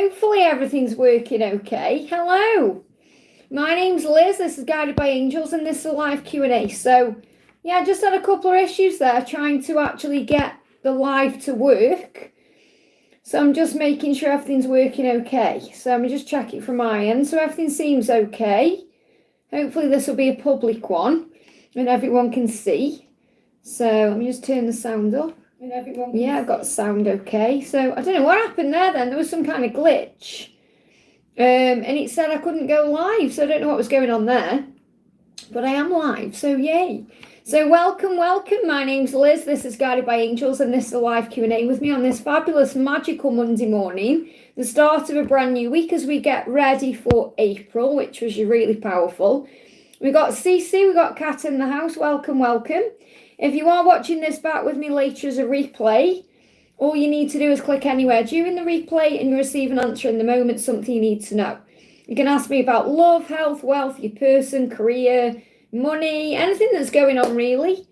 Hopefully everything's working okay. Hello, my name's Liz. This is Guided by Angels, and this is a live Q&A. So, yeah, I just had a couple of issues there trying to actually get the live to work. So I'm just making sure everything's working okay. So let me just check it from my end. So everything seems okay. Hopefully this will be a public one and everyone can see. So let me just turn the sound up. And everyone can I've got sound okay. So I don't know what happened there then. There was some kind of glitch. And it said I couldn't go live. So I don't know what was going on there. But I am live. So yay. So welcome. My name's Liz. This is Guided by Angels, and this is a live Q&A with me on this fabulous, magical Monday morning, the start of a brand new week as we get ready for April, which was really powerful. We've got Cece, we've got Kat in the house. Welcome. If you are watching this back with me later as a replay, all you need to do is click anywhere during the replay and you receive an answer in the moment, something you need to know. You can ask me about love, health, wealth, your person, career, money, anything that's going on really.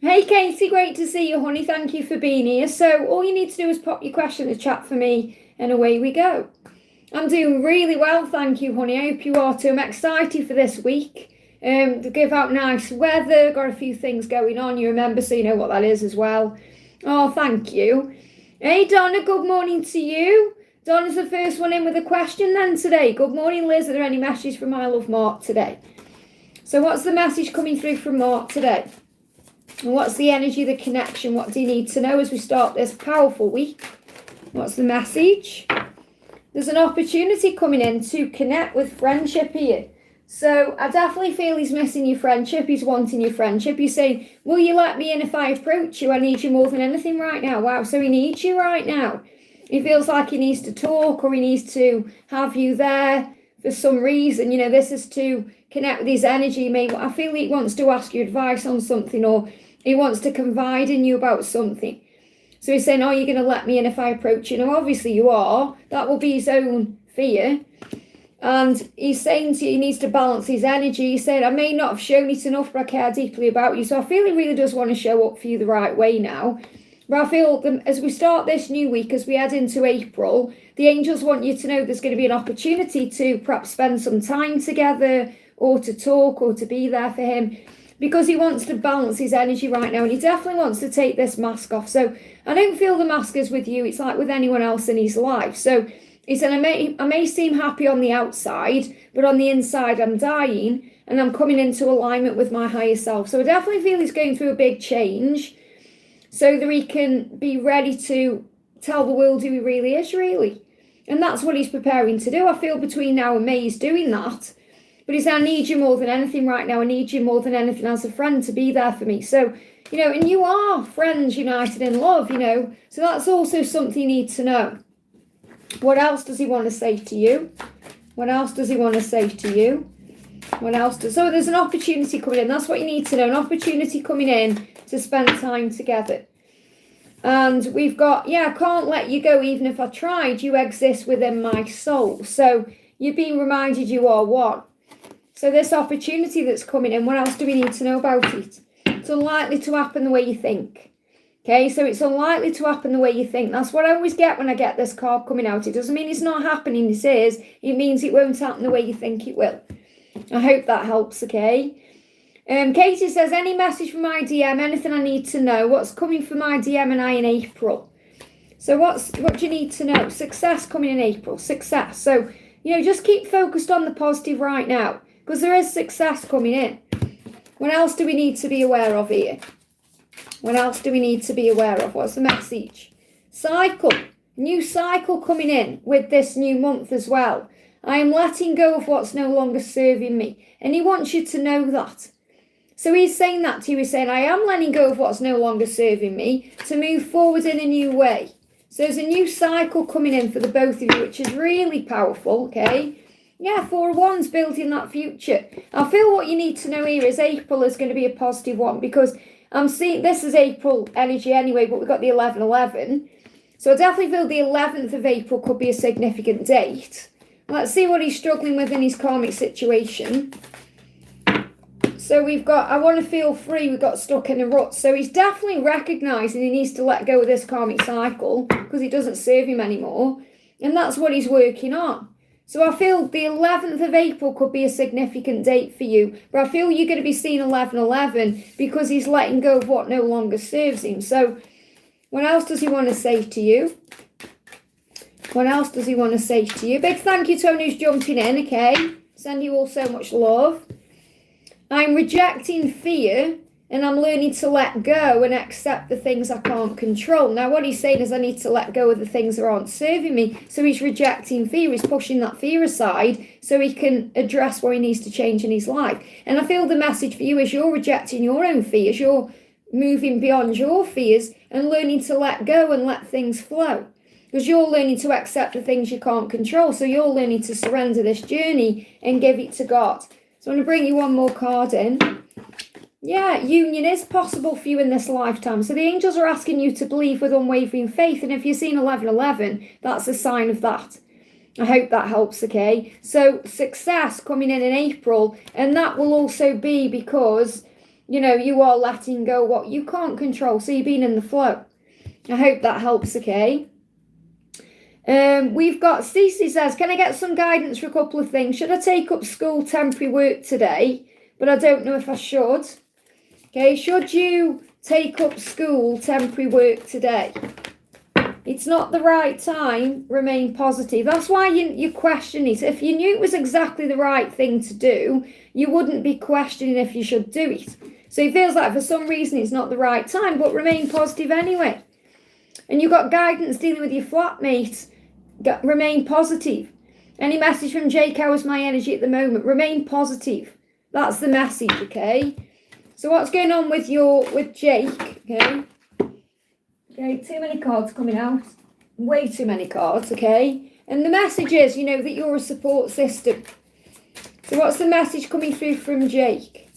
Hey Katie, great to see you, honey. Thank you for being here. So all you need to do is pop your question in the chat for me and away we go. I'm doing really well, thank you, honey. I hope you are too. I'm excited for this week. To give out nice weather, got a few things going on, you remember, so you know what that is as well. Oh, thank you. Hey Donna, good morning to you. Donna's the first one in with a question then today. Good morning, Liz. Are there any messages from I Love Mark today? So what's the message coming through from Mark today? And what's the energy, the connection? What do you need to know as we start this powerful week? What's the message? There's an opportunity coming in to connect with friendship here. So I definitely feel he's missing your friendship. He's wanting your friendship. He's saying, will you let me in if I approach you? I need you more than anything right now. Wow, so he needs you right now. He feels like he needs to talk, or he needs to have you there for some reason. You know, this is to connect with his energy. Maybe I feel he wants to ask you advice on something, or he wants to confide in you about something. So he's saying, oh, you're going to let me in if I approach you? Now, obviously you are. That will be his own fear. And he's saying to you, he needs to balance his energy. He's saying, I may not have shown it enough, but I care deeply about you. So I feel he really does want to show up for you the right way now. But I feel that as we start this new week, as we head into April, the angels want you to know there's going to be an opportunity to perhaps spend some time together, or to talk, or to be there for him, because he wants to balance his energy right now. And he definitely wants to take this mask off. So I don't feel the mask is with you. It's like with anyone else in his life. So he said, I may seem happy on the outside, but on the inside I'm dying, and I'm coming into alignment with my higher self. So I definitely feel he's going through a big change so that he can be ready to tell the world who he really is, really. And that's what he's preparing to do. I feel between now and May he's doing that. But he said, I need you more than anything right now. I need you more than anything as a friend to be there for me. So, you know, and you are friends united in love, you know. So that's also something you need to know. What else does he want to say to you? What else does he want to say to you? What else does... So there's an opportunity coming in. That's what you need to know. An opportunity coming in to spend time together. And we've got, I can't let you go even if I tried. You exist within my soul. So you're being reminded you are one. So this opportunity that's coming in, what else do we need to know about it? It's unlikely to happen the way you think. Okay, so it's unlikely to happen the way you think. That's what I always get when I get this card coming out. It doesn't mean it's not happening, it is. It means it won't happen the way you think it will. I hope that helps, okay? Katie says, any message from my DM, anything I need to know? What's coming from my DM and I in April? So what do you need to know? Success coming in April, success. So, you know, just keep focused on the positive right now, because there is success coming in. What else do we need to be aware of here? What else do we need to be aware of? What's the message? Cycle. New cycle coming in with this new month as well. I am letting go of what's no longer serving me. And he wants you to know that. So he's saying that to you. He's saying, I am letting go of what's no longer serving me to move forward in a new way. So there's a new cycle coming in for the both of you, which is really powerful, okay? Yeah, 4 of Wands building that future. I feel what you need to know here is April is going to be a positive one, because I'm seeing, this is April energy anyway, but we've got the 11-11. So I definitely feel the 11th of April could be a significant date. Let's see what he's struggling with in his karmic situation. So we've got, I want to feel free, we've got stuck in a rut. So he's definitely recognising he needs to let go of this karmic cycle because it doesn't serve him anymore. And that's what he's working on. So I feel the 11th of April could be a significant date for you. But I feel you're going to be seeing 11/11 because he's letting go of what no longer serves him. So what else does he want to say to you? What else does he want to say to you? Big thank you to everyone who's jumping in, okay? Send you all so much love. I'm rejecting fear and I'm learning to let go and accept the things I can't control. Now, what he's saying is I need to let go of the things that aren't serving me. So he's rejecting fear. He's pushing that fear aside so he can address what he needs to change in his life. And I feel the message for you is you're rejecting your own fears. You're moving beyond your fears and learning to let go and let things flow. Because you're learning to accept the things you can't control. So you're learning to surrender this journey and give it to God. So I'm going to bring you one more card in. Yeah, union is possible for you in this lifetime. So the angels are asking you to believe with unwavering faith. And if you're seeing 11/11, that's a sign of that. I hope that helps, okay? So success coming in April. And that will also be because, you know, you are letting go what you can't control. So you're being in the flow. I hope that helps, okay? We've got Cece says, can I get some guidance for a couple of things? Should I take up school temporary work today? But I don't know if I should. Okay, should you take up school temporary work today? It's not the right time. Remain positive. That's why you question it. If you knew it was exactly the right thing to do, you wouldn't be questioning if you should do it. So it feels like for some reason it's not the right time, but remain positive anyway. And you've got guidance dealing with your flatmate. Remain positive. Any message from Jake? How is my energy at the moment? Remain positive. That's the message, okay? So what's going on with Jake, okay? Okay, too many cards coming out. Way too many cards, okay? And the message is, you know, that you're a support system. So what's the message coming through from Jake?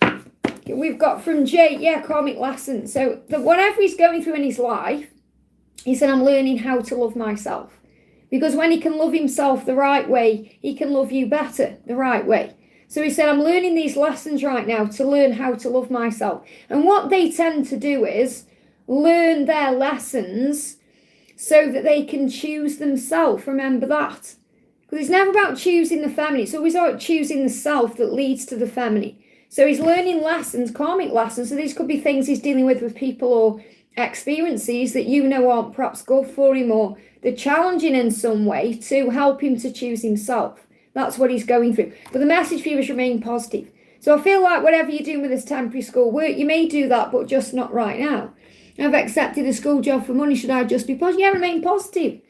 Okay, we've got from Jake, yeah, karmic lessons. So whatever he's going through in his life, he said, I'm learning how to love myself. Because when he can love himself the right way, he can love you better the right way. So he said, I'm learning these lessons right now to learn how to love myself. And what they tend to do is learn their lessons so that they can choose themselves. Remember that. Because it's never about choosing the family. It's always about choosing the self that leads to the family. So he's learning lessons, karmic lessons. So these could be things he's dealing with people or experiences that you know aren't perhaps good for him, or they're challenging in some way to help him to choose himself. That's what he's going through. But the message for you is remain positive. So I feel like whatever you're doing with this temporary school work, you may do that, but just not right now. I've accepted a school job for money. Should I just be positive? Yeah, remain positive.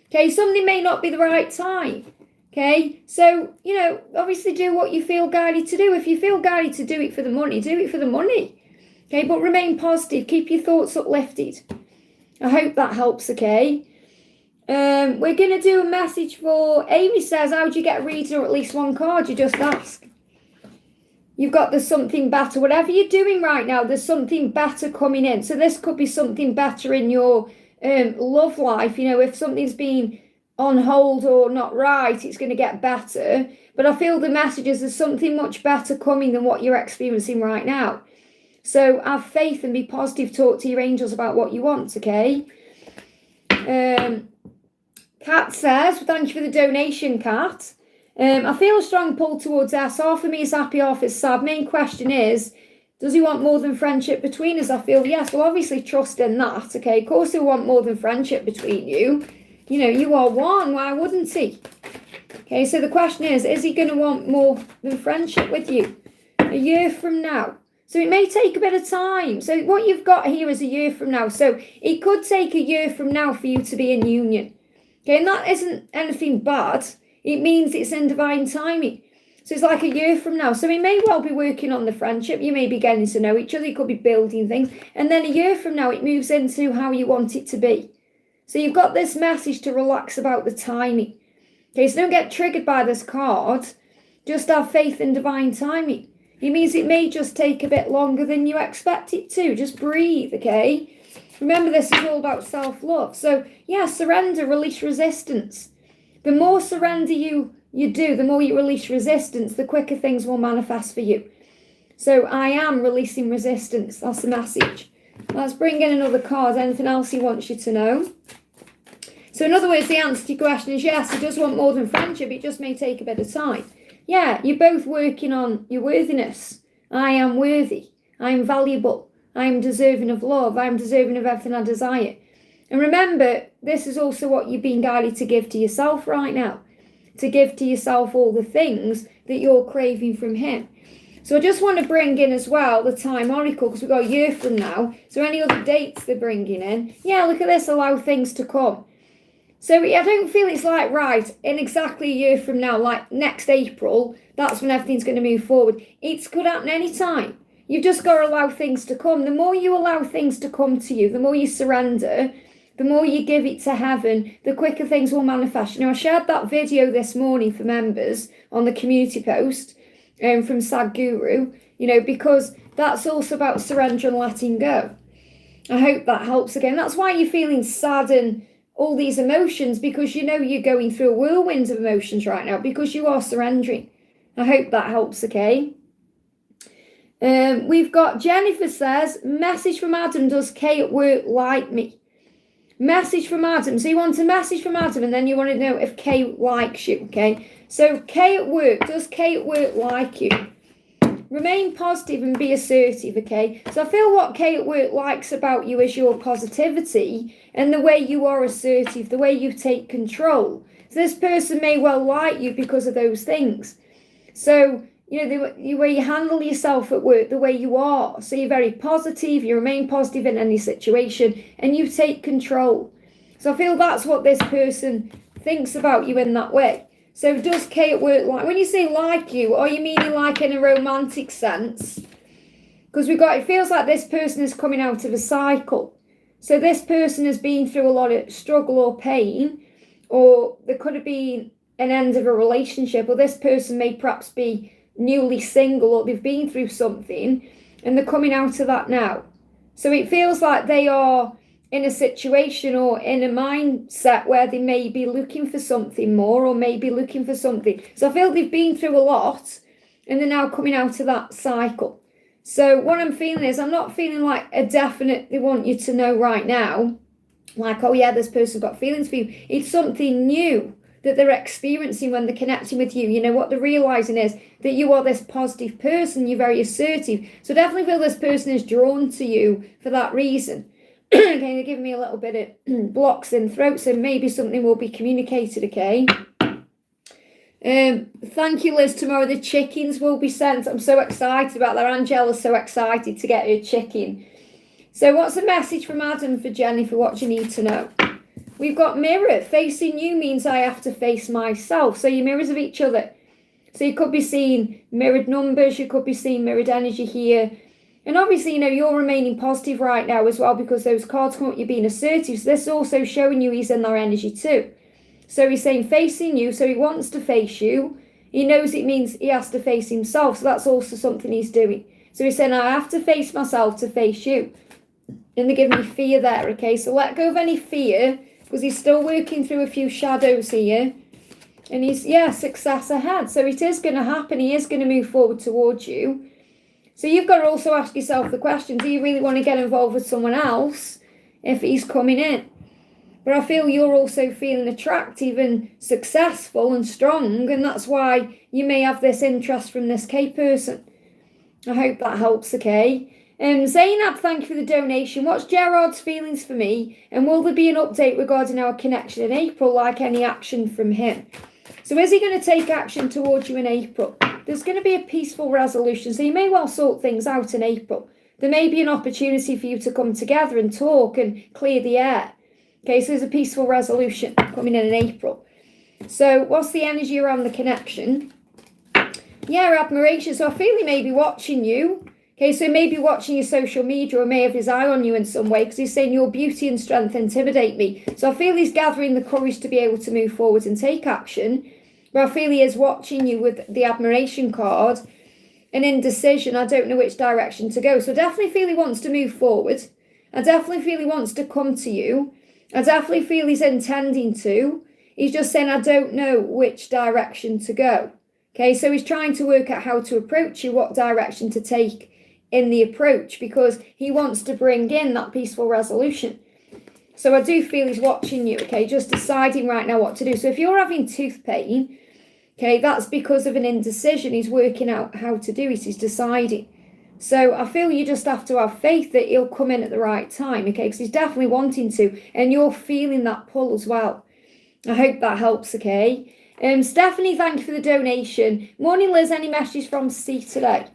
Okay, something may not be the right time. Okay, so, you know, obviously do what you feel guided to do. If you feel guided to do it for the money, do it for the money. Okay, but remain positive. Keep your thoughts uplifted. I hope that helps, okay? We're going to do a message for Amy says, how do you get a reader or at least one card? You just ask. You've got there's something better. Whatever you're doing right now, there's something better coming in. So this could be something better in your love life. You know, if something's been on hold or not right, it's going to get better. But I feel the message is there's something much better coming than what you're experiencing right now. So have faith and be positive. Talk to your angels about what you want, okay? Kat says, thank you for the donation, Kat. I feel a strong pull towards us. Half of me is happy, half is sad. Main question is, does he want more than friendship between us? I feel yes. Well, obviously trust in that, okay? Of course he'll want more than friendship between you. You know, you are one. Why wouldn't he? Okay, so the question is he going to want more than friendship with you a year from now? So it may take a bit of time. So what you've got here is a year from now. So it could take a year from now for you to be in union. Okay, and that isn't anything bad. It means it's in divine timing. So it's like a year from now. So we may well be working on the friendship. You may be getting to know each other. You could be building things. And then a year from now, it moves into how you want it to be. So you've got this message to relax about the timing. Okay, so don't get triggered by this card. Just have faith in divine timing. It means it may just take a bit longer than you expect it to. Just breathe, okay? Remember, this is all about self-love. So, yeah, surrender, release resistance. The more surrender you do, the more you release resistance, the quicker things will manifest for you. So I am releasing resistance. That's the message. Let's bring in another card. Anything else he wants you to know? So in other words, the answer to your question is yes, he does want more than friendship. It just may take a bit of time. Yeah, you're both working on your worthiness. I am worthy. I am valuable. I am deserving of love. I am deserving of everything I desire. And remember, this is also what you're being guided to give to yourself right now. To give to yourself all the things that you're craving from him. So I just want to bring in as well the time oracle, because we've got a year from now. So any other dates they're bringing in? Yeah, look at this, allow things to come. So I don't feel it's like, right, in exactly a year from now, like next April, that's when everything's going to move forward. It could happen any time. You've just got to allow things to come. The more you allow things to come to you, the more you surrender, the more you give it to heaven, the quicker things will manifest. You know, I shared that video this morning for members on the community post from Sadhguru, you know, because that's also about surrender and letting go. I hope that helps again. That's why you're feeling sad and all these emotions, because you know you're going through a whirlwind of emotions right now because you are surrendering. I hope that helps, okay? We've got Jennifer says, message from Adam, does Kay at work like me? Message from Adam. So you want a message from Adam and then you want to know if Kay likes you, okay? So Kay at work, does Kay at work like you? Remain positive and be assertive, okay? So I feel what Kay at work likes about you is your positivity and the way you are assertive, the way you take control. So this person may well like you because of those things. So, you know, the way you handle yourself at work, the way you are. So you're very positive, you remain positive in any situation, and you take control. So I feel that's what this person thinks about you in that way. So does Kay at work like, when you say like you, are you meaning like in a romantic sense? Because it feels like this person is coming out of a cycle. So this person has been through a lot of struggle or pain, or there could have been an end of a relationship, or this person may perhaps be newly single, or they've been through something and they're coming out of that now. So it feels like they are in a situation or in a mindset where they may be looking for something more, or maybe looking for something. So I feel they've been through a lot and they're now coming out of that cycle. So what I'm feeling is, I'm not feeling like a definite, they want you to know right now, like, oh yeah, this person's got feelings for you. It's something new that they're experiencing when they're connecting with you. You know, what they're realizing is that you are this positive person, you're very assertive. So definitely feel this person is drawn to you for that reason. Okay, they're giving me a little bit of blocks in throat, so maybe something will be communicated, okay? Thank you, Liz. Tomorrow the chickens will be sent. I'm so excited about that. Angela's so excited to get her chicken. So what's the message from Adam for Jennifer? What do you need to know? We've got mirror. Facing you means I have to face myself. So you're mirrors of each other. So you could be seeing mirrored numbers. You could be seeing mirrored energy here. And obviously, you know, you're remaining positive right now as well, because those cards come up, you're being assertive. So this is also showing you he's in their energy too. So he's saying facing you. So he wants to face you. He knows it means he has to face himself. So that's also something he's doing. So he's saying, I have to face myself to face you. And they're giving me fear there, okay? So let go of any fear, because he's still working through a few shadows here. And he's, yeah, success ahead. So it is going to happen. He is going to move forward towards you. So you've got to also ask yourself the question, do you really want to get involved with someone else if he's coming in? But I feel you're also feeling attractive and successful and strong, and that's why you may have this interest from this K person. I hope that helps, okay? Zainab, thank you for the donation. What's Gerard's feelings for me? And will there be an update regarding our connection in April, like any action from him? So is he going to take action towards you in April? There's going to be a peaceful resolution, so you may well sort things out in April. There may be an opportunity for you to come together and talk and clear the air. Okay, so there's a peaceful resolution coming in April. So what's the energy around the connection? Yeah, admiration. So I feel he may be watching you. Okay, so he may be watching your social media, or may have his eye on you in some way, because he's saying your beauty and strength intimidate me. So I feel he's gathering the courage to be able to move forward and take action. But I feel he is watching you with the admiration card. And indecision, I don't know which direction to go. So I definitely feel he wants to move forward. I definitely feel he wants to come to you. I definitely feel he's intending to. He's just saying, I don't know which direction to go. Okay, so he's trying to work out how to approach you, what direction to take in the approach, because he wants to bring in that peaceful resolution. So I do feel he's watching you, okay, just deciding right now what to do. So if you're having tooth pain, okay, that's because of an indecision. He's working out how to do it. He's deciding. So I feel you just have to have faith that he'll come in at the right time, okay, because he's definitely wanting to, and you're feeling that pull as well. I hope that helps, okay. Stephanie, thank you for the donation. Morning, Liz. Any messages from C today?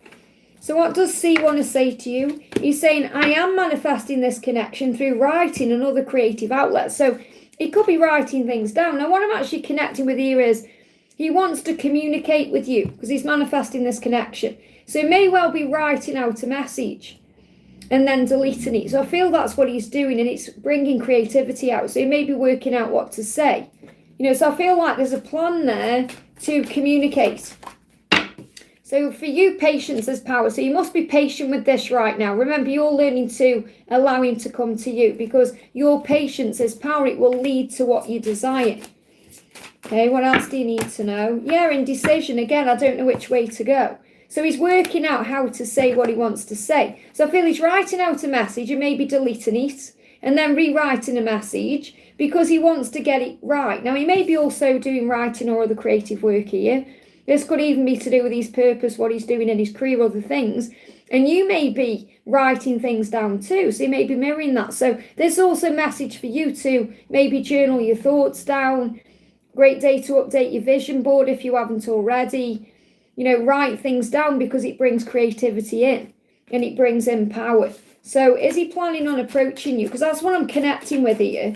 So what does C want to say to you? He's saying, I am manifesting this connection through writing and other creative outlets. So he could be writing things down. Now, what I'm actually connecting with here is he wants to communicate with you because he's manifesting this connection. So he may well be writing out a message and then deleting it. So I feel that's what he's doing, and it's bringing creativity out. So he may be working out what to say. So I feel like there's a plan there to communicate. So for you, patience is power. So you must be patient with this right now. Remember, you're learning to allow him to come to you because your patience is power. It will lead to what you desire. Okay, what else do you need to know? Yeah, indecision. Again, I don't know which way to go. So he's working out how to say what he wants to say. So I feel he's writing out a message and maybe deleting it and then rewriting a message because he wants to get it right. Now, he may be also doing writing or other creative work here. This could even be to do with his purpose, what he's doing in his career, other things. And you may be writing things down too. So you may be mirroring that. So there's also a message for you to maybe journal your thoughts down. Great day to update your vision board if you haven't already. Write things down because it brings creativity in and it brings in power. So is he planning on approaching you? Because that's what I'm connecting with here.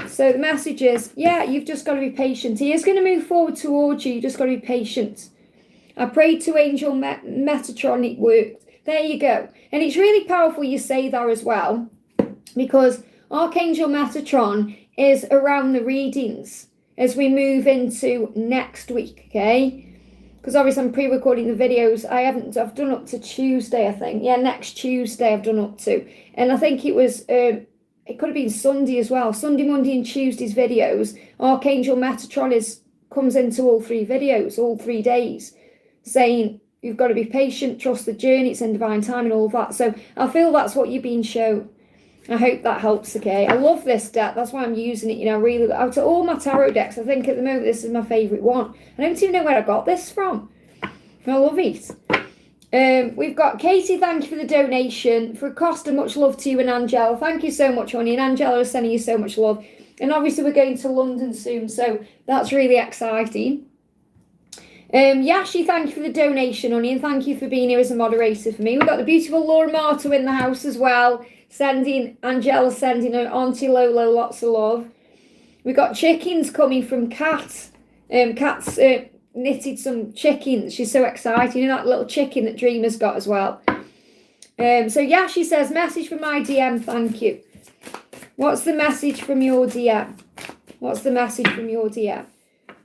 So the message is, yeah, you've just got to be patient. He is going to move forward towards you. You just got to be patient. I prayed to Angel Metatron. It worked. There you go. And it's really powerful you say that as well, because Archangel Metatron is around the readings as we move into next week, okay? Because obviously I'm pre-recording the videos. I've done up to Tuesday, I think. Yeah, next Tuesday I've done up to. And I think it was, it could have been Sunday as well. Sunday, Monday and Tuesday's videos. Archangel Metatron comes into all three videos, all 3 days, saying you've got to be patient, trust the journey, it's in divine time and all of that. So I feel that's what you're being shown. I hope that helps, okay? I love this deck. That's why I'm using it, really. Out of all my tarot decks, I think at the moment this is my favourite one. I don't even know where I got this from. I love it. We've got Katie, thank you for the donation. For Costa, much love to you, and Angela. Thank you so much, honey. And Angela is sending you so much love. And obviously we're going to London soon, so that's really exciting. Yashi, thank you for the donation, honey, and thank you for being here as a moderator for me. We've got the beautiful Laura Marto in the house as well. Angela sending her Auntie Lolo lots of love. We've got chickens coming from Kat. Kat's knitted some chickens. She's so excited. That little chicken that Dreamer's got as well. So Yashi says, message from my DM, thank you. What's the message from your DM? What's the message from your DM?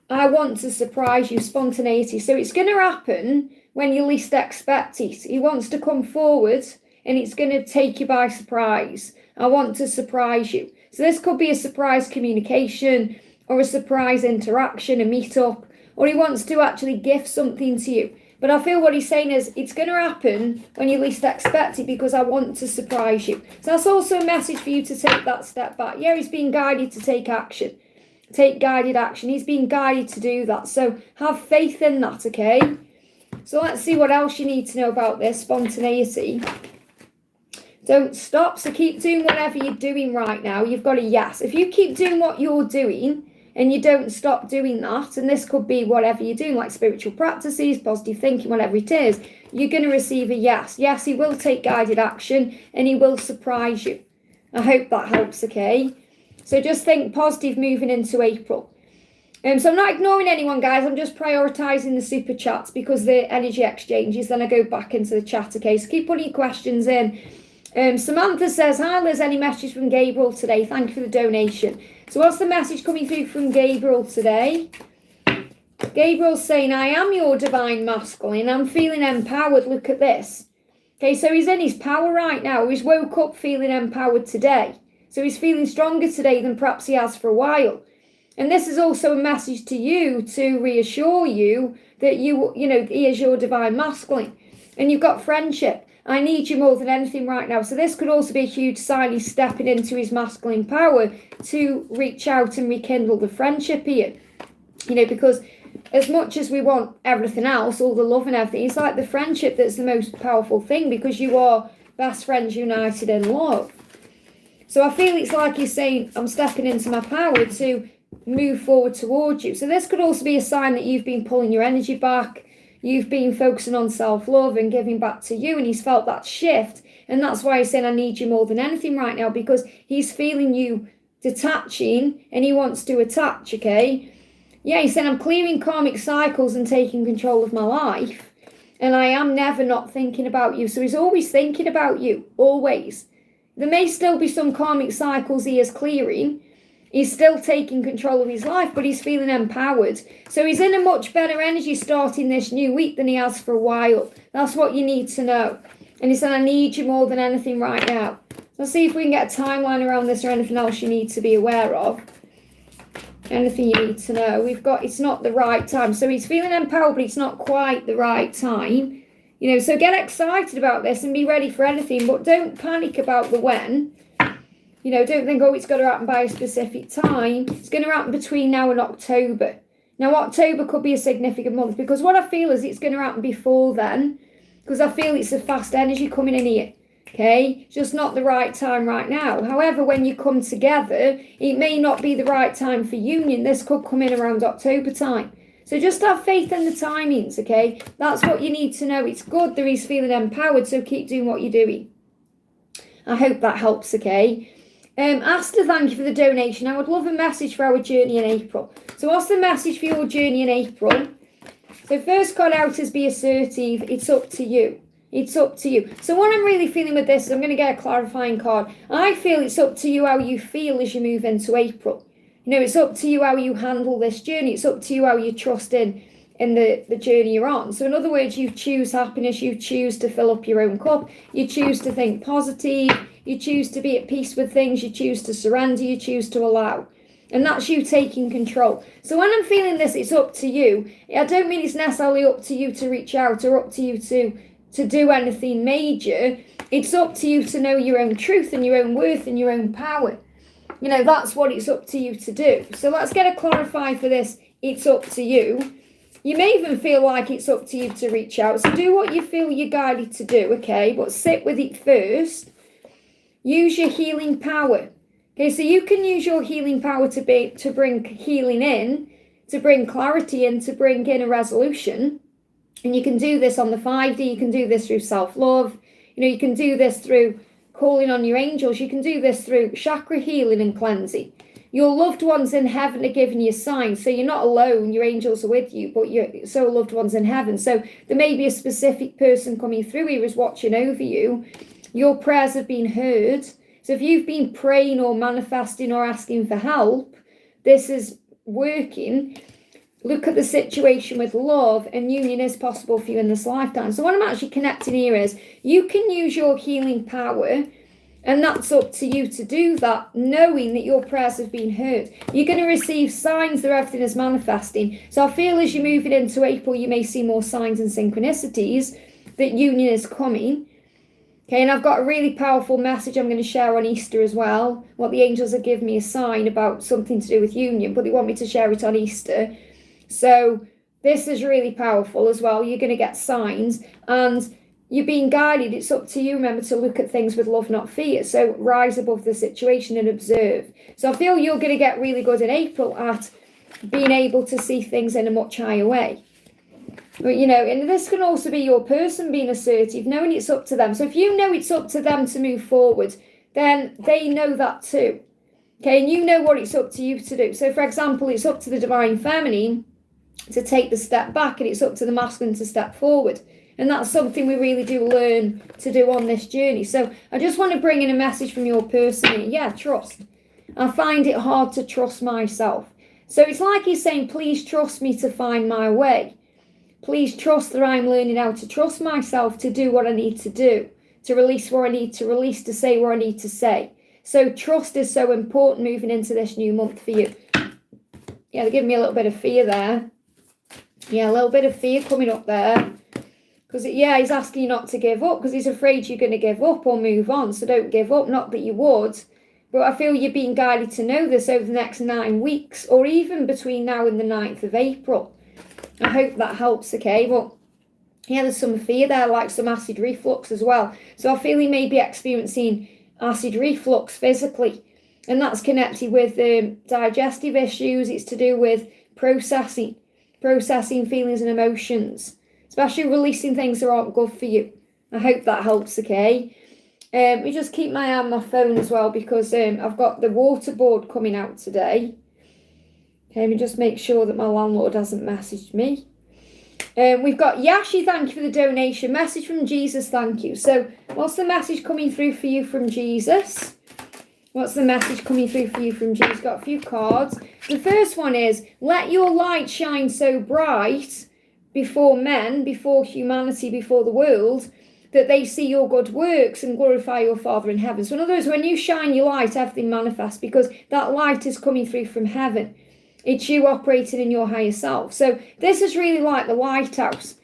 I want to surprise you, spontaneity. So it's going to happen when you least expect it. He wants to come forward and it's going to take you by surprise. I want to surprise you. So this could be a surprise communication or a surprise interaction, a meet-up, or he wants to actually gift something to you. But I feel what he's saying is it's going to happen when you least expect it because I want to surprise you. So that's also a message for you to take that step back. Yeah, he's being guided to take action. Take guided action. He's being guided to do that. So have faith in that, okay? So let's see what else you need to know about this spontaneity. Don't stop. So keep doing whatever you're doing right now. You've got a yes. If you keep doing what you're doing and you don't stop doing that, and this could be whatever you're doing, like spiritual practices, positive thinking, whatever it is, you're going to receive a yes. Yes, he will take guided action and he will surprise you. I hope that helps, okay? So just think positive moving into April. So I'm not ignoring anyone, guys. I'm just prioritising the super chats because the energy exchanges. Then I go back into the chat, okay? So keep putting your questions in. Samantha says, hi Liz, any message from Gabriel today? Thank you for the donation. So what's the message coming through from Gabriel today? Gabriel's saying, I am your divine masculine. I'm feeling empowered. Look at this. Okay, so he's in his power right now. He's woke up feeling empowered today. So he's feeling stronger today than perhaps he has for a while. And this is also a message to you to reassure you that he is your divine masculine. And you've got friendship. I need you more than anything right now. So this could also be a huge sign he's stepping into his masculine power to reach out and rekindle the friendship here. Because as much as we want everything else, all the love and everything, it's like the friendship that's the most powerful thing, because you are best friends united in love. So I feel it's like he's saying, I'm stepping into my power to move forward towards you. So this could also be a sign that you've been pulling your energy back. You've been focusing on self-love and giving back to you, and he's felt that shift. And that's why he's saying, I need you more than anything right now, because he's feeling you detaching and he wants to attach, okay? Yeah, he said, I'm clearing karmic cycles and taking control of my life. And I am never not thinking about you. So he's always thinking about you, always. There may still be some karmic cycles he is clearing. He's still taking control of his life, but he's feeling empowered. So he's in a much better energy starting this new week than he has for a while. That's what you need to know. And he said, I need you more than anything right now. Let's see if we can get a timeline around this or anything else you need to be aware of. Anything you need to know. We've got, it's not the right time. So he's feeling empowered, but it's not quite the right time. So get excited about this and be ready for anything, but don't panic about the when. Don't think, oh, it's got to happen by a specific time. It's going to happen between now and October. Now, October could be a significant month, because what I feel is it's going to happen before then, because I feel it's a fast energy coming in here. Okay, it's just not the right time right now. However, when you come together, it may not be the right time for union. This could come in around October time. So just have faith in the timings, okay? That's what you need to know. It's good that he's feeling empowered, so keep doing what you're doing. I hope that helps, okay? Asta, thank you for the donation. I would love a message for our journey in April. So what's the message for your journey in April? So first card out is be assertive. It's up to you. It's up to you. So what I'm really feeling with this is I'm going to get a clarifying card. I feel it's up to you how you feel as you move into April. It's up to you how you handle this journey. It's up to you how you trust in the journey you're on. So in other words, you choose happiness. You choose to fill up your own cup. You choose to think positive. You choose to be at peace with things. You choose to surrender. You choose to allow. And that's you taking control. So when I'm feeling this, it's up to you. I don't mean it's necessarily up to you to reach out or up to you to do anything major. It's up to you to know your own truth and your own worth and your own power. That's what it's up to you to do. So let's get a clarify for this. It's up to you. You may even feel like it's up to you to reach out. So do what you feel you're guided to do, okay? But sit with it first. Use your healing power. Okay, so you can use your healing power to bring healing in, to bring clarity in, to bring in a resolution. And you can do this on the 5D. You can do this through self-love. You can do this through calling on your angels. You can do this through chakra healing and cleansing. Your loved ones in heaven are giving you signs. So you're not alone. Your angels are with you, but your soul loved ones in heaven. So there may be a specific person coming through here who's watching over you. Your prayers have been heard. So if you've been praying or manifesting or asking for help, this is working. Look at the situation with love, and union is possible for you in this lifetime. So what I'm actually connecting here is you can use your healing power, and that's up to you to do that, knowing that your prayers have been heard. You're going to receive signs that everything is manifesting. So I feel as you're moving into April, you may see more signs and synchronicities that union is coming. Okay, and I've got a really powerful message I'm going to share on Easter as well. What the angels have given me a sign about something to do with union, but they want me to share it on Easter. So this is really powerful as well. You're going to get signs and you're being guided. It's up to you, remember, to look at things with love, not fear. So rise above the situation and observe. So I feel you're going to get really good in April at being able to see things in a much higher way. But, and this can also be your person being assertive, knowing it's up to them. So if you know it's up to them to move forward, then they know that too. Okay, and you know what it's up to you to do. So, for example, it's up to the divine feminine to take the step back, and it's up to the masculine to step forward. And that's something we really do learn to do on this journey. So I just want to bring in a message from your person. Yeah, trust. I find it hard to trust myself. So it's like he's saying, please trust me to find my way. Please trust that I'm learning how to trust myself to do what I need to do, to release what I need to release, to say what I need to say. So trust is so important moving into this new month for you. Yeah, they're giving me a little bit of fear there. Yeah, a little bit of fear coming up there. Because, he's asking you not to give up because he's afraid you're going to give up or move on. So don't give up. Not that you would. But I feel you're being guided to know this over the next 9 weeks or even between now and the 9th of April. I hope that helps, okay? But, there's some fear there, like some acid reflux as well. So I feel he may be experiencing acid reflux physically. And that's connected with digestive issues. It's to do with processing feelings and emotions, especially releasing things that aren't good for you. I hope that helps, okay? Let me just keep my eye on my phone as well because I've got the water board coming out today. Okay, let me just make sure that my landlord hasn't messaged me. We've got Yashi, thank you for the donation. Message from Jesus, thank you. So what's the message coming through for you from Jesus? What's the message coming through for you from Jesus? Got a few cards. The first one is, let your light shine so bright before men, before humanity, before the world, that they see your good works and glorify your Father in heaven. So in other words, when you shine your light, everything manifests because that light is coming through from heaven. It's you operating in your higher self. So this is really like the lighthouse.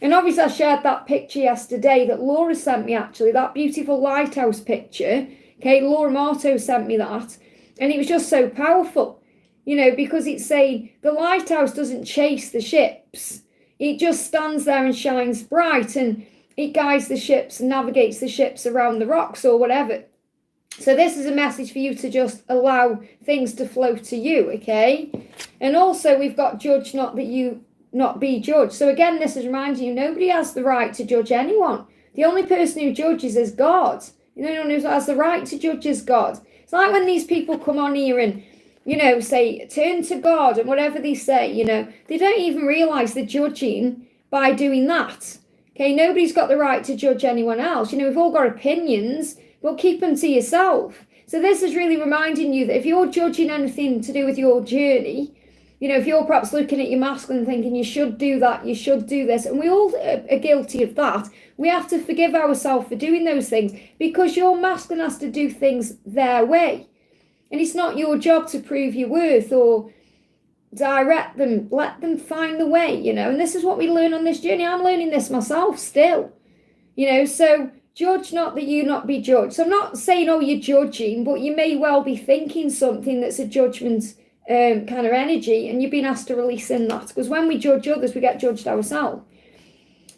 And obviously I shared that picture yesterday that Laura sent me actually, that beautiful lighthouse picture. Okay, Laura Marto sent me that. And it was just so powerful, because it's saying the lighthouse doesn't chase the ships. It just stands there and shines bright and it guides the ships and navigates the ships around the rocks or whatever. So this is a message for you to just allow things to flow to you, okay? And also we've got judge not that you not be judged. So again, this is reminding you, nobody has the right to judge anyone. The only person who judges is God. Anyone who has the right to judge is God. It's like when these people come on here and, say, turn to God and whatever they say, they don't even realise they're judging by doing that. Okay, nobody's got the right to judge anyone else. We've all got opinions, but keep them to yourself. So this is really reminding you that if you're judging anything to do with your journey, if you're perhaps looking at your masculine and thinking you should do that, you should do this, and we all are guilty of that, we have to forgive ourselves for doing those things because your masculine has to do things their way. And it's not your job to prove your worth or direct them, let them find the way, and this is what we learn on this journey. I'm learning this myself still, so judge not that you not be judged. So I'm not saying, you're judging, but you may well be thinking something that's a judgment kind of energy, and you've been asked to release in that, because when we judge others, we get judged ourselves.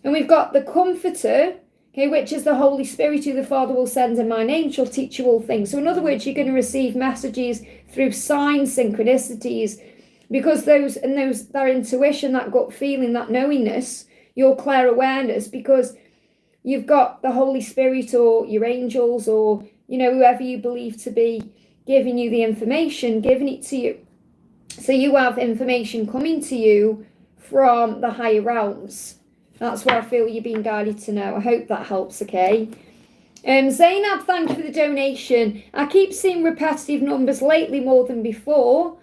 And we've got the Comforter, okay, which is the Holy Spirit who the Father will send in my name, shall teach you all things. So in other words, you're going to receive messages through signs, synchronicities, because that intuition, that gut feeling, that knowingness, your clear awareness, because you've got the Holy Spirit or your angels or, whoever you believe to be giving you the information, giving it to you. So you have information coming to you from the higher realms. That's where I feel you're being guided to know. I hope that helps, okay? Zainab, thank you for the donation. I keep seeing repetitive numbers lately more than before.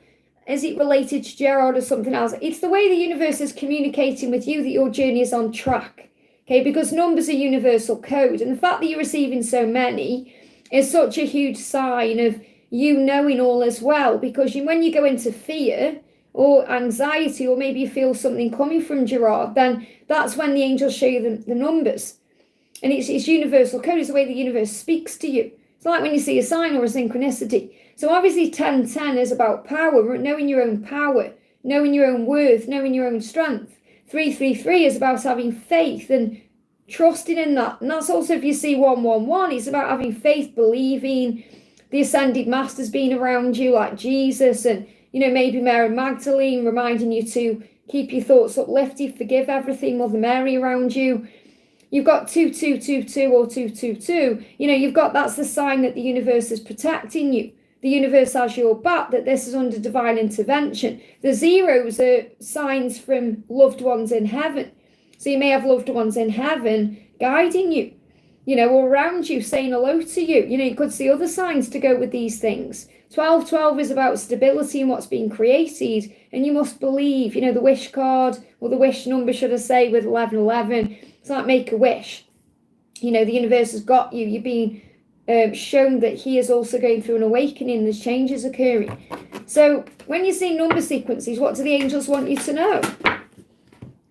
Is it related to Gerard or something else? It's the way the universe is communicating with you that your journey is on track, okay? Because numbers are universal code. And the fact that you're receiving so many is such a huge sign of you knowing all as well, because when you go into fear or anxiety, or maybe you feel something coming from Gerard, then that's when the angels show you the numbers. And it's universal code. It's the way the universe speaks to you. It's like when you see a sign or a synchronicity. So obviously 1010 is about power, knowing your own power, knowing your own worth, knowing your own strength. 333 is about having faith and trusting in that. And that's also, if you see 111, it's about having faith, believing, the ascended masters being around you like Jesus, and maybe Mary Magdalene reminding you to keep your thoughts uplifted, forgive everything, Mother Mary around you. You've got 2222 or 222. You've got, that's the sign that the universe is protecting you. The universe has your back, that this is under divine intervention. The zeros are signs from loved ones in heaven. So you may have loved ones in heaven guiding you, or around you, saying hello to you. You could see other signs to go with these things. 1212 is about stability and what's being created. And you must believe, the wish card, or the wish number, should I say, with 1111. It's like make a wish. The universe has got you. You're being shown that he is also going through an awakening. There's changes occurring. So when you see number sequences, what do the angels want you to know?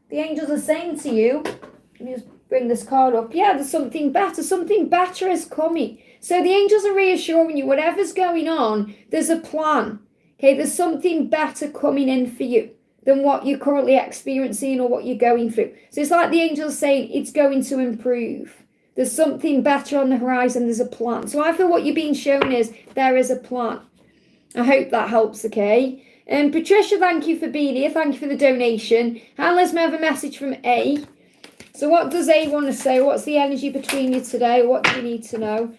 The angels are saying to you, let me just bring this card up. Yeah, there's something better. Something better is coming. So the angels are reassuring you, whatever's going on, there's a plan. Okay, there's something better coming in for you than what you're currently experiencing or what you're going through. So it's like the angels saying it's going to improve. There's something better on the horizon. There's a plan. So I feel what you're being shown is there is a plan. I hope that helps, okay? Patricia, thank you for being here. Thank you for the donation. And let's have a message from A. So what does A want to say? What's the energy between you today? What do you need to know?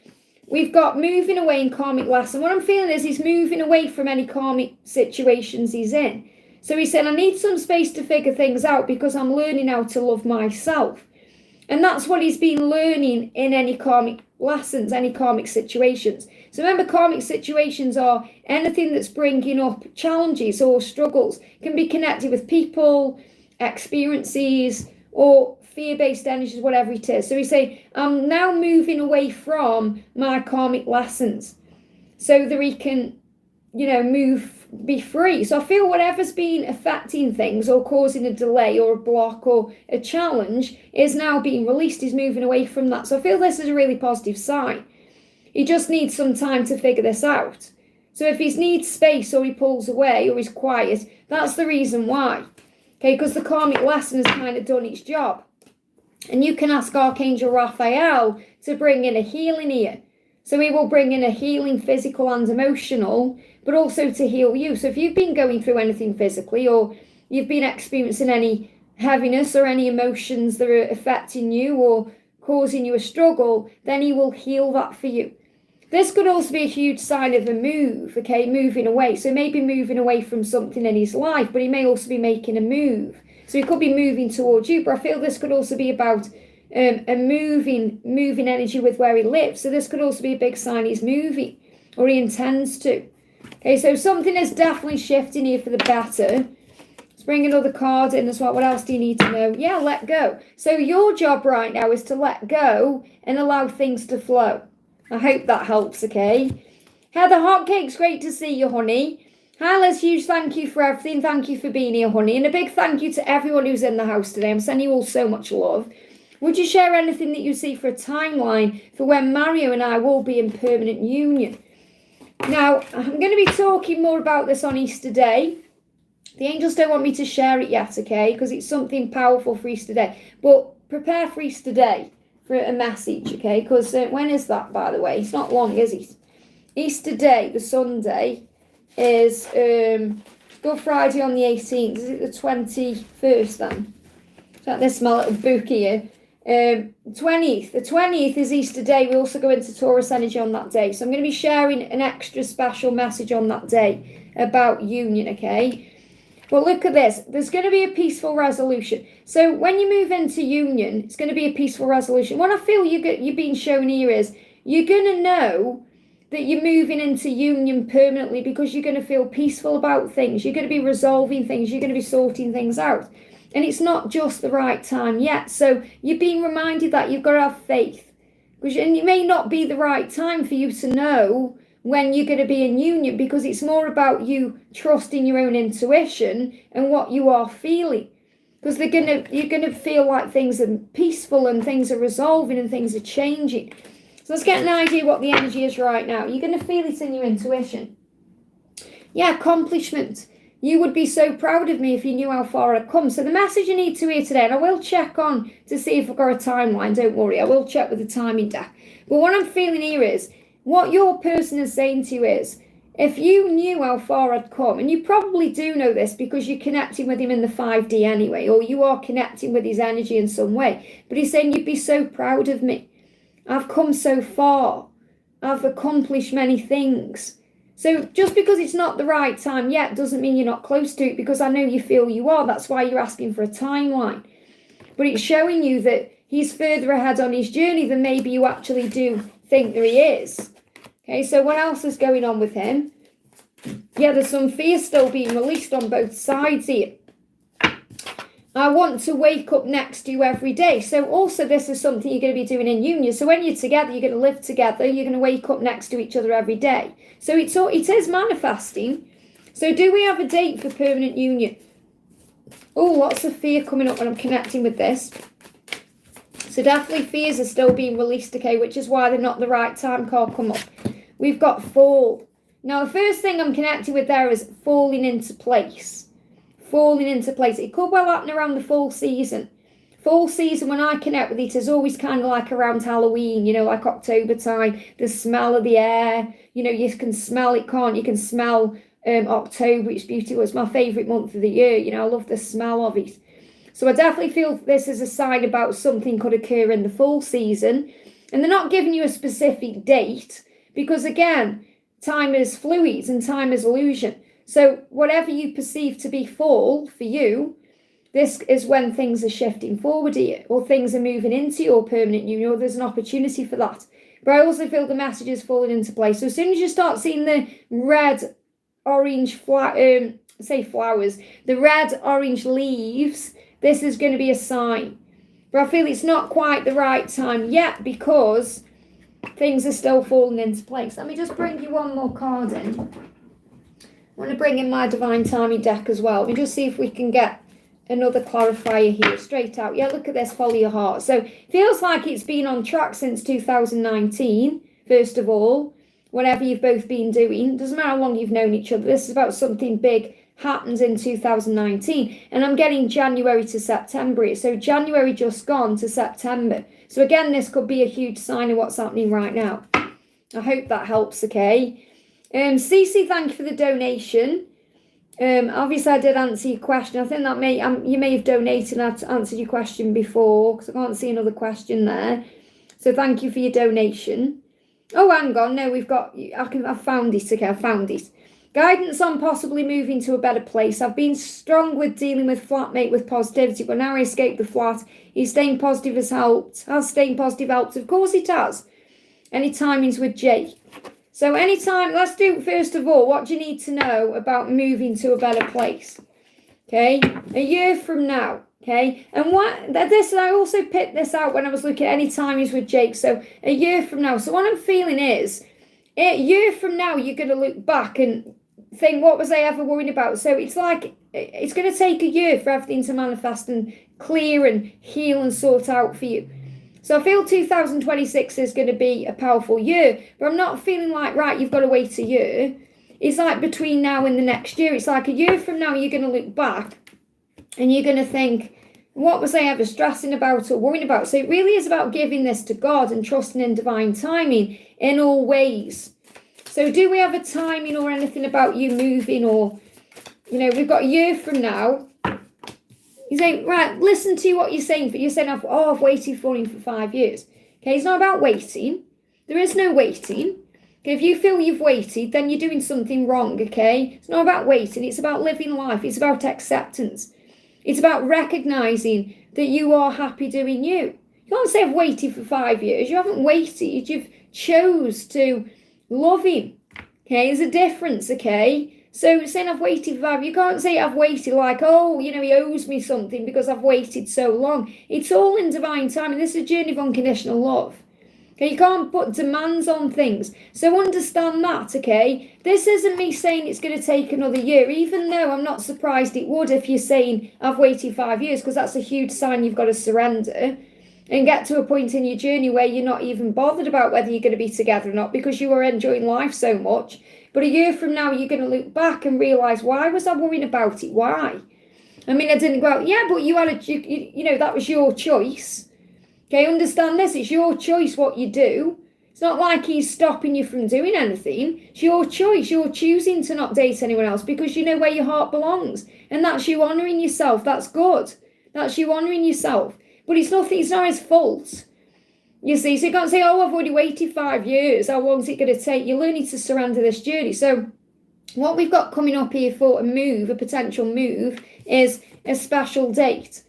We've got moving away in karmic lesson. What I'm feeling is he's moving away from any karmic situations he's in. So he said, I need some space to figure things out because I'm learning how to love myself. And that's what he's been learning in any karmic lessons, any karmic situations. So remember, karmic situations are anything that's bringing up challenges or struggles. It can be connected with people, experiences, or fear-based energies, whatever it is. So he's saying, I'm now moving away from my karmic lessons so that he can, be free. So I feel whatever's been affecting things or causing a delay or a block or a challenge is now being released. He's moving away from that. So I feel this is a really positive sign. He just needs some time to figure this out. So if he needs space or he pulls away or he's quiet, that's the reason why. Okay, because the karmic lesson has kind of done its job. And you can ask Archangel Raphael to bring in a healing here. So he will bring in a healing, physical and emotional, but also to heal you. So if you've been going through anything physically or you've been experiencing any heaviness or any emotions that are affecting you or causing you a struggle, then he will heal that for you. This could also be a huge sign of a move, okay, moving away. So maybe moving away from something in his life, but he may also be making a move. So he could be moving towards you, but I feel this could also be about a moving energy with where he lives. So this could also be a big sign he's moving or he intends to. Okay, so something is definitely shifting here for the better. Let's bring another card in as well. What else do you need to know? Yeah, let go. So your job right now is to let go and allow things to flow. I hope that helps, okay? Heather Hotcakes, great to see you, honey. Hi, Liz, huge thank you for everything. Thank you for being here, honey. And a big thank you to everyone who's in the house today. I'm sending you all so much love. Would you share anything that you see for a timeline for when Mario and I will be in permanent union? Now, I'm going to be talking more about this on Easter Day. The angels don't want me to share it yet, okay? Because it's something powerful for Easter Day. But prepare for Easter Day for a message, okay? Because when is that, by the way? It's not long, is it? Easter Day, the Sunday, is Good Friday on the 18th. Is it the 21st then? Is that this my little book here? 20th. The 20th is Easter Day. We also go into Taurus energy on that day. So I'm going to be sharing an extra special message on that day about union, okay? Well, look at this. There's going to be a peaceful resolution. So when you move into union, it's going to be a peaceful resolution. What I feel you're being shown here is you're going to know that you're moving into union permanently because you're going to feel peaceful about things. You're going to be resolving things. You're going to be sorting things out. And it's not just the right time yet. So you're being reminded that you've got to have faith. And it may not be the right time for you to know when you're going to be in union, because it's more about you trusting your own intuition and what you are feeling. Because you're going to feel like things are peaceful and things are resolving and things are changing. So let's get an idea what the energy is right now. You're going to feel it in your intuition. Yeah, accomplishment. You would be so proud of me if you knew how far I'd come. So the message you need to hear today, and I will check on to see if I've got a timeline, don't worry. I will check with the timing deck. But what I'm feeling here is, what your person is saying to you is, if you knew how far I'd come, and you probably do know this because you're connecting with him in the 5D anyway, or you are connecting with his energy in some way, but he's saying you'd be so proud of me. I've come so far. I've accomplished many things. So just because it's not the right time yet doesn't mean you're not close to it, because I know you feel you are. That's why you're asking for a timeline. But it's showing you that he's further ahead on his journey than maybe you actually do think that he is. Okay, so what else is going on with him? Yeah, there's some fear still being released on both sides here. I want to wake up next to you every day. So also this is something you're going to be doing in union. So when you're together, you're going to live together. You're going to wake up next to each other every day. So it is manifesting. So do we have a date for permanent union? Oh, lots of fear coming up when I'm connecting with this. So definitely fears are still being released, okay, which is why they're not the right time card come up. We've got fall. Now, the first thing I'm connected with there is falling into place. Falling into place. It could well happen around the fall season. Fall season, when I connect with it, is always kind of like around Halloween, like October time. The smell of the air, you can smell it, can't you? You can smell October. It's beautiful. It's my favourite month of the year. I love the smell of it. So I definitely feel this is a sign about something could occur in the fall season. And they're not giving you a specific date because, again, time is fluid and time is illusion. So whatever you perceive to be fall for you, this is when things are shifting forward here or things are moving into your permanent union, there's an opportunity for that. But I also feel the message is falling into place. So as soon as you start seeing the red, orange, flowers, the red, orange leaves, this is going to be a sign. But I feel it's not quite the right time yet because things are still falling into place. Let me just bring you one more card in. I want to bring in my Divine Timing deck as well. Let me just see if we can get another clarifier here, straight out. Yeah, look at this, follow your heart. So feels like it's been on track since 2019, first of all, whatever you've both been doing. Doesn't matter how long you've known each other. This is about something big happens in 2019. And I'm getting January to September. So January just gone to September. So again, this could be a huge sign of what's happening right now. I hope that helps, okay? Cece, thank you for the donation. Obviously I did answer your question. I think that you may have donated and I've answered your question before because I can't see another question there. So thank you for your donation. Oh, hang on. No, I found it. Okay, I found it. Guidance on possibly moving to a better place. I've been strong with dealing with flatmate with positivity, but now I escaped the flat. Is staying positive has helped? Has staying positive helped? Of course it has. Any timings with Jake? So anytime, let's do first of all, what do you need to know about moving to a better place? Okay, a year from now. Okay, and I also picked this out when I was looking at any timings with Jake. So a year from now. So what I'm feeling is, a year from now, you're going to look back and think, what was I ever worrying about? So it's like, it's going to take a year for everything to manifest and clear and heal and sort out for you. So I feel 2026 is going to be a powerful year, but I'm not feeling like, right, you've got to wait a year. It's like between now and the next year. It's like a year from now, you're going to look back and you're going to think, what was I ever stressing about or worrying about? So it really is about giving this to God and trusting in divine timing in all ways. So do we have a timing or anything about you moving or, we've got a year from now. You say, right, listen to what you're saying. You're saying, I've waited for him for 5 years. Okay, it's not about waiting. There is no waiting. Okay, if you feel you've waited, then you're doing something wrong, okay? It's not about waiting. It's about living life. It's about acceptance. It's about recognizing that you are happy doing you. You can't say I've waited for 5 years. You haven't waited. You've chose to love him. Okay, there's a difference, okay? So saying I've waited for 5 years, you can't say I've waited like, he owes me something because I've waited so long. It's all in divine time, and this is a journey of unconditional love. Okay, you can't put demands on things. So understand that, okay? This isn't me saying it's going to take another year, even though I'm not surprised it would if you're saying I've waited 5 years, because that's a huge sign you've got to surrender and get to a point in your journey where you're not even bothered about whether you're going to be together or not because you are enjoying life so much. But a year from now, you're going to look back and realise, why was I worrying about it? Why? I mean, I didn't go out, yeah, but you had that was your choice. Okay, understand this. It's your choice what you do. It's not like he's stopping you from doing anything. It's your choice. You're choosing to not date anyone else because you know where your heart belongs. And that's you honouring yourself. That's good. That's you honouring yourself. But it's not his fault. You see, so you can't say, I've already waited 5 years. How long is it going to take? You're learning to surrender this journey. So what we've got coming up here for a potential move, is a special date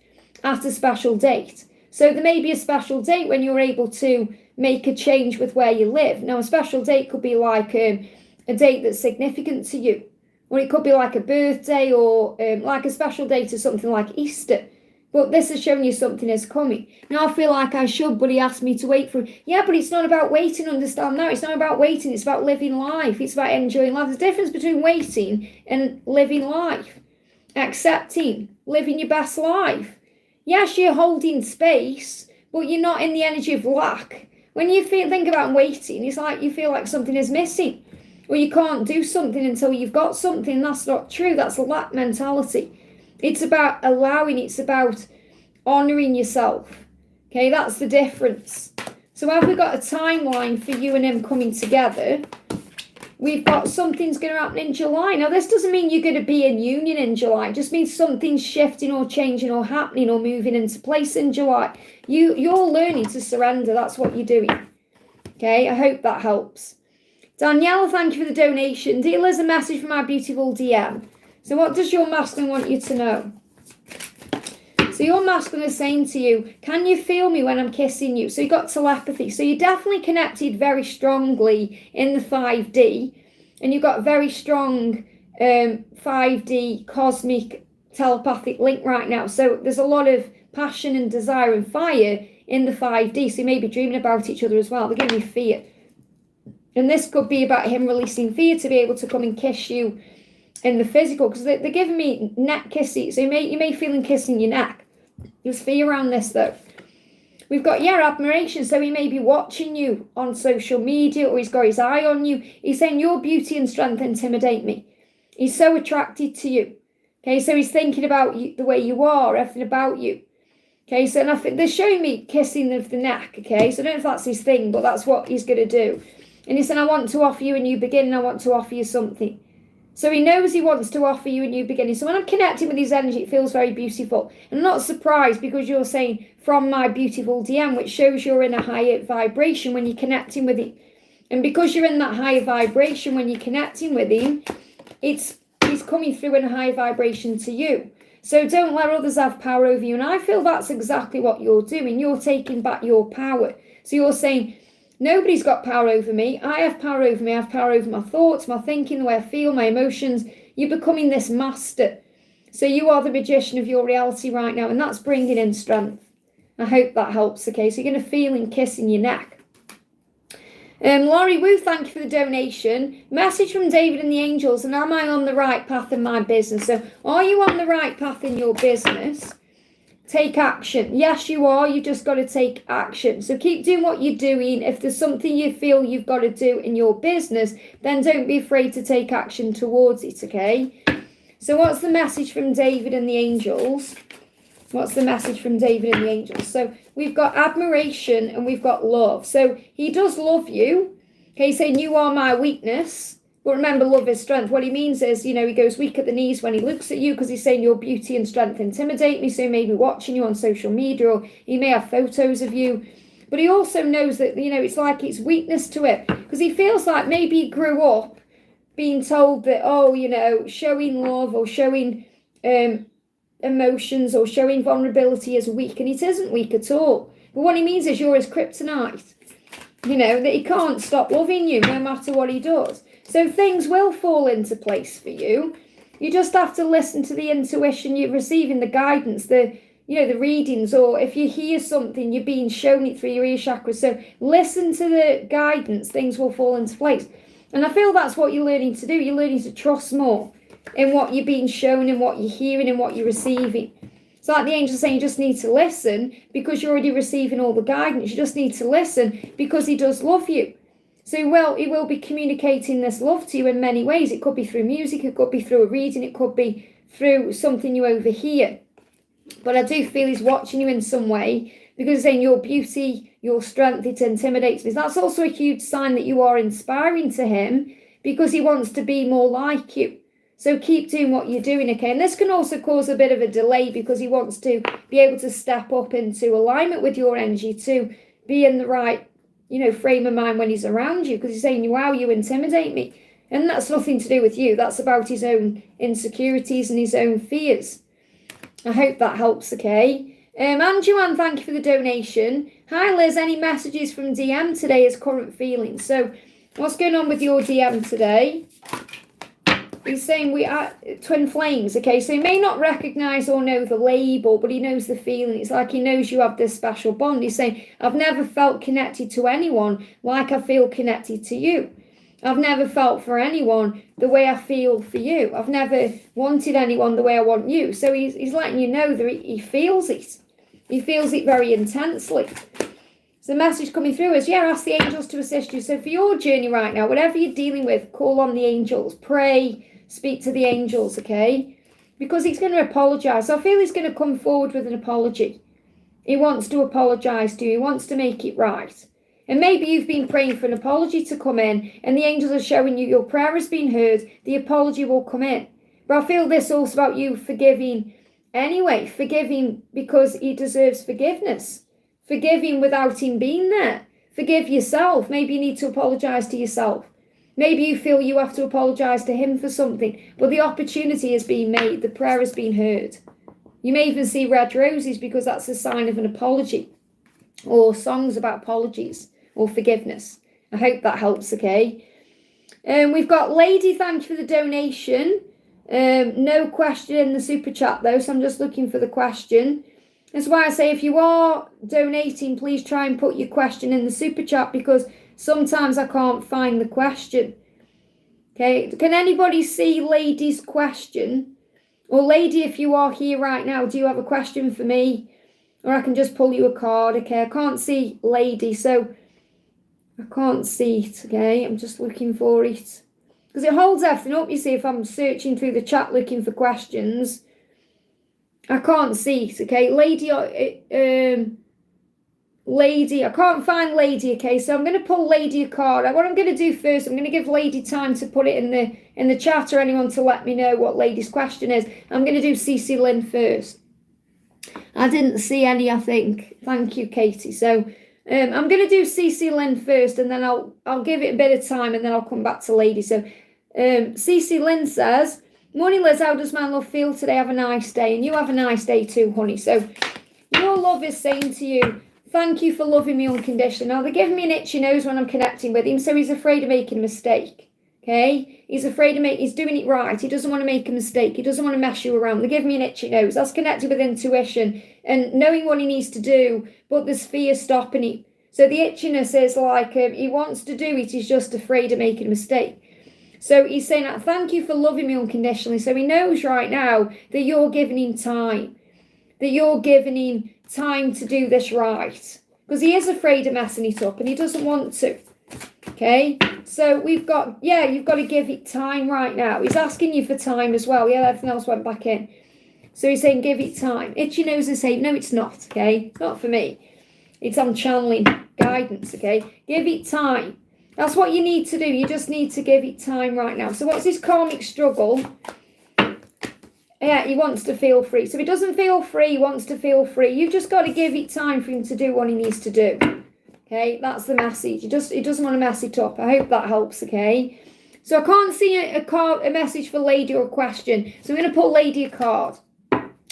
at a special date. So there may be a special date when you're able to make a change with where you live. Now, a special date could be like a date that's significant to you. Or it could be like a birthday or like a special date or something like Easter. But this is showing you something is coming. Now, I feel like I should, but he asked me to wait for it. Yeah, but it's not about waiting, understand that. It's not about waiting. It's about living life. It's about enjoying life. There's a difference between waiting and living life. Accepting, living your best life. Yes, you're holding space, but you're not in the energy of lack. When you think about waiting, it's like you feel like something is missing, or you can't do something until you've got something. That's not true. That's a lack mentality. It's about allowing, it's about honouring yourself. Okay, that's the difference. So have we got a timeline for you and him coming together? We've got something's going to happen in July. Now, this doesn't mean you're going to be in union in July. It just means something's shifting or changing or happening or moving into place in July. You're learning to surrender. That's what you're doing. Okay, I hope that helps. Danielle, thank you for the donation. Dear Liz, a message from our beautiful DM. So what does your masculine want you to know? So your masculine is saying to you, can you feel me when I'm kissing you? So you got telepathy. So you're definitely connected very strongly in the 5D. And you've got a very strong 5D cosmic telepathic link right now. So there's a lot of passion and desire and fire in the 5D. So you may be dreaming about each other as well. They're giving you fear. And this could be about him releasing fear to be able to come and kiss you in the physical. Because they're giving me neck kisses. So you may feel him kissing your neck. There's fear around this though. We've got, admiration. So he may be watching you on social media, or he's got his eye on you. He's saying your beauty and strength intimidate me. He's so attracted to you. Okay, so he's thinking about you, the way you are, everything about you. Okay, so and I think they're showing me kissing of the neck. Okay, so I don't know if that's his thing, but that's what he's going to do. And he's saying, I want to offer you a new beginning. I want to offer you something. So he knows he wants to offer you a new beginning. So when I'm connecting with his energy, it feels very beautiful. And I'm not surprised because you're saying from my beautiful DM, which shows you're in a higher vibration when you're connecting with him. And because you're in that higher vibration when you're connecting with him, he's coming through in a higher vibration to you. So don't let others have power over you. And I feel that's exactly what you're doing. You're taking back your power. So you're saying, nobody's got power over me. I have power over me. I have power over my thoughts, my thinking, the way I feel, my emotions. You're becoming this master. So you are the magician of your reality right now. And that's bringing in strength. I hope that helps. Okay, so you're going to feel him kissing your neck. Laurie Wu, thank you for the donation. Message from David and the angels. And am I on the right path in my business? So are you on the right path in your business? Take action. Yes, you are. You just got to take action. So keep doing what you're doing. If there's something you feel you've got to do in your business, then don't be afraid to take action towards it, okay? So what's the message from David and the angels? What's the message from David and the angels? So we've got admiration and we've got love. So he does love you. Okay, saying you are my weakness. But remember, love is strength. What he means is, he goes weak at the knees when he looks at you because he's saying your beauty and strength intimidate me. So he may be watching you on social media, or he may have photos of you. But he also knows that, it's like it's weakness to it because he feels like maybe he grew up being told that, showing love or showing emotions or showing vulnerability is weak. And it isn't weak at all. But what he means is you're his kryptonite. That he can't stop loving you no matter what he does. So things will fall into place for you. You just have to listen to the intuition you're receiving, the guidance, the readings, or if you hear something, you're being shown it through your ear chakra. So listen to the guidance, things will fall into place. And I feel that's what you're learning to do. You're learning to trust more in what you're being shown and what you're hearing and what you're receiving. It's like the angels saying you just need to listen because you're already receiving all the guidance. You just need to listen because he does love you. So he will be communicating this love to you in many ways. It could be through music, it could be through a reading, it could be through something you overhear. But I do feel he's watching you in some way because he's saying your beauty, your strength, it intimidates me. That's also a huge sign that you are inspiring to him because he wants to be more like you. So keep doing what you're doing, okay? And this can also cause a bit of a delay because he wants to be able to step up into alignment with your energy to be in the right frame of mind when he's around you, because he's saying, wow, you intimidate me. And that's nothing to do with you. That's about his own insecurities and his own fears. I hope that helps, okay? And Joanne, thank you for the donation. Hi, Liz. Any messages from DM today as current feelings? So what's going on with your DM today? He's saying we are twin flames, okay? So he may not recognise or know the label, but he knows the feeling. It's like he knows you have this special bond. He's saying, I've never felt connected to anyone like I feel connected to you. I've never felt for anyone the way I feel for you. I've never wanted anyone the way I want you. So he's letting you know that he feels it. He feels it very intensely. So the message coming through is, yeah, ask the angels to assist you. So for your journey right now, whatever you're dealing with, call on the angels, pray, speak to the angels, okay? Because he's going to apologise. So I feel he's going to come forward with an apology. He wants to apologise to you. He wants to make it right. And maybe you've been praying for an apology to come in, and the angels are showing you your prayer has been heard. The apology will come in. But I feel this also about you forgiving anyway. Forgiving because he deserves forgiveness. Forgiving without him being there. Forgive yourself. Maybe you need to apologise to yourself. Maybe you feel you have to apologise to him for something. But the opportunity has been made. The prayer has been heard. You may even see red roses because that's a sign of an apology. Or songs about apologies or forgiveness. I hope that helps, okay? We've got Lady, thank you for the donation. No question in the super chat though, so I'm just looking for the question. That's why I say if you are donating, please try and put your question in the super chat because sometimes I can't find the question. Okay, can anybody see Lady's question? Or Lady, if you are here right now, do you have a question for me? Or I can just pull you a card, okay? I can't see Lady, so I can't see it, okay? I'm just looking for it. Because it holds everything up, you see, if I'm searching through the chat looking for questions. I can't see it, okay? Lady, I can't find Lady, okay? So I'm going to pull Lady a card. What I'm going to do first, I'm going to give Lady time to put it in the chat or anyone to let me know what Lady's question is. I'm going to do CC Lynn first. I didn't see any, I think. Thank you, Katie. So I'm going to do CC Lynn first and then I'll give it a bit of time and then I'll come back to Lady. So CC Lynn says, morning Liz, how does my love feel today? Have a nice day. And you have a nice day too, honey. So your love is saying to you, thank you for loving me unconditionally. Now they're giving me an itchy nose when I'm connecting with him. So he's afraid of making a mistake. Okay, he's afraid he's doing it right. He doesn't want to make a mistake. He doesn't want to mess you around. They're giving me an itchy nose. That's connected with intuition and knowing what he needs to do, but there's fear stopping him. So the itchiness is like he wants to do it. He's just afraid of making a mistake. So he's saying, thank you for loving me unconditionally. So he knows right now that you're giving him time, that you're giving him time to do this right. Because he is afraid of messing it up and he doesn't want to. Okay, so we've got, yeah, you've got to give it time right now. He's asking you for time as well. Yeah, everything else went back in. So he's saying, give it time. Itchy nose is saying, no, it's not, okay? It's not for me. It's on channeling guidance, okay? Give it time. That's what you need to do. You just need to give it time right now. So what's his karmic struggle? Yeah, he wants to feel free. So he doesn't feel free, he wants to feel free. You've just got to give it time for him to do what he needs to do. Okay, that's the message. He doesn't want to mess it up. I hope that helps, okay? So I can't see a message for Lady or a question. So I'm going to put Lady a card.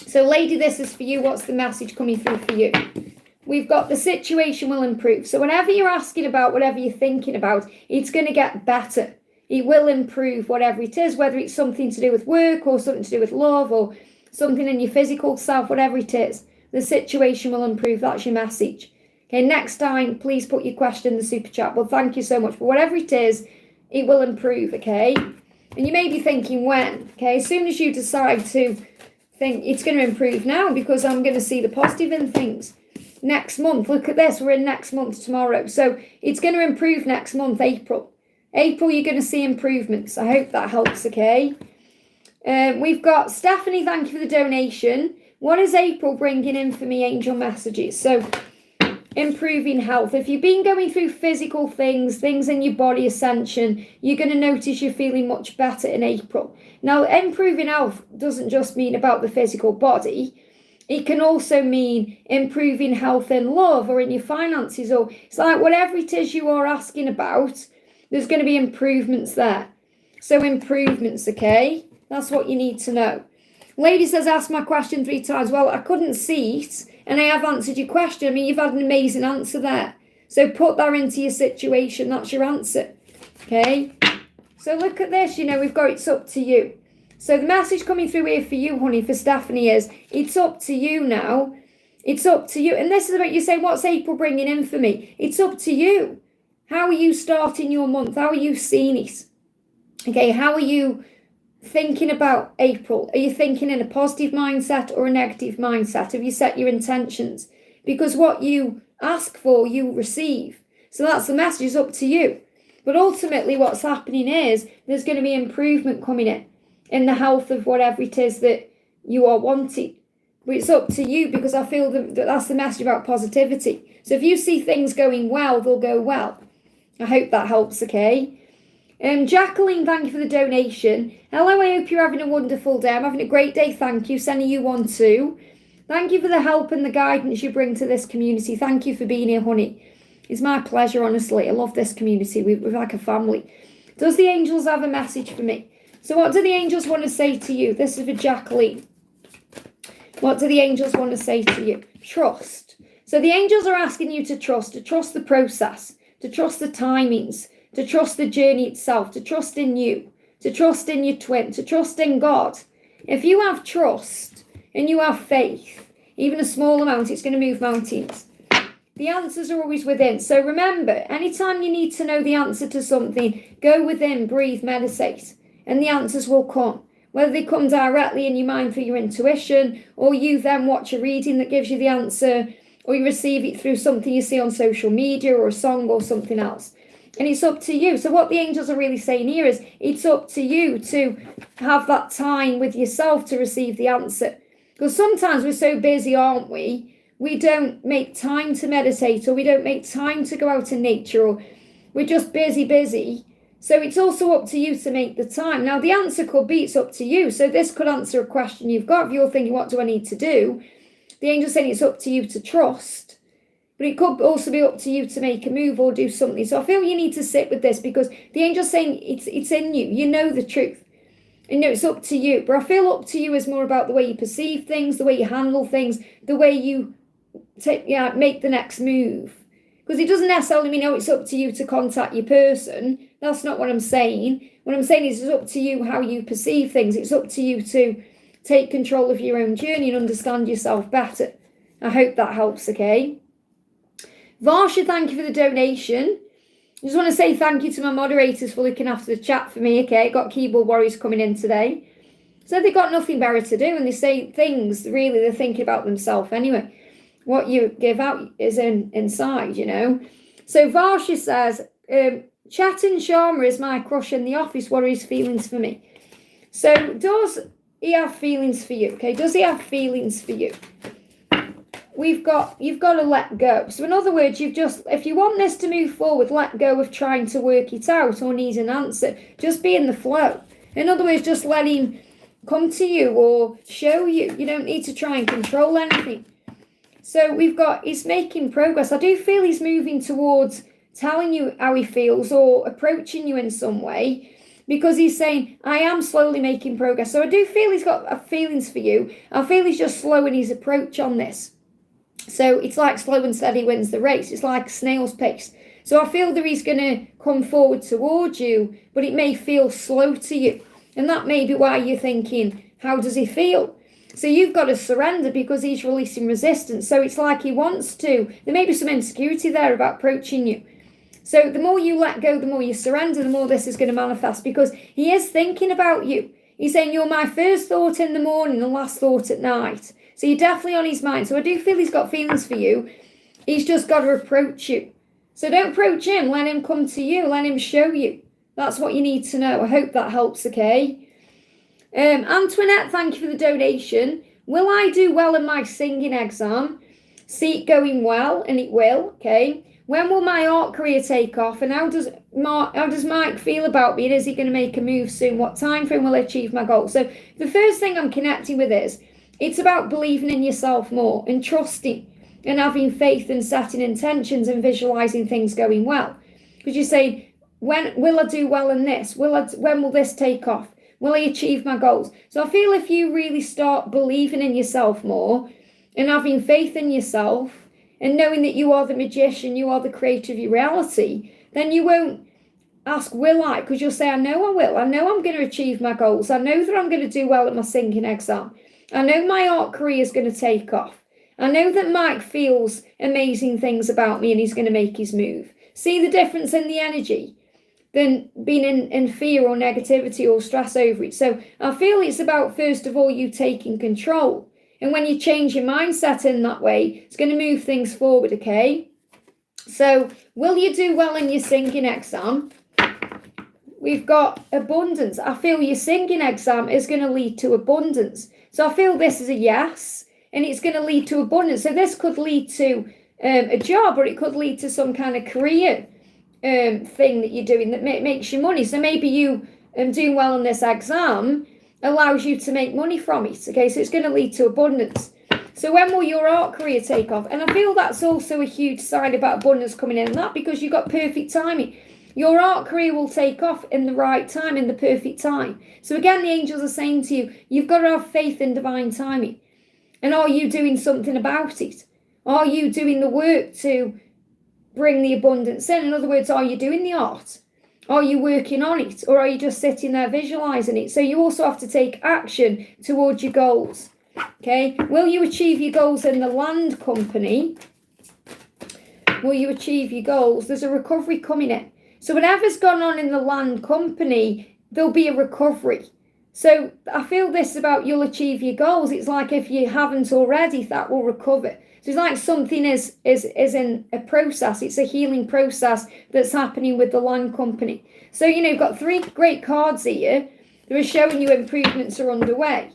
So Lady, this is for you. What's the message coming through for you? We've got the situation will improve. So whenever you're asking about, whatever you're thinking about, it's going to get better. It will improve, whatever it is, whether it's something to do with work or something to do with love or something in your physical self, whatever it is. The situation will improve. That's your message. Okay, next time, please put your question in the super chat. Well, thank you so much. But whatever it is, it will improve, okay? And you may be thinking when, okay? As soon as you decide to think it's going to improve now because I'm going to see the positive in things. Next month, look at this. We're in next month tomorrow. So it's going to improve next month, April. April, you're going to see improvements. I hope that helps, okay? We've got Stephanie, thank you for the donation. What is April bringing in for me, angel messages? So improving health. If you've been going through physical things in your body ascension, you're going to notice you're feeling much better in April. Now, improving health doesn't just mean about the physical body. It can also mean improving health in love or in your finances, or it's like whatever it is you are asking about, there's going to be improvements there. So improvements, okay? That's what you need to know. Lady says, ask my question 3 times. Well, I couldn't see it, and I have answered your question. I mean, you've had an amazing answer there. So put that into your situation. That's your answer, okay? So look at this. You know, we've got it's up to you. So the message coming through here for you, honey, for Stephanie is, it's up to you now. It's up to you. And this is about you saying, what's April bringing in for me? It's up to you. How are you starting your month? How are you seeing it? Okay, how are you thinking about April? Are you thinking in a positive mindset or a negative mindset? Have you set your intentions? Because what you ask for, you receive. So that's the message, it's up to you. But ultimately what's happening is there's going to be improvement coming in the health of whatever it is that you are wanting. But it's up to you, because I feel that that's the message about positivity. So if you see things going well, they'll go well. I hope that helps, okay? Jacqueline, thank you for the donation. Hello, I hope you're having a wonderful day. I'm having a great day, thank you. Sending you one too. Thank you for the help and the guidance you bring to this community. Thank you for being here, honey. It's my pleasure, honestly. I love this community. We're like a family. Does the angels have a message for me? So what do the angels want to say to you? This is for Jacqueline. What do the angels want to say to you? Trust. So the angels are asking you to trust the process, to trust the timings, to trust the journey itself, to trust in you, to trust in your twin, to trust in God. If you have trust and you have faith, even a small amount, it's going to move mountains. The answers are always within. So remember, anytime you need to know the answer to something, go within, breathe, meditate, and the answers will come. Whether they come directly in your mind through your intuition, or you then watch a reading that gives you the answer, or you receive it through something you see on social media or a song or something else. And it's up to you. So what the angels are really saying here is it's up to you to have that time with yourself to receive the answer. Because sometimes we're so busy, aren't we? We don't make time to meditate, or we don't make time to go out in nature, or we're just busy. So it's also up to you to make the time. Now, the answer could be it's up to you. So this could answer a question you've got. If you're thinking, what do I need to do? The angel's saying it's up to you to trust. But it could also be up to you to make a move or do something. So I feel you need to sit with this, because the angel's saying it's in you. You know the truth. You know, it's up to you. But I feel up to you is more about the way you perceive things, the way you handle things, the way you make the next move. Because it doesn't necessarily mean, it's up to you to contact your person. That's not what I'm saying. What I'm saying is it's up to you how you perceive things. It's up to you to take control of your own journey and understand yourself better. I hope that helps, okay? Varsha, thank you for the donation. I just want to say thank you to my moderators for looking after the chat for me, okay? Got keyboard warriors coming in today. So they've got nothing better to do, and they say things, really, they're thinking about themselves anyway. What you give out is inside, you know. So Varsha says, Chetan Sharma is my crush in the office. What are his feelings for me? So does he have feelings for you? Okay, does he have feelings for you? You've got to let go. So in other words, if you want this to move forward, let go of trying to work it out or need an answer. Just be in the flow. In other words, just let him come to you or show you. You don't need to try and control anything. So he's making progress. I do feel he's moving towards telling you how he feels or approaching you in some way, because he's saying, I am slowly making progress. So I do feel he's got feelings for you. I feel he's just slow in his approach on this. So it's like slow and steady wins the race. It's like snail's pace. So I feel that he's going to come forward towards you, but it may feel slow to you. And that may be why you're thinking, how does he feel? So you've got to surrender, because he's releasing resistance. So it's like he wants to. There may be some insecurity there about approaching you. So the more you let go, the more you surrender, the more this is going to manifest, because he is thinking about you. He's saying, you're my first thought in the morning and last thought at night. So you're definitely on his mind. So I do feel he's got feelings for you. He's just got to approach you. So don't approach him. Let him come to you. Let him show you. That's what you need to know. I hope that helps, okay? Antoinette, thank you for the donation. Will I do well in my singing exam? See it going well, and it will, okay? When will my art career take off? And how does Mike feel about me? And is he going to make a move soon? What time frame will I achieve my goal? So the first thing I'm connecting with is, it's about believing in yourself more and trusting and having faith and setting intentions and visualizing things going well. Because you're saying, when will I do well in this? When will this take off? Will I achieve my goals? So I feel if you really start believing in yourself more and having faith in yourself and knowing that you are the magician, you are the creator of your reality, then you won't ask, will I? Because you'll say, I know I will. I know I'm going to achieve my goals. I know that I'm going to do well at my singing exam. I know my art career is going to take off. I know that Mike feels amazing things about me and he's going to make his move. See the difference in the energy? than being in fear or negativity or stress over it. So I feel it's about, first of all, you taking control. And when you change your mindset in that way, it's going to move things forward, okay? So will you do well in your singing exam? We've got abundance. I feel your singing exam is going to lead to abundance. So I feel this is a yes, and it's going to lead to abundance. So this could lead to a job, or it could lead to some kind of career thing that you're doing that makes you money. So maybe you doing well on this exam allows you to make money from it. Okay, so it's going to lead to abundance. So when will your art career take off? And I feel that's also a huge sign about abundance coming in, and that because you've got perfect timing. Your art career will take off in the right time, in the perfect time. So again, the angels are saying to you, you've got to have faith in divine timing. And are you doing something about it? Are you doing the work to bring the abundance in? In other words, are you doing the art? Are you working on it? Or are you just sitting there visualizing it? So you also have to take action towards your goals. Okay, will you achieve your goals in the land company? Will you achieve your goals? There's a recovery coming in. So whatever's gone on in the land company, there'll be a recovery. So I feel this about you'll achieve your goals. It's like if you haven't already, that will recover. So it's like something is in a process. It's a healing process that's happening with the land company. So, you've got 3 great cards here that are showing you improvements are underway.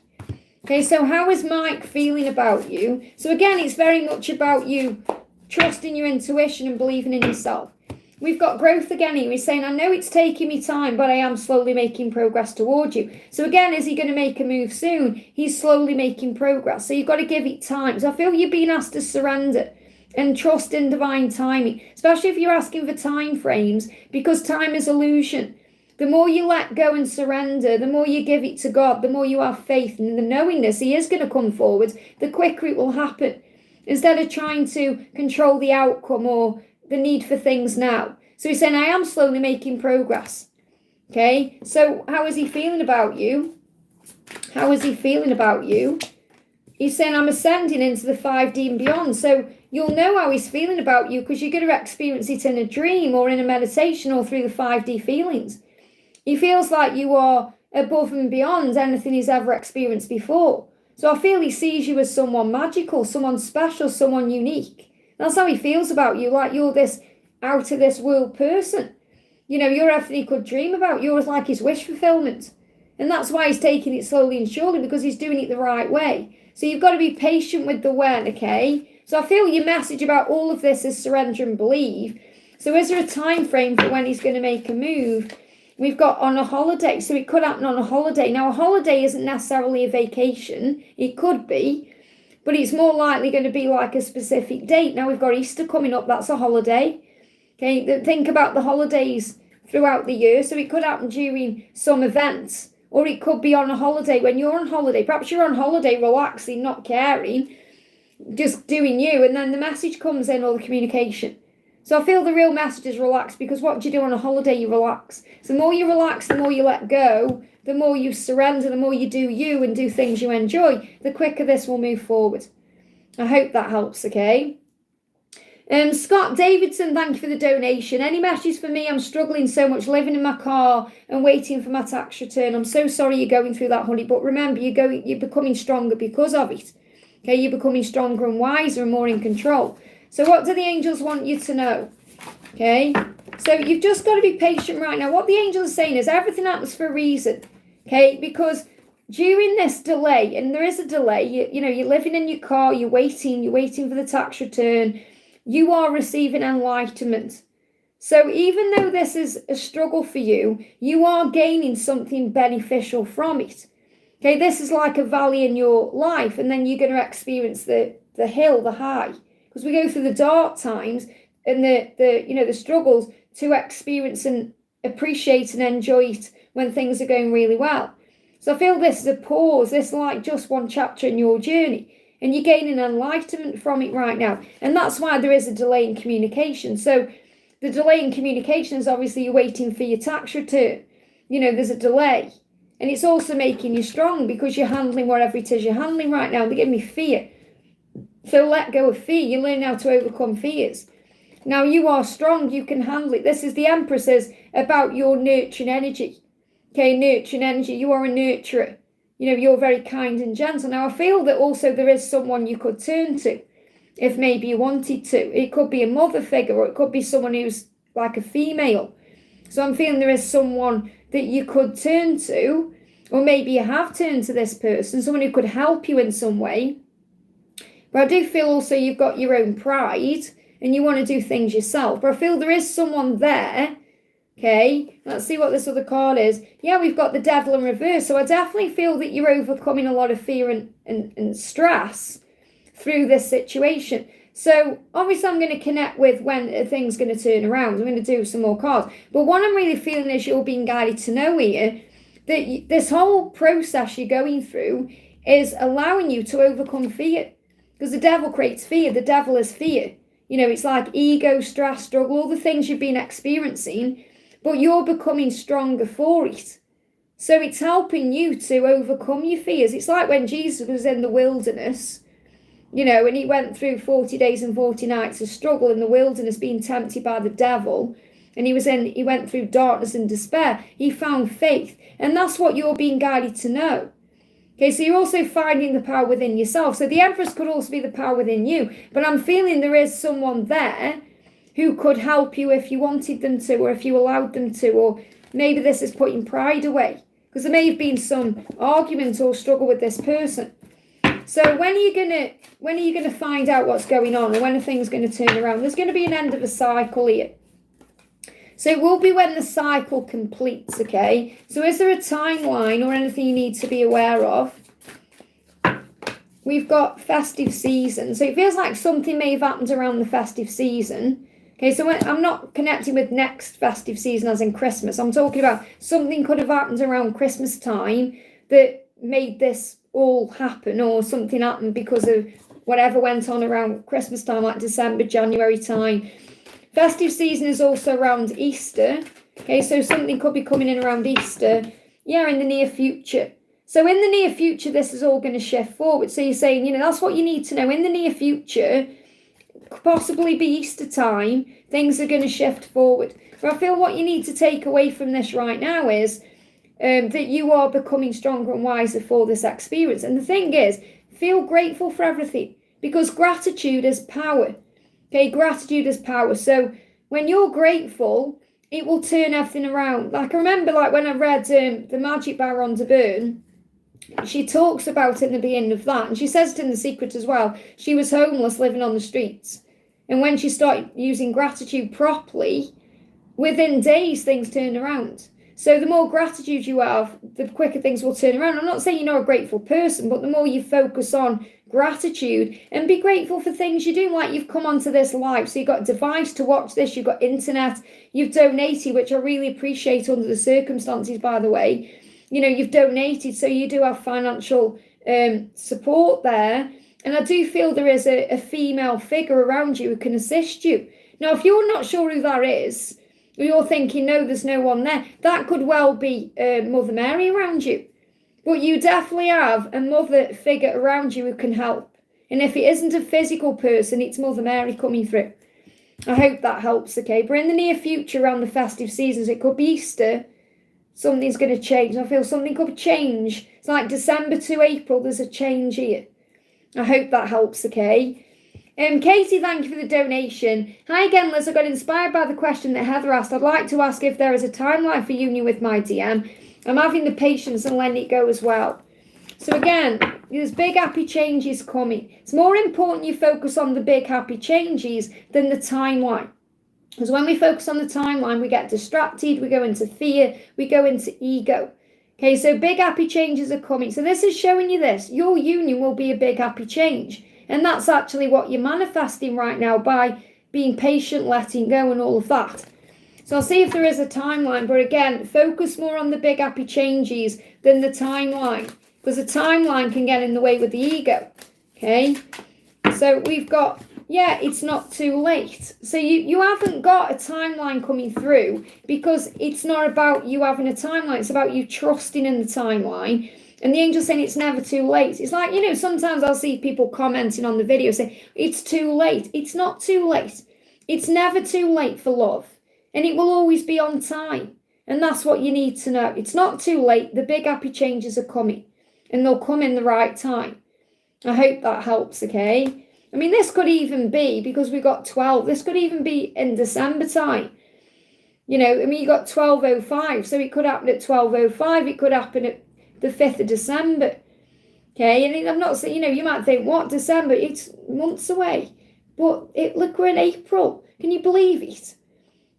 Okay, so how is Mike feeling about you? So again, it's very much about you trusting your intuition and believing in yourself. We've got growth again here. He's saying, I know it's taking me time, but I am slowly making progress towards you. So again, is he going to make a move soon? He's slowly making progress. So you've got to give it time. So I feel you're being asked to surrender and trust in divine timing, especially if you're asking for time frames, because time is illusion. The more you let go and surrender, the more you give it to God, the more you have faith and the knowingness he is going to come forward, the quicker it will happen. Instead of trying to control the outcome or the need for things now. So he's saying, I am slowly making progress. Okay, so how is he feeling about you? How is he feeling about you? He's saying, I'm ascending into the 5D and beyond. So you'll know how he's feeling about you because you're going to experience it in a dream or in a meditation or through the 5D feelings. He feels like you are above and beyond anything he's ever experienced before. So I feel he sees you as someone magical, someone special, someone unique. That's how he feels about you, like you're this out of this world person. You're everything he could dream about. You're like his wish fulfillment. And that's why he's taking it slowly and surely, because he's doing it the right way. So you've got to be patient with the when, okay? So I feel your message about all of this is surrender and believe. So is there a time frame for when he's going to make a move? We've got on a holiday. So it could happen on a holiday. Now, a holiday isn't necessarily a vacation. It could be. But it's more likely going to be like a specific date. Now we've got Easter coming up. That's a holiday. Okay, think about the holidays throughout the year. So it could happen during some events. Or it could be on a holiday when you're on holiday. Perhaps you're on holiday relaxing, not caring. Just doing you. And then the message comes in or the communication. So I feel the real message is relax, because what do you do on a holiday? You relax. So the more you relax, the more you let go, the more you surrender, the more you do you and do things you enjoy, the quicker this will move forward. I hope that helps, okay? Scott Davidson, thank you for the donation. Any messages for me? I'm struggling so much living in my car and waiting for my tax return. I'm so sorry you're going through that, honey, but remember, you're becoming stronger because of it. Okay, you're becoming stronger and wiser and more in control. So what do the angels want you to know? Okay, so you've just got to be patient right now. What the angels are saying is everything happens for a reason. Okay, because during this delay, and there is a delay, you're living in your car, you're waiting for the tax return, you are receiving enlightenment. So even though this is a struggle for you, you are gaining something beneficial from it. Okay, this is like a valley in your life, and then you're going to experience the hill, the high. Because we go through the dark times and the struggles to experience and appreciate and enjoy it when things are going really well. So I feel this is a pause. This is like just one chapter in your journey, and you're gaining enlightenment from it right now. And that's why there is a delay in communication. So the delay in communication is obviously you're waiting for your tax return. There's a delay. And it's also making you strong because you're handling whatever it is you're handling right now. They're giving me fear. So let go of fear. You learn how to overcome fears. Now you are strong. You can handle it. This is the Empress says, about your nurturing energy. Okay, nurturing energy. You are a nurturer. You know, you're very kind and gentle. Now, I feel that also there is someone you could turn to if maybe you wanted to. It could be a mother figure, or it could be someone who's like a female. So I'm feeling there is someone that you could turn to, or maybe you have turned to this person, someone who could help you in some way. But I do feel also you've got your own pride and you want to do things yourself. But I feel there is someone there. Okay, let's see what this other card is. Yeah, we've got the devil in reverse. So I definitely feel that you're overcoming a lot of fear and stress through this situation. So obviously I'm going to connect with when a thing's going to turn around. I'm going to do some more cards. But what I'm really feeling is you're being guided to know here that this whole process you're going through is allowing you to overcome fear. Because the devil creates fear. The devil is fear. You know, it's like ego, stress, struggle, all the things you've been experiencing. But you're becoming stronger for it. So it's helping you to overcome your fears. It's like when Jesus was in the wilderness, you know, and he went through 40 days and 40 nights of struggle in the wilderness, being tempted by the devil. And he went through darkness and despair. He found faith. And that's what you're being guided to know. Okay, so you're also finding the power within yourself. So the Empress could also be the power within you. But I'm feeling there is someone there who could help you if you wanted them to, or if you allowed them to, or maybe this is putting pride away. Because there may have been some argument or struggle with this person. So when are you gonna find out what's going on, or when are things going to turn around? There's going to be an end of a cycle here. So it will be when the cycle completes, okay? So is there a timeline or anything you need to be aware of? We've got festive season. So it feels like something may have happened around the festive season. Okay, so I'm not connecting with next festive season as in Christmas. I'm talking about something could have happened around Christmas time that made this all happen, or something happened because of whatever went on around Christmas time, like December, January time. Festive season is also around Easter. Okay, so something could be coming in around Easter. Yeah, in the near future. So in the near future, this is all going to shift forward. So you're saying, you know, that's what you need to know. In the near future, could possibly be Easter time, things are going to shift forward. But I feel what you need to take away from this right now is that you are becoming stronger and wiser for this experience. And the thing is, feel grateful for everything, because gratitude is power. Okay, gratitude is power. So when you're grateful, it will turn everything around. Like I remember, like when I read The Magic by Rhonda Byrne, she talks about it in the beginning of that, and she says it in The Secret as well. She was homeless, living on the streets, and when she started using gratitude properly, within days things turned around. So the more gratitude you have, the quicker things will turn around. I'm not saying you're not a grateful person, but the more you focus on gratitude and be grateful for things you do, like you've come onto this live, so you've got a device to watch this, you've got internet, you've donated, which I really appreciate under the circumstances, by the way. You know, you've donated, so you do have financial support there. And I do feel there is a female figure around you who can assist you. Now, if you're not sure who that is, or you're thinking, no, there's no one there, that could well be Mother Mary around you. But you definitely have a mother figure around you who can help. And if it isn't a physical person, it's Mother Mary coming through. I hope that helps, okay? But in the near future, around the festive seasons, it could be Easter, something's going to change. I feel something could change. It's like December to April, there's a change here. I hope that helps, okay? Katie, thank you for the donation. Hi again, Liz. I got inspired by the question that Heather asked. I'd like to ask if there is a timeline for union with my DM. I'm having the patience and letting it go as well. So again, there's big happy changes coming. It's more important you focus on the big happy changes than the timeline. Because when we focus on the timeline, we get distracted, we go into fear, we go into ego. Okay, so big happy changes are coming. So this is showing you this. Your union will be a big happy change. And that's actually what you're manifesting right now by being patient, letting go and all of that. So I'll see if there is a timeline. But again, focus more on the big happy changes than the timeline. Because the timeline can get in the way with the ego. Okay, so we've got, yeah, it's not too late. So you haven't got a timeline coming through because it's not about you having a timeline. It's about you trusting in the timeline. And the angel's saying it's never too late. It's like, you know, sometimes I'll see people commenting on the video saying, it's too late. It's not too late. It's never too late for love. and it will always be on time. And that's what you need to know. It's not too late. The big happy changes are coming, and they'll come in the right time. I hope that helps, okay? I mean, this could even be, because we got 12, this could even be in December time. You know, I mean, you got 12:05, so it could happen at 12:05. It could happen at the 5th of December. Okay, and I'm not saying, you know, you might think, what, December? It's months away. But look, we're in April. Can you believe it?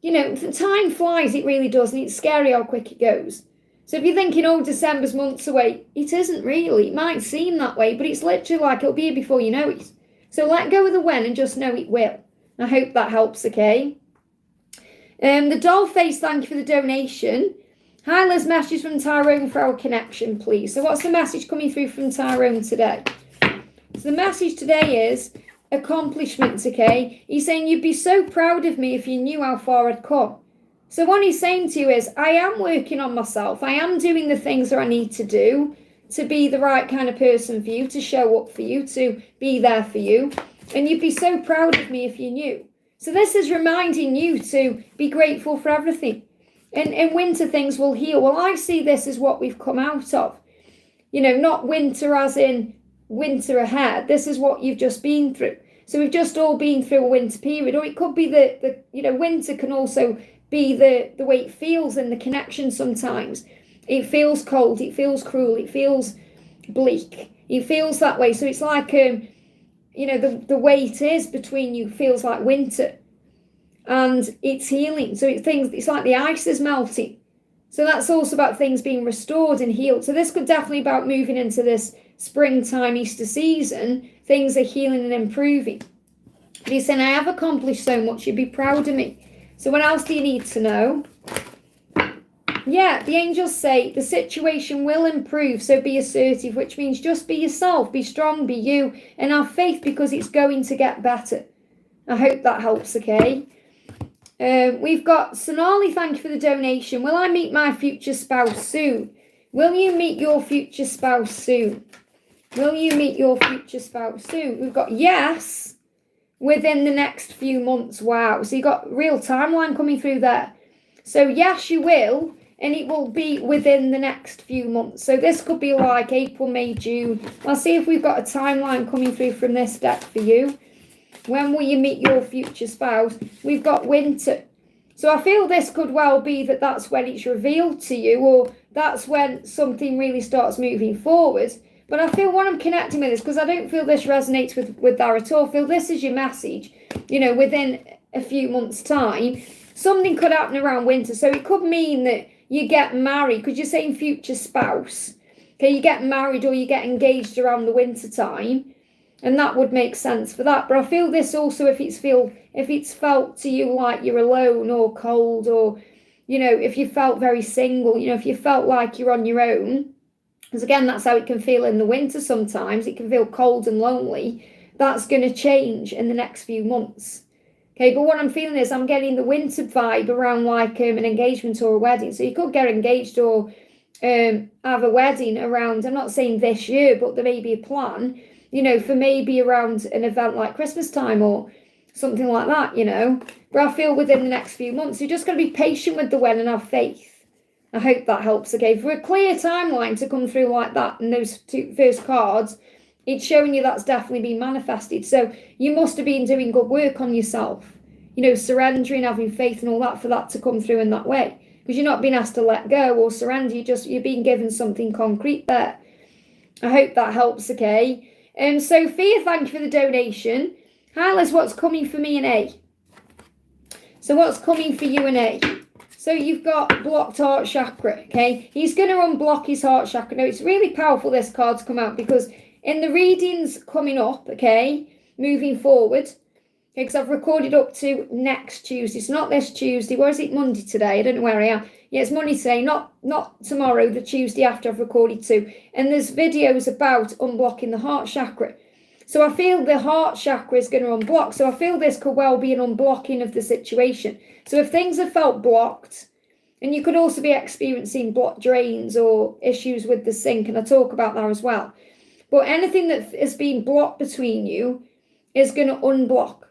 You know, time flies, it really does, and it's scary how quick it goes. So if you're thinking, oh, December's months away, it isn't really. It might seem that way, but it's literally like it'll be here before you know it. So let go of the when and just know it will. I hope that helps, okay? The doll face, thank you for the donation. Hi, Liz, message from Tyrone for our connection, please. So what's the message coming through from Tyrone today? So the message today is accomplishments, okay? He's saying you'd be so proud of me if you knew how far I'd come. So what he's saying to you is, I am working on myself. I am doing the things that I need to do to be the right kind of person for you, to show up for you, to be there for you. And you'd be so proud of me if you knew. So this is reminding you to be grateful for everything. And winter things will heal. Well, I see this as what we've come out of. You know, not winter as in winter ahead. This is what you've just been through. So we've just all been through a winter period. Or it could be the you know, winter can also be the way it feels in the connection sometimes. It feels cold, it feels cruel, it feels bleak. It feels that way. So it's like, you know, the way it is between you feels like winter. And it's healing. So it's like the ice is melting. So that's also about things being restored and healed. So this could definitely be about moving into this springtime, Easter season. Things are healing and improving. And he's saying, I have accomplished so much. You'd be proud of me. So what else do you need to know? Yeah, the angels say the situation will improve. So be assertive, which means just be yourself, be strong, be you, and have faith because it's going to get better. I hope that helps, okay? We've got Sonali, thank you for the donation. Will I meet my future spouse soon? Will you meet your future spouse soon? Will you meet your future spouse soon? We've got yes, within the next few months. Wow. So you got real timeline coming through there. So yes, you will, and it will be within the next few months. So this could be like April, May, June. Let's see if we've got a timeline coming through from this deck for you. When will you meet your future spouse? We've got winter. So I feel this could well be that that's when it's revealed to you, or that's when something really starts moving forward. But I feel when I'm connecting with this, because I don't feel this resonates with that at all. I feel this is your message, you know, within a few months' time. Something could happen around winter. So it could mean that you get married, because you're saying future spouse. Okay, you get married or you get engaged around the winter time. And that would make sense for that. But I feel this also if it's felt to you like you're alone or cold, or, you know, if you felt very single, you know, if you felt like you're on your own, because again, that's how it can feel in the winter sometimes. It can feel cold and lonely. That's going to change in the next few months. Okay, but what I'm feeling is I'm getting the winter vibe around like an engagement or a wedding. So you could get engaged or have a wedding around, I'm not saying this year, but there may be a plan, you know, for maybe around an event like Christmas time or something like that, you know. But I feel within the next few months, you're just going to be patient with the when and have faith. I hope that helps, okay. For a clear timeline to come through like that in those two first cards, it's showing you that's definitely been manifested. So you must have been doing good work on yourself, you know, surrendering, having faith and all that for that to come through in that way. Because you're not being asked to let go or surrender, you're being given something concrete there. I hope that helps, okay. Sophia, thank you for the donation. Hi Liz, what's coming for me in A? So what's coming for you in A? So you've got blocked heart chakra, okay? He's going to unblock his heart chakra. Now, it's really powerful, this card, to come out, because in the readings coming up, okay, moving forward, okay, because I've recorded up to next Tuesday. It's not this Tuesday. Where is it? Monday today. I don't know where I am. Yeah, it's Monday today, not tomorrow, the Tuesday after I've recorded too. And there's videos about unblocking the heart chakra. So I feel the heart chakra is going to unblock. So I feel this could well be an unblocking of the situation. So if things have felt blocked, and you could also be experiencing blocked drains or issues with the sink, and I talk about that as well. But anything that has been blocked between you is going to unblock.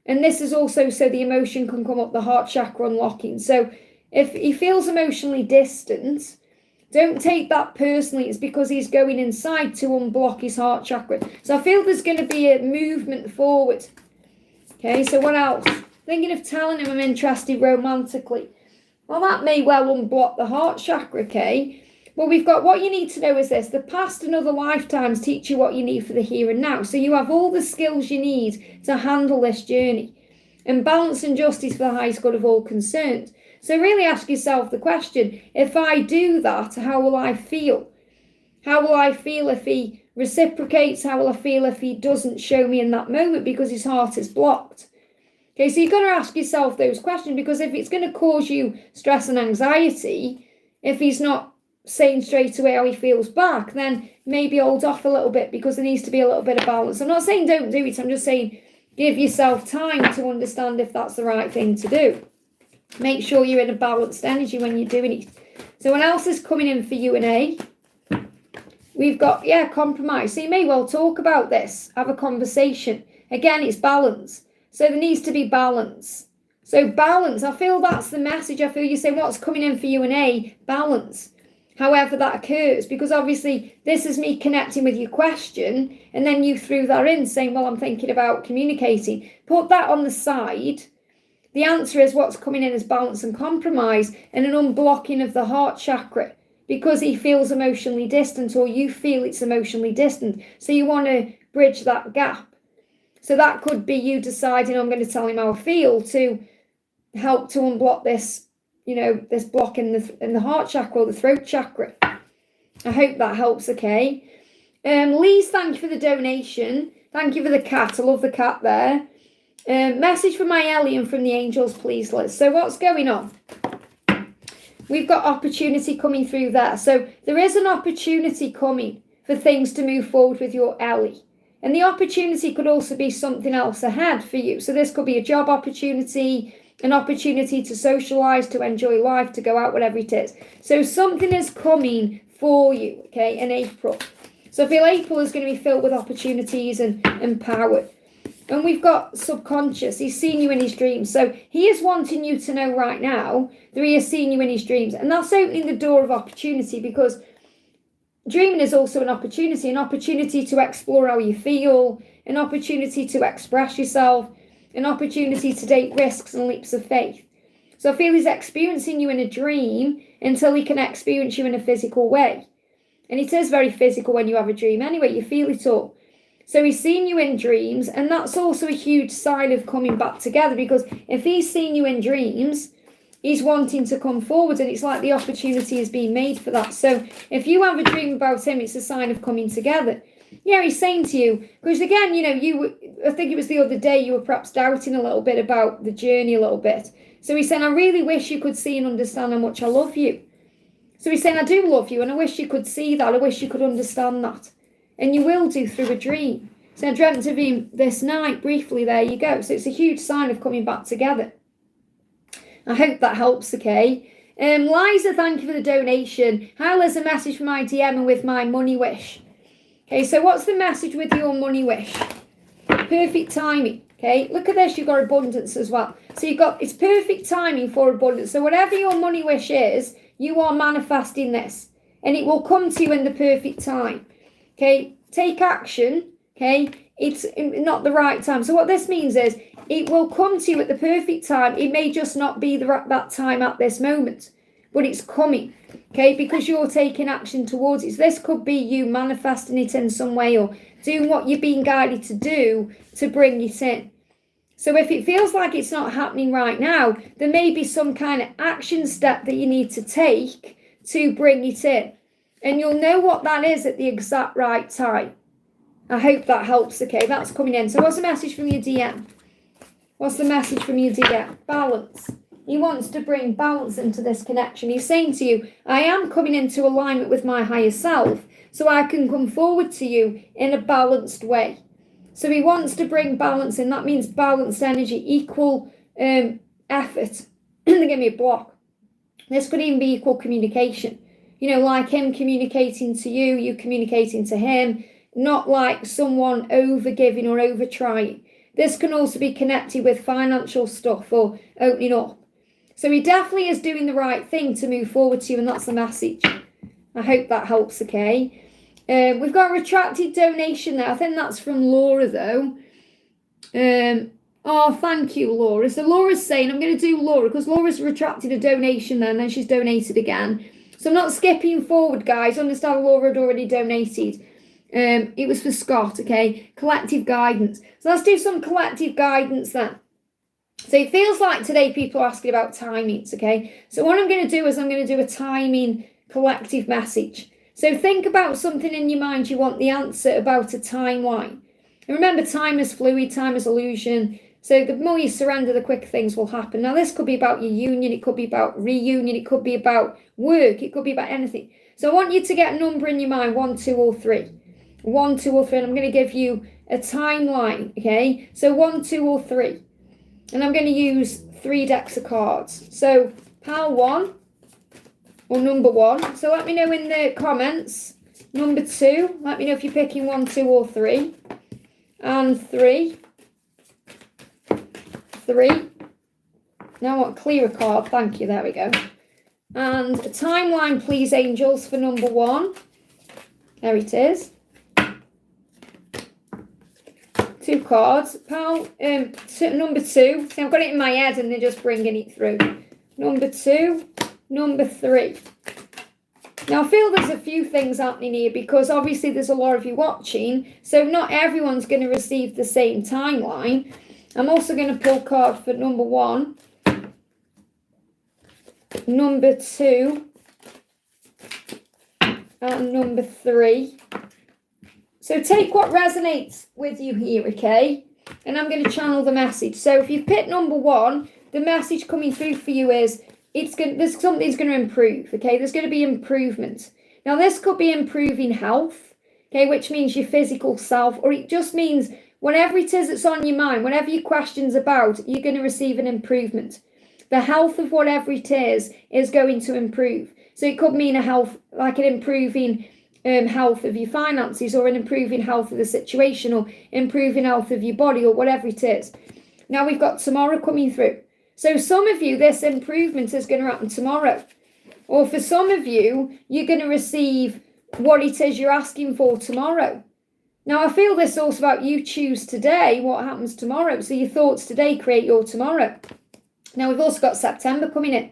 And this is also so the emotion can come up, the heart chakra unlocking. So if he feels emotionally distant, don't take that personally. It's because he's going inside to unblock his heart chakra. So I feel there's going to be a movement forward. Okay, so what else? Thinking of telling him I'm interested romantically. Well, that may well unblock the heart chakra, okay? Well, we've got what you need to know is this. The past and other lifetimes teach you what you need for the here and now. So you have all the skills you need to handle this journey. And balance and justice for the highest good of all concerned. So really ask yourself the question, if I do that, how will I feel? How will I feel if he reciprocates? How will I feel if he doesn't show me in that moment because his heart is blocked? Okay, so you've got to ask yourself those questions, because if it's going to cause you stress and anxiety, if he's not saying straight away how he feels back, then maybe hold off a little bit, because there needs to be a little bit of balance. I'm not saying don't do it. I'm just saying give yourself time to understand if that's the right thing to do. Make sure you're in a balanced energy when you're doing it. So what else is coming in for you and A? We've got, compromise. So you may well talk about this, have a conversation. Again, it's balance. So there needs to be balance. So balance, I feel that's the message. I feel you're saying what's coming in for you and A? Balance. However that occurs, because obviously this is me connecting with your question, and then you threw that in saying, well, I'm thinking about communicating. Put that on the side. The answer is what's coming in as balance and compromise, and an unblocking of the heart chakra, because he feels emotionally distant, or you feel it's emotionally distant. So you want to bridge that gap. So that could be you deciding, I'm going to tell him how I feel, to help to unblock this, this block in the heart chakra, or the throat chakra. I hope that helps, okay? Lise, thank you for the donation. Thank you for the cat. I love the cat there. Message from my alien from the angels, please, Liz. So what's going on? We've got opportunity coming through there. So there is an opportunity coming for things to move forward with your Ellie. And the opportunity could also be something else ahead for you. So this could be a job opportunity, an opportunity to socialise, to enjoy life, to go out, whatever it is. So something is coming for you, okay, in April. So I feel April is going to be filled with opportunities and power. And we've got subconscious. He's seen you in his dreams. So he is wanting you to know right now that he is seeing you in his dreams. And that's opening the door of opportunity, because dreaming is also an opportunity to explore how you feel, an opportunity to express yourself, an opportunity to take risks and leaps of faith. So I feel he's experiencing you in a dream until he can experience you in a physical way. And it is very physical when you have a dream anyway, you feel it all. So he's seen you in dreams, and that's also a huge sign of coming back together, because if he's seen you in dreams, he's wanting to come forward, and it's like the opportunity is being made for that. So if you have a dream about him, it's a sign of coming together. Yeah, he's saying to you, because again, I think it was the other day, you were perhaps doubting a little bit about the journey a little bit. So he's saying, I really wish you could see and understand how much I love you. So he's saying, I do love you, and I wish you could see that. I wish you could understand that. And you will do through a dream. So I dreamt of him this night, briefly, there you go. So it's a huge sign of coming back together. I hope that helps, okay? Liza, thank you for the donation. Hi, Liz, a message from my DM and with my money wish. Okay, so what's the message with your money wish? Perfect timing, okay? Look at this, you've got abundance as well. So it's perfect timing for abundance. So whatever your money wish is, you are manifesting this. And it will come to you in the perfect time. Okay, take action, okay? It's not the right time. So what this means is it will come to you at the perfect time. It may just not be that time at this moment, but it's coming, okay? Because you're taking action towards it. So this could be you manifesting it in some way, or doing what you're being guided to do to bring it in. So if it feels like it's not happening right now, there may be some kind of action step that you need to take to bring it in. And you'll know what that is at the exact right time. I hope that helps, okay? That's coming in. So what's the message from your DM? What's the message from your DM? Balance. He wants to bring balance into this connection. He's saying to you, I am coming into alignment with my higher self, so I can come forward to you in a balanced way. So he wants to bring balance in. That means balanced energy, equal effort. They give me a block. This could even be equal communication. Like him communicating to you, you communicating to him, not like someone over giving or over trying. this can also be connected with financial stuff or opening up. So he definitely is doing the right thing to move forward to you, and that's the message. I hope that helps, okay? We've got a retracted donation there. I think that's from Laura, though. Oh, thank you, Laura. So Laura's saying, I'm going to do Laura, because Laura's retracted a donation there, and then she's donated again. So I'm not skipping forward, guys. Understand Laura had already donated. It was for Scott, okay? Collective guidance. So let's do some collective guidance then. So it feels like today people are asking about timings, okay? So what I'm going to do is I'm going to do a timing collective message. So think about something in your mind you want the answer about a timeline. And remember, time is fluid, time is illusion. So the more you surrender, the quicker things will happen. Now, this could be about your union. It could be about reunion. It could be about work. It could be about anything. So I want you to get a number in your mind, 1, 2, or 3. 1, 2, or 3. And I'm going to give you a timeline, okay? So 1, 2, or 3. And I'm going to use 3 decks of cards. So pile 1 or number 1. So let me know in the comments. Number 2. Let me know if you're picking 1, 2, or 3. And 3. 3. Now I want to clear a card. Thank you. There we go. And a timeline, please, angels, for number 1. There it is. 2 cards. Pal, number 2. See, I've got it in my head and they're just bringing it through. Number 2. Number 3. Now, I feel there's a few things happening here because obviously there's a lot of you watching. So not everyone's going to receive the same timeline. I'm also going to pull a card for number 1. Number 2. And number 3. So take what resonates with you here, okay? And I'm going to channel the message. So if you've picked number 1, the message coming through for you is something's going to improve, okay? There's going to be improvement. Now, this could be improving health, okay, which means your physical self, or it just means whatever it is that's on your mind, whatever your question's about, you're going to receive an improvement. The health of whatever it is going to improve. So it could mean a health, like an improving health of your finances, or an improving health of the situation, or improving health of your body, or whatever it is. Now we've got tomorrow coming through. So some of you, this improvement is going to happen tomorrow. Or for some of you, you're going to receive what it is you're asking for tomorrow. Now I feel this also about you choose today what happens tomorrow. So your thoughts today create your tomorrow. Now we've also got September coming in.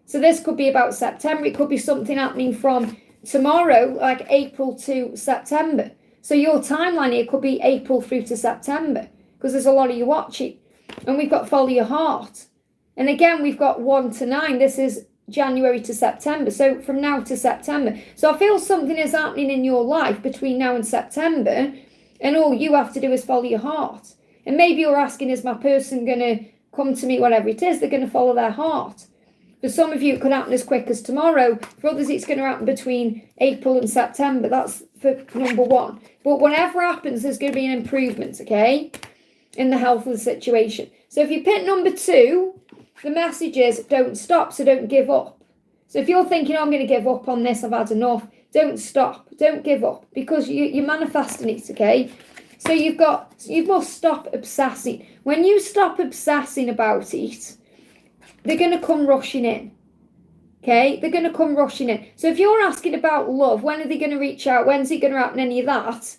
So this could be about September. It could be something happening from tomorrow, like April to September. So your timeline here could be April through to September, because there's a lot of you watching. And we've got follow your heart. And again, we've got 1 to 9. This is January to September. So from now to September. So I feel something is happening in your life between now and September. And all you have to do is follow your heart. And maybe you're asking, is my person going to come to me, whatever it is? They're going to follow their heart. For some of you, it could happen as quick as tomorrow. For others, it's going to happen between April and September. That's for number 1. But whatever happens, there's going to be an improvement, okay, in the health of the situation. So if you pick number 2, the message is don't stop, so don't give up. So if you're thinking, oh, I'm going to give up on this, I've had enough, don't stop, don't give up, because you're manifesting it, okay? So you must stop obsessing. When you stop obsessing about it, they're going to come rushing in, okay? They're going to come rushing in. So if you're asking about love, when are they going to reach out? When's it going to happen? Any of that?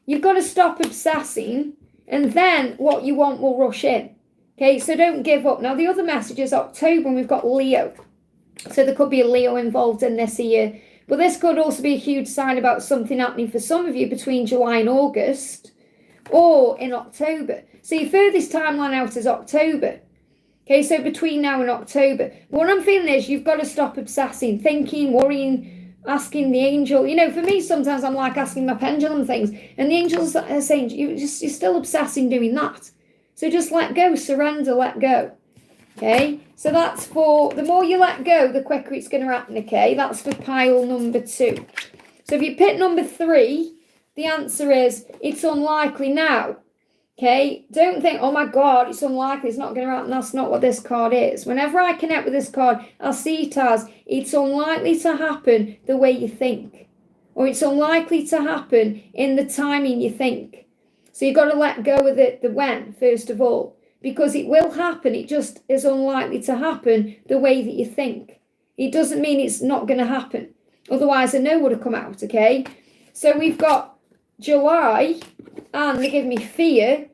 You've got to stop obsessing, and then what you want will rush in. Okay, so don't give up. Now, the other message is October, and we've got Leo. So there could be a Leo involved in this year. But this could also be a huge sign about something happening for some of you between July and August, or in October. So your furthest timeline out is October. Okay, so between now and October. But what I'm feeling is you've got to stop obsessing, thinking, worrying, asking the angel. You know, for me, sometimes I'm like asking my pendulum things. And the angels are saying, you're still obsessing doing that. So just let go, surrender, let go. Okay, so that's for, the more you let go, the quicker it's going to happen, okay? That's for pile number 2. So if you pick number 3, the answer is, it's unlikely now. Okay, don't think, oh my God, it's unlikely, it's not going to happen. That's not what this card is. Whenever I connect with this card, I'll see it as, it's unlikely to happen the way you think. Or it's unlikely to happen in the timing you think. So you've got to let go of the when, first of all, because it will happen. It just is unlikely to happen the way that you think. It doesn't mean it's not going to happen. Otherwise, a no would have come out, okay? So we've got July, and they give me fear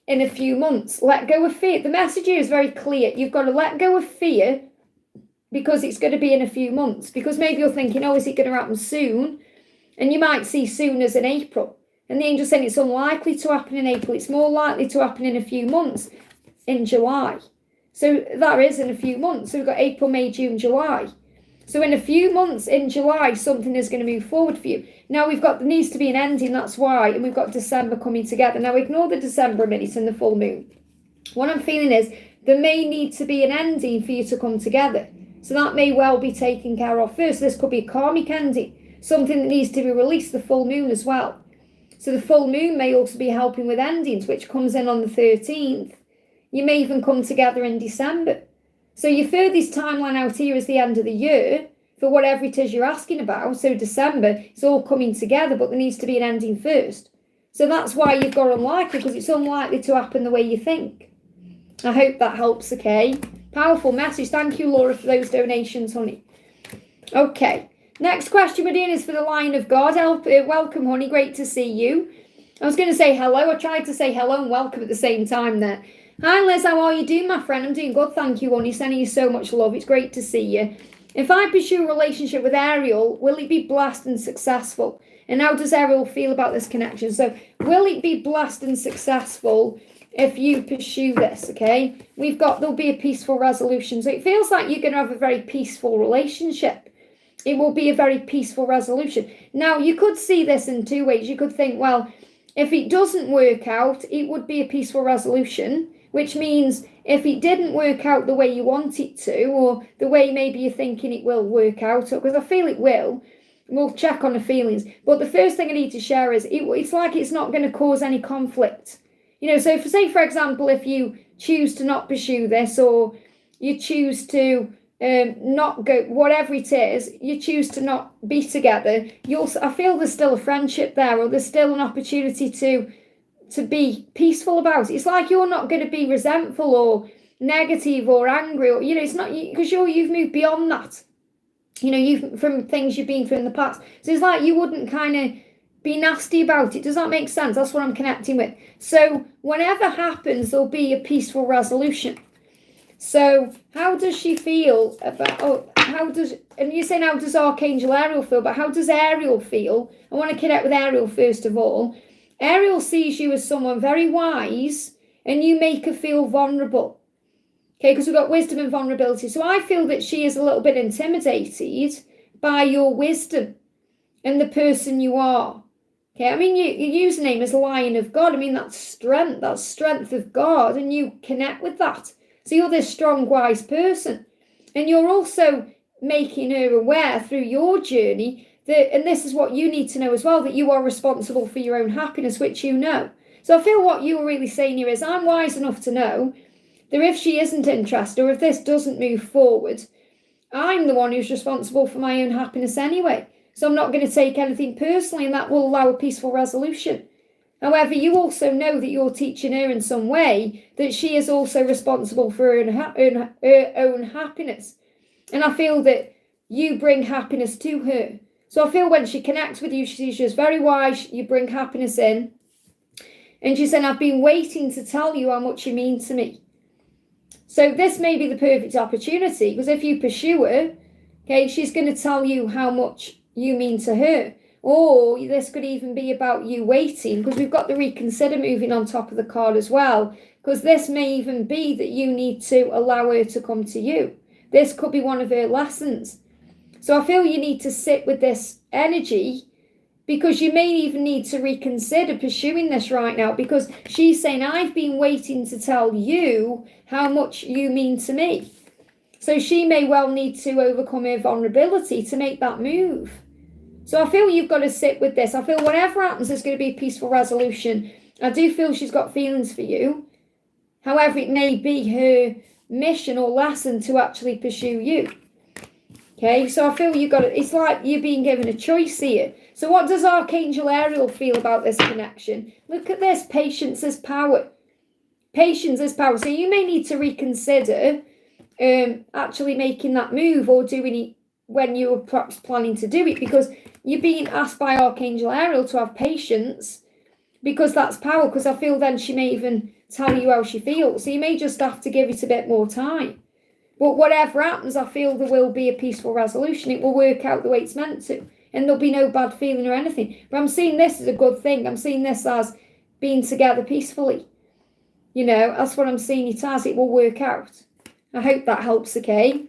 in a few months. Let go of fear. The message here is very clear. You've got to let go of fear because it's going to be in a few months. Because maybe you're thinking, oh, is it going to happen soon? And you might see soon as in April. And the angel's saying it's unlikely to happen in April. It's more likely to happen in a few months in July. So that is in a few months. So we've got April, May, June, July. So in a few months in July, something is going to move forward for you. Now there needs to be an ending, that's why. And we've got December coming together. Now ignore the December a minute and the full moon. What I'm feeling is there may need to be an ending for you to come together. So that may well be taken care of first. This could be a karmic ending. Something that needs to be released, the full moon as well. So the full moon may also be helping with endings, which comes in on the 13th. You may even come together in December. So your furthest timeline out here is the end of the year for whatever it is you're asking about. So December, it's all coming together, but there needs to be an ending first. So that's why you've got unlikely, because it's unlikely to happen the way you think. I hope that helps, okay? Powerful message. Thank you, Laura, for those donations, honey. Okay. Next question we're doing is for the Lion of God. Welcome, honey. Great to see you. I was going to say hello. I tried to say hello and welcome at the same time there. Hi, Liz. How are you doing, my friend? I'm doing good. Thank you, honey. Sending you so much love. It's great to see you. If I pursue a relationship with Ariel, will it be blessed and successful? And how does Ariel feel about this connection? So will it be blessed and successful if you pursue this, okay? There'll be a peaceful resolution. So it feels like you're going to have a very peaceful relationship. It will be a very peaceful resolution. Now, you could see this in two ways. You could think, well, if it doesn't work out, it would be a peaceful resolution, which means if it didn't work out the way you want it to, or the way maybe you're thinking it will work out, because I feel it will, we'll check on the feelings. But the first thing I need to share is it's like it's not going to cause any conflict. So say, for example, if you choose to not pursue this, or you choose to not go, whatever it is, you choose to not be together, I feel there's still a friendship there, or there's still an opportunity to be peaceful about it. It's like you're not going to be resentful or negative or angry, or it's not, because you've moved beyond that. You've from things you've been through in the past. So it's like you wouldn't kind of be nasty about it. Does that make sense? That's what I'm connecting with. So whatever happens, there'll be a peaceful resolution. So how does she feel about, and you're saying how does Archangel Ariel feel, but how does Ariel feel? I want to connect with Ariel first of all. Ariel sees you as someone very wise, and you make her feel vulnerable. Okay, because we've got wisdom and vulnerability. So I feel that she is a little bit intimidated by your wisdom and the person you are. Okay, I mean, your username is Lion of God. I mean, that's strength of God, and you connect with that. So you're this strong, wise person. And you're also making her aware through your journey that, and this is what you need to know as well, that you are responsible for your own happiness, which you know. So I feel what you were really saying here is, I'm wise enough to know that if she isn't interested, or if this doesn't move forward, I'm the one who's responsible for my own happiness anyway. So I'm not going to take anything personally, and that will allow a peaceful resolution. However, you also know that you're teaching her in some way that she is also responsible for her own happiness. And I feel that you bring happiness to her. So I feel when she connects with you, she's just very wise, you bring happiness in. And she said, I've been waiting to tell you how much you mean to me. So this may be the perfect opportunity, because if you pursue her, okay, she's going to tell you how much you mean to her. Or this could even be about you waiting, because we've got the reconsider moving on top of the card as well, because this may even be that you need to allow her to come to you. This could be one of her lessons. So I feel you need to sit with this energy, because you may even need to reconsider pursuing this right now, because she's saying, I've been waiting to tell you how much you mean to me. So she may well need to overcome her vulnerability to make that move. So I feel you've got to sit with this. I feel whatever happens, there's going to be a peaceful resolution. I do feel she's got feelings for you. However, it may be her mission or lesson to actually pursue you. Okay, so I feel it's like you're being given a choice here. So what does Archangel Ariel feel about this connection? Look at this, patience is power. Patience is power. So you may need to reconsider actually making that move or doing it when you were perhaps planning to do it, because you're being asked by Archangel Ariel to have patience, because that's power. Because I feel then she may even tell you how she feels. So you may just have to give it a bit more time. But whatever happens, I feel there will be a peaceful resolution. It will work out the way it's meant to. And there'll be no bad feeling or anything. But I'm seeing this as a good thing. I'm seeing this as being together peacefully. You know, that's what I'm seeing it as. It will work out. I hope that helps, okay?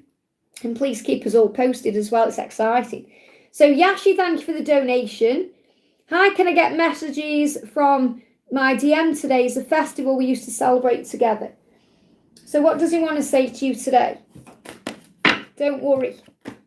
And please keep us all posted as well. It's exciting. So Yashi, thank you for the donation. Hi, can I get messages from my DM today? Is a festival we used to celebrate together. So what does he want to say to you today? Don't worry.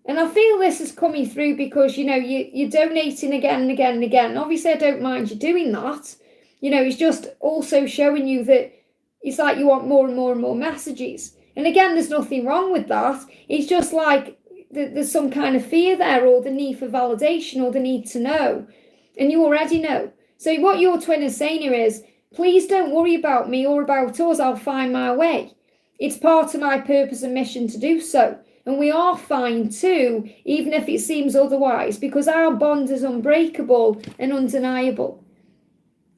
And I feel this is coming through because, you know, you're donating again and again and again. Obviously, I don't mind you doing that. You know, it's just also showing you that it's like you want more and more and more messages. And again, there's nothing wrong with that. It's just like there's some kind of fear there, or the need for validation, or the need to know. And you already know. So what your twin is saying here is, please don't worry about me or about us. I'll find my way. It's part of my purpose and mission to do so. And we are fine too, even if it seems otherwise, because our bond is unbreakable and undeniable.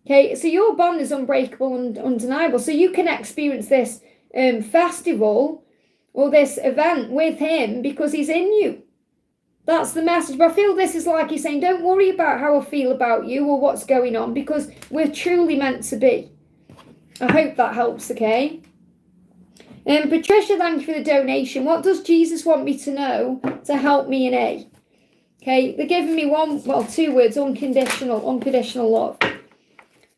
Okay, so your bond is unbreakable and undeniable. So you can experience this festival or this event with him because he's in you. That's the message. But I feel this is like he's saying, don't worry about how I feel about you or what's going on, because we're truly meant to be. I hope that helps, okay? Patricia, thank you for the donation. What does Jesus want me to know to help me in A? Okay, they're giving me two words, unconditional love.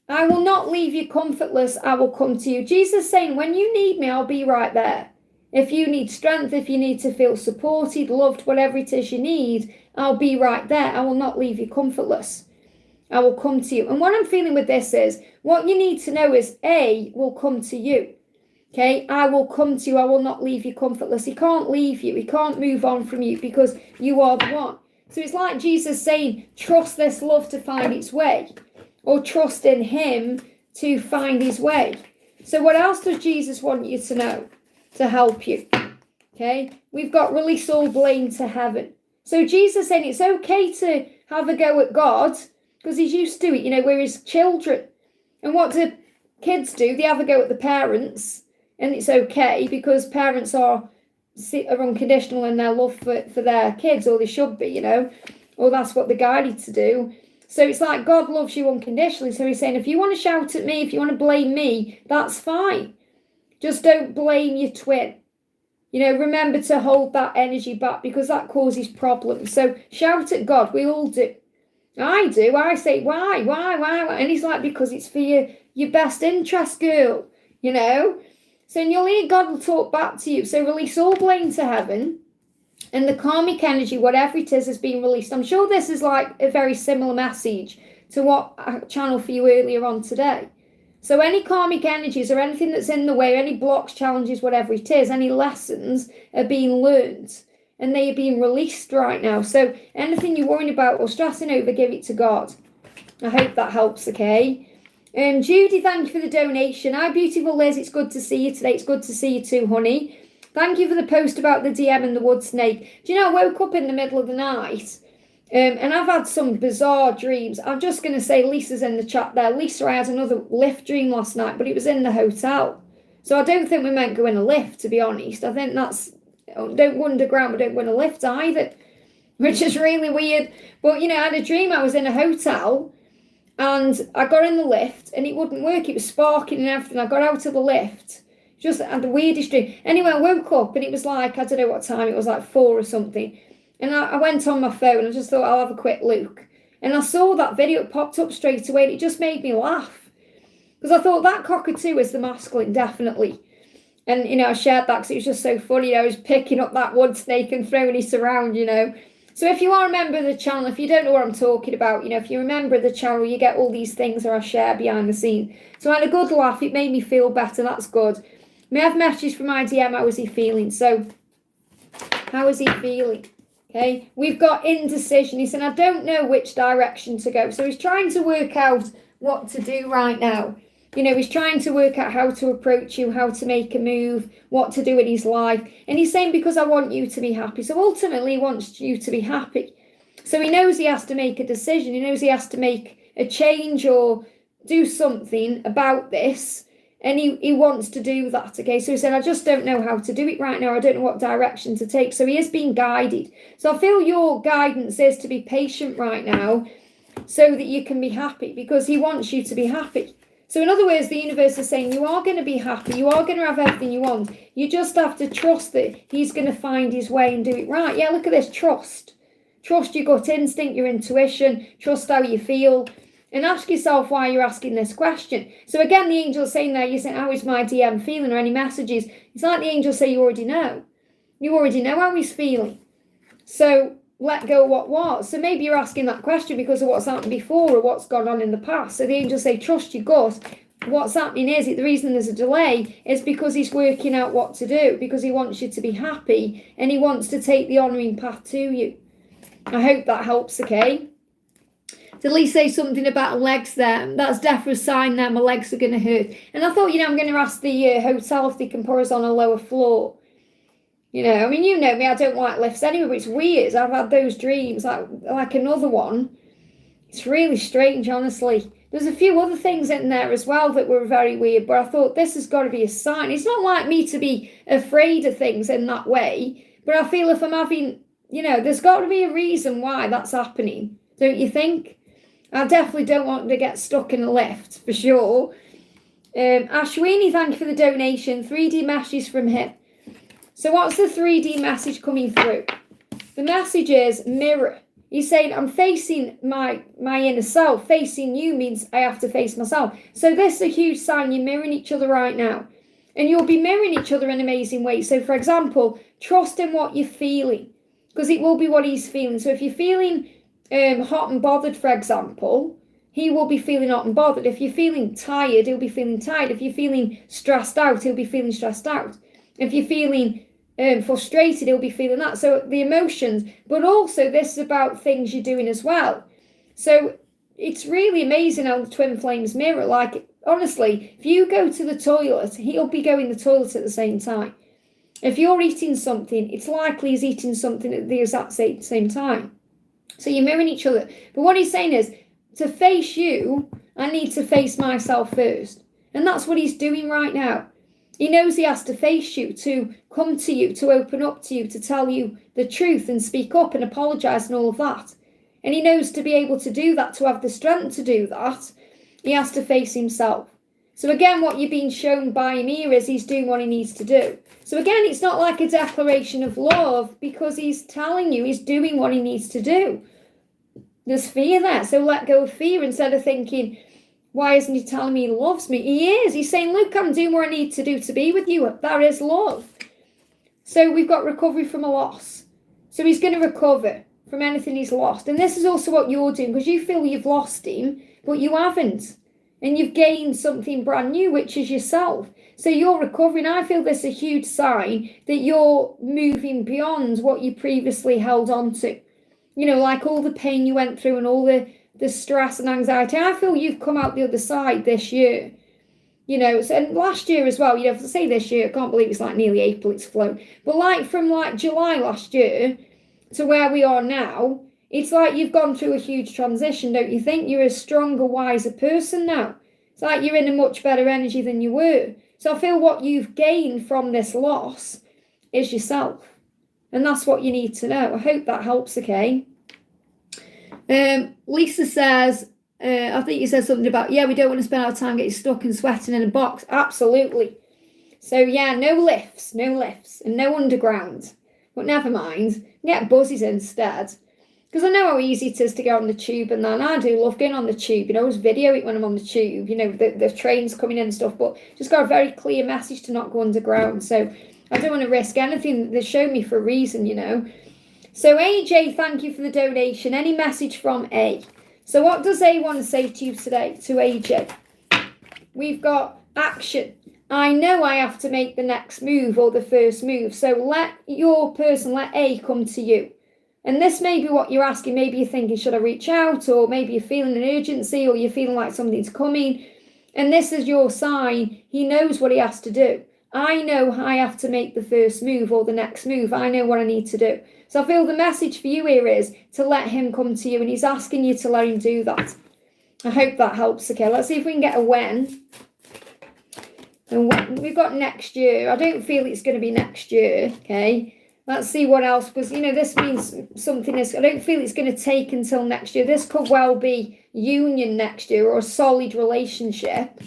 I will not leave you comfortless, I will come to you. Jesus saying, when you need me, I'll be right there. If you need strength, if you need to feel supported, loved, whatever it is you need, I'll be right there. I will not leave you comfortless. I will come to you. And what I'm feeling with this is, what you need to know is A will come to you. Okay, I will come to you. I will not leave you comfortless. He can't leave you. He can't move on from you because you are the one. So it's like Jesus saying, trust this love to find its way, or trust in him to find his way. So what else does Jesus want you to know to help you? Okay, we've got release all blame to heaven. So Jesus saying it's okay to have a go at God because he's used to it. You know, we're his children. And what do kids do? They have a go at the parents. And it's okay because parents are unconditional in their love for their kids, or they should be, you know, or that's what they're guided to do. So it's like God loves you unconditionally. So he's saying, if you want to shout at me, if you want to blame me, that's fine. Just don't blame your twin. You know, remember to hold that energy back because that causes problems. So shout at God. We all do. I do. I say, why? And he's like, because it's for your best interest, girl, you know. So you'll hear God will talk back to you. So release all blame to heaven. And the karmic energy, whatever it is being released. I'm sure this is like a very similar message to what I channeled for you earlier on today. So any karmic energies or anything that's in the way, any blocks, challenges, whatever it is, any lessons are being learned. And they are being released right now. So anything you're worrying about or stressing over, give it to God. I hope that helps, okay? Judy, thank you for the donation. Hi, beautiful Liz. It's good to see you today. It's good to see you too, honey. Thank you for the post about the DM and the wood snake. Do you know, I woke up in the middle of the night and I've had some bizarre dreams. I'm just going to say Lisa's in the chat there. Lisa, I had another lift dream last night, but it was in the hotel. So I don't think we meant go in a lift, to be honest. I think that's, don't go underground, but don't go in a lift either, which is really weird. But, you know, I had a dream I was in a hotel. And I got in the lift and it wouldn't work. It was sparking and everything. I got out of the lift. Just had the weirdest dream. Anyway, I woke up and it was like, I don't know what time. It was like 4 or something. And I went on my phone. I just thought I'll have a quick look. And I saw that video. It popped up straight away. And it just made me laugh. Because I thought that cockatoo is the masculine, definitely. And, you know, I shared that because it was just so funny. I was picking up that wood snake and throwing it around, you know. So if you are a member of the channel, if you don't know what I'm talking about, you know, if you're a member of the channel, you get all these things that I share behind the scenes. So I had a good laugh. It made me feel better. That's good. May I have messages from my DM? How is he feeling? So how is he feeling? Okay, we've got indecision. He said, I don't know which direction to go. So he's trying to work out what to do right now. You know, he's trying to work out how to approach you, how to make a move, what to do in his life. And he's saying, because I want you to be happy. So ultimately, he wants you to be happy. So he knows he has to make a decision. He knows he has to make a change or do something about this. And he wants to do that, okay? So he said, I just don't know how to do it right now. I don't know what direction to take. So he is being guided. So I feel your guidance is to be patient right now so that you can be happy, because he wants you to be happy. So in other words, the universe is saying you are going to be happy. You are going to have everything you want. You just have to trust that he's going to find his way and do it right. Yeah, look at this. Trust. Trust your gut instinct, your intuition. Trust how you feel. And ask yourself why you're asking this question. So again, the angel's saying there, you're saying, how is my DM feeling, or any messages? It's like the angels say, you already know. You already know how he's feeling. So let go of what was. So maybe you're asking that question because of what's happened before or what's gone on in the past. So the angels say, trust your gut. What's happening is, the reason there's a delay is because he's working out what to do, because he wants you to be happy and he wants to take the honouring path to you. I hope that helps, okay? Did Lee say something about legs there? That's definitely a sign that my legs are going to hurt. And I thought, I'm going to ask the hotel if they can put us on a lower floor. I mean, you know me, I don't like lifts anyway, but it's weird. I've had those dreams, like another one. It's really strange, honestly. There's a few other things in there as well that were very weird, but I thought this has got to be a sign. It's not like me to be afraid of things in that way, but I feel if I'm having, there's got to be a reason why that's happening, don't you think? I definitely don't want to get stuck in a lift, for sure. Ashwini, thank you for the donation. 3D message from him. So what's the 3D message coming through? The message is mirror. He's saying, I'm facing my inner self. Facing you means I have to face myself. So this is a huge sign you're mirroring each other right now. And you'll be mirroring each other in amazing ways. So for example, trust in what you're feeling, because it will be what he's feeling. So if you're feeling hot and bothered, for example, he will be feeling hot and bothered. If you're feeling tired, he'll be feeling tired. If you're feeling stressed out, he'll be feeling stressed out. If you're feeling frustrated, he'll be feeling that. So the emotions, but also this is about things you're doing as well. So it's really amazing how the twin flames mirror. Like, honestly, if you go to the toilet, he'll be going to the toilet at the same time. If you're eating something, it's likely he's eating something at the exact same time. So you're mirroring each other. But what he's saying is, to face you, I need to face myself first. And that's what he's doing right now. He knows he has to face you, to come to you, to open up to you, to tell you the truth and speak up and apologise and all of that. And he knows to be able to do that, to have the strength to do that, he has to face himself. So again, what you're being shown by him here is he's doing what he needs to do. So again, it's not like a declaration of love, because he's telling you he's doing what he needs to do. There's fear there. So let go of fear instead of thinking, why isn't he telling me he loves me? He is. He's saying, look, I'm doing what I need to do to be with you. That is love. So we've got recovery from a loss. So he's going to recover from anything he's lost. And this is also what you're doing, because you feel you've lost him, but you haven't. And you've gained something brand new, which is yourself. So you're recovering. I feel this is a huge sign that you're moving beyond what you previously held on to. Like all the pain you went through and all the stress and anxiety. I feel you've come out the other side this year. And last year as well, to say this year, I can't believe it's like nearly April, it's flown. But from July last year to where we are now, it's like you've gone through a huge transition, don't you think? You're a stronger, wiser person now. It's like you're in a much better energy than you were. So I feel what you've gained from this loss is yourself. And that's what you need to know. I hope that helps, okay? Lisa says, I think you said something about, we don't want to spend our time getting stuck and sweating in a box. Absolutely. So, no lifts, and no underground. But never mind, get buses instead. Because I know how easy it is to get on the tube, and then I do love getting on the tube. I always video it when I'm on the tube, the trains coming in and stuff, but just got a very clear message to not go underground. So I don't want to risk anything. They show me for a reason, So AJ, thank you for the donation. Any message from A? So what does A want to say to you today, to AJ? We've got action. I know I have to make the next move or the first move. So let A come to you. And this may be what you're asking. Maybe you're thinking, should I reach out? Or maybe you're feeling an urgency, or you're feeling like something's coming. And this is your sign. He knows what he has to do. I know I have to make the first move or the next move. I know what I need to do. So I feel the message for you here is to let him come to you, and he's asking you to let him do that. I hope that helps. Okay, let's see if we can get a when. And we've got next year. I don't feel it's going to be next year. Okay, let's see what else, because, you know, this means something is, I don't feel it's going to take until next year. This could well be union next year or a solid relationship.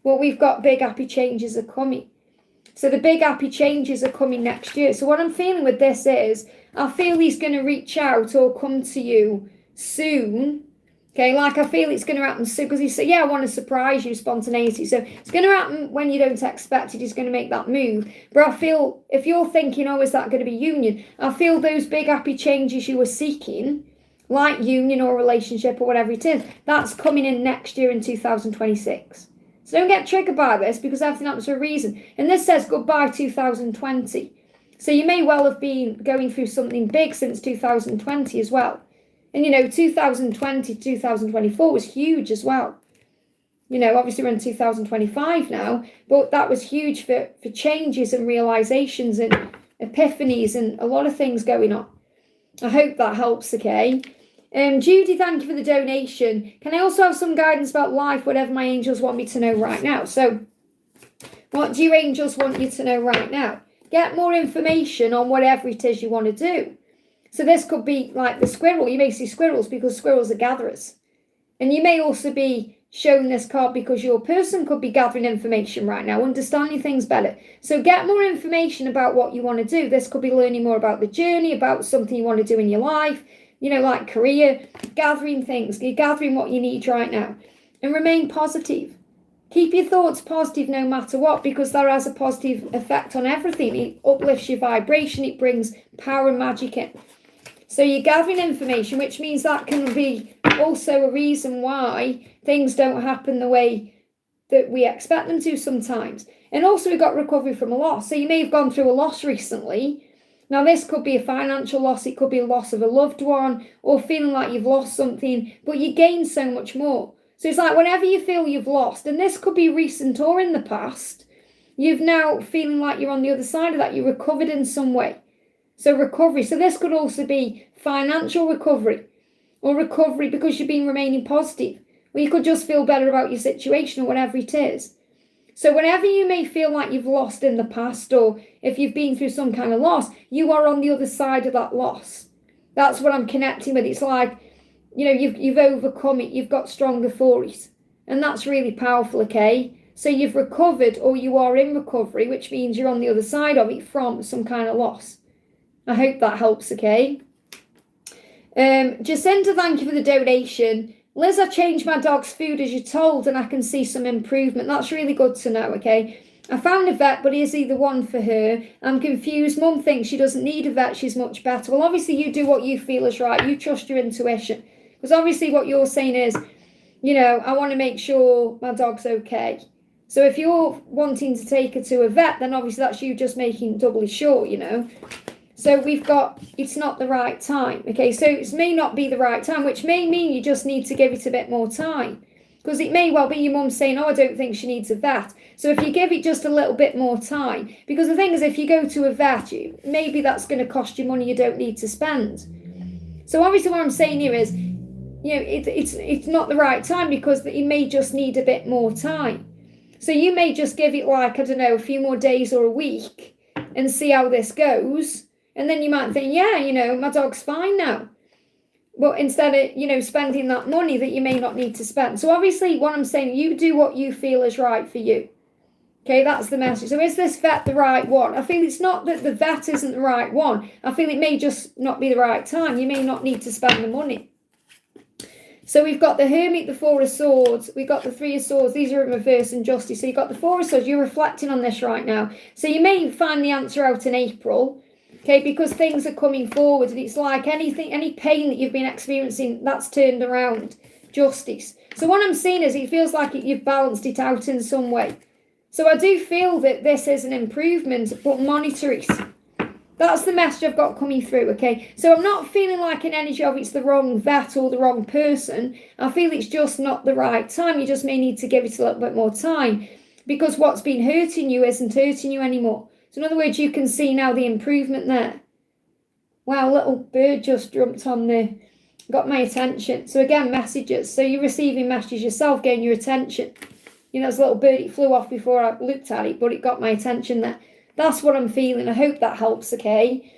But we've got big happy changes are coming. So the big happy changes are coming next year. So what I'm feeling with this is, I feel he's going to reach out or come to you soon. Okay, like I feel it's going to happen soon, because he said, yeah, I want to surprise you, spontaneity. So it's going to happen when you don't expect it. He's going to make that move. But I feel, if you're thinking, oh, is that going to be union? I feel those big happy changes you were seeking, like union or relationship or whatever it is, that's coming in next year in 2026. So don't get triggered by this, because everything happens for a reason. And this says goodbye 2020. So you may well have been going through something big since 2020 as well. And, you know, 2020 to 2024 was huge as well. You know, obviously we're in 2025 now, but that was huge for changes and realizations and epiphanies and a lot of things going on. I hope that helps, okay? Judy, thank you for the donation. Can I also have some guidance about life, whatever my angels want me to know right now? So what do your angels want you to know right now? Get more information on whatever it is you want to do. So this could be like the squirrel. You may see squirrels because squirrels are gatherers. And you may also be shown this card because your person could be gathering information right now, understanding things better. So get more information about what you want to do. This could be learning more about the journey, about something you want to do in your life, you know, like career, gathering things. You're gathering what you need right now. And remain positive. Keep your thoughts positive no matter what, because that has a positive effect on everything. It uplifts your vibration. It brings power and magic in. So you're gathering information, which means that can be also a reason why things don't happen the way that we expect them to sometimes. And also we've got recovery from a loss. So you may have gone through a loss recently. Now this could be a financial loss. It could be a loss of a loved one, or feeling like you've lost something, but you gain so much more. So it's like whenever you feel you've lost, and this could be recent or in the past, you've now feeling like you're on the other side of that. You recovered in some way. So recovery. So this could also be financial recovery, or recovery because you've been remaining positive, or you could just feel better about your situation or whatever it is. So whenever you may feel like you've lost in the past, or if you've been through some kind of loss, you are on the other side of that loss. That's what I'm connecting with. It's like, you know, you've overcome it. You've got stronger for it. And that's really powerful, okay? So you've recovered, or you are in recovery, which means you're on the other side of it from some kind of loss. I hope that helps, okay? Jacinta, thank you for the donation. Liz, I've changed my dog's food as you're told, and I can see some improvement. That's really good to know, okay? I found a vet, but is he the one for her? I'm confused. Mum thinks she doesn't need a vet. She's much better. Well, obviously you do what you feel is right. You trust your intuition. Because obviously what you're saying is, you know, I want to make sure my dog's okay. So if you're wanting to take her to a vet, then obviously that's you just making doubly sure, you know. So we've got, it's not the right time. Okay, so it may not be the right time, which may mean you just need to give it a bit more time. Because it may well be your mum saying, oh, I don't think she needs a vet. So if you give it just a little bit more time, because the thing is, if you go to a vet, maybe that's going to cost you money you don't need to spend. So obviously what I'm saying here is, you know, it's not the right time, because you may just need a bit more time. So you may just give it like, I don't know, a few more days or a week and see how this goes. And then you might think, yeah, you know, my dog's fine now. But instead of, you know, spending that money that you may not need to spend. So obviously what I'm saying, you do what you feel is right for you. Okay, that's the message. So is this vet the right one? I feel it's not that the vet isn't the right one. I feel it may just not be the right time. You may not need to spend the money. So we've got the Hermit, the Four of Swords. We've got the Three of Swords. These are in reverse and justice. So you've got the Four of Swords. You're reflecting on this right now. So you may find the answer out in April. Okay, because things are coming forward, and it's like anything, any pain that you've been experiencing, that's turned around. Justice. So what I'm seeing is it feels like you've balanced it out in some way. So I do feel that this is an improvement, but monitor it. That's the message I've got coming through, okay? So I'm not feeling like an energy of it's the wrong vet or the wrong person. I feel it's just not the right time. You just may need to give it a little bit more time because what's been hurting you isn't hurting you anymore. So in other words, you can see now the improvement there. Wow, little bird just jumped on got my attention. So again, messages. So you're receiving messages yourself, getting your attention. You know, this little bird, it flew off before I looked at it, but it got my attention there. That's what I'm feeling. I hope that helps, okay?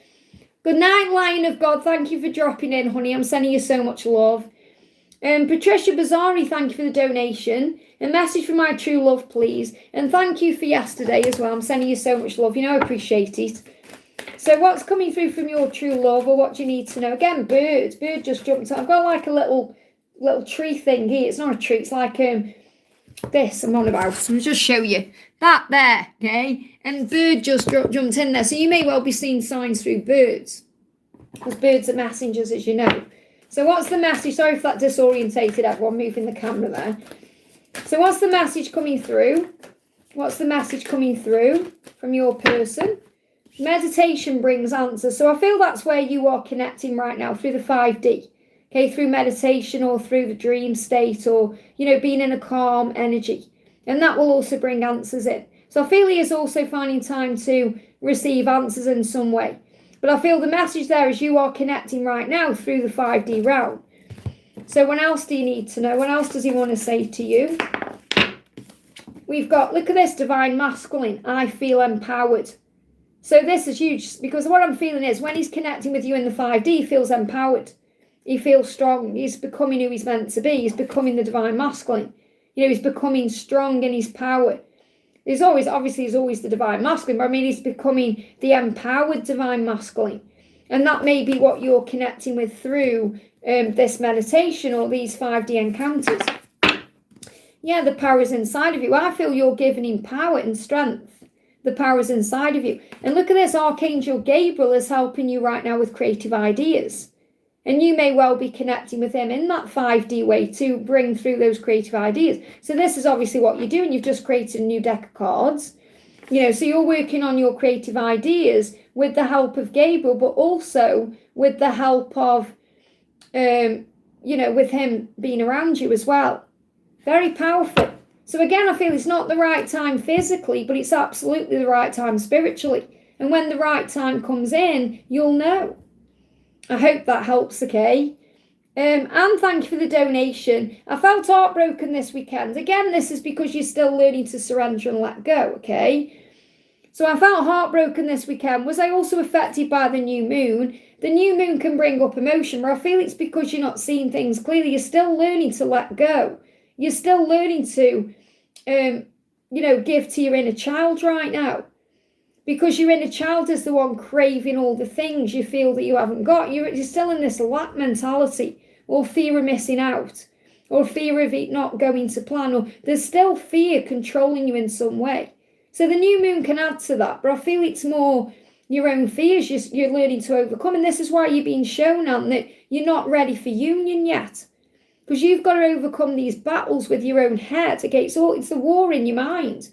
Good night, Lion of God. Thank you for dropping in, honey. I'm sending you so much love. Patricia Bazari, thank you for the donation. A message from my true love, please. And thank you for yesterday as well. I'm sending you so much love. You know, I appreciate it. So what's coming through from your true love, or what do you need to know? Again, bird just jumped on. I've got like a little tree thing here. It's not a tree. It's like this I'm on about. So I'll just show you. That there, okay? And bird just jumped in there. So you may well be seeing signs through birds. Because birds are messengers, as you know. So what's the message? Sorry if that disorientated everyone, moving the camera there. So what's the message coming through? What's the message coming through from your person? Meditation brings answers. So I feel that's where you are connecting right now, through the 5D. Okay, through meditation or through the dream state, or, you know, being in a calm energy. And that will also bring answers in. So I feel he is also finding time to receive answers in some way. But I feel the message there is you are connecting right now through the 5D realm. So what else do you need to know? What else does he want to say to you? We've got, look at this, divine masculine. I feel empowered. So this is huge, because what I'm feeling is when he's connecting with you in the 5D, he feels empowered. He feels strong. He's becoming who he's meant to be. He's becoming the divine masculine. You know, he's becoming strong in his power. He's always the divine masculine, but I mean, he's becoming the empowered divine masculine. And that may be what you're connecting with through this meditation or these 5D encounters. Yeah, the power is inside of you. I feel you're giving him power and strength. The power is inside of you. And look at this, Archangel Gabriel is helping you right now with creative ideas. And you may well be connecting with him in that 5D way to bring through those creative ideas. So this is obviously what you're doing. You've just created a new deck of cards. You know, so you're working on your creative ideas with the help of Gabriel, but also with the help of, you know, with him being around you as well. Very powerful. So again, I feel it's not the right time physically, but it's absolutely the right time spiritually. And when the right time comes in, you'll know. I hope that helps, okay? And thank you for the donation. I felt heartbroken this weekend. Again, this is because you're still learning to surrender and let go, okay? So I felt heartbroken this weekend. Was I also affected by the new moon? The new moon can bring up emotion, but I feel it's because you're not seeing things clearly. You're still learning to let go. You're still learning to, you know, give to your inner child right now. Because your inner child is the one craving all the things you feel that you haven't got. You're still in this lack mentality, or fear of missing out, or fear of it not going to plan, or there's still fear controlling you in some way. So the new moon can add to that, but I feel it's more your own fears you're learning to overcome. And this is why you're being shown on that you're not ready for union yet. Because you've got to overcome these battles with your own head. Okay, it's the war in your mind.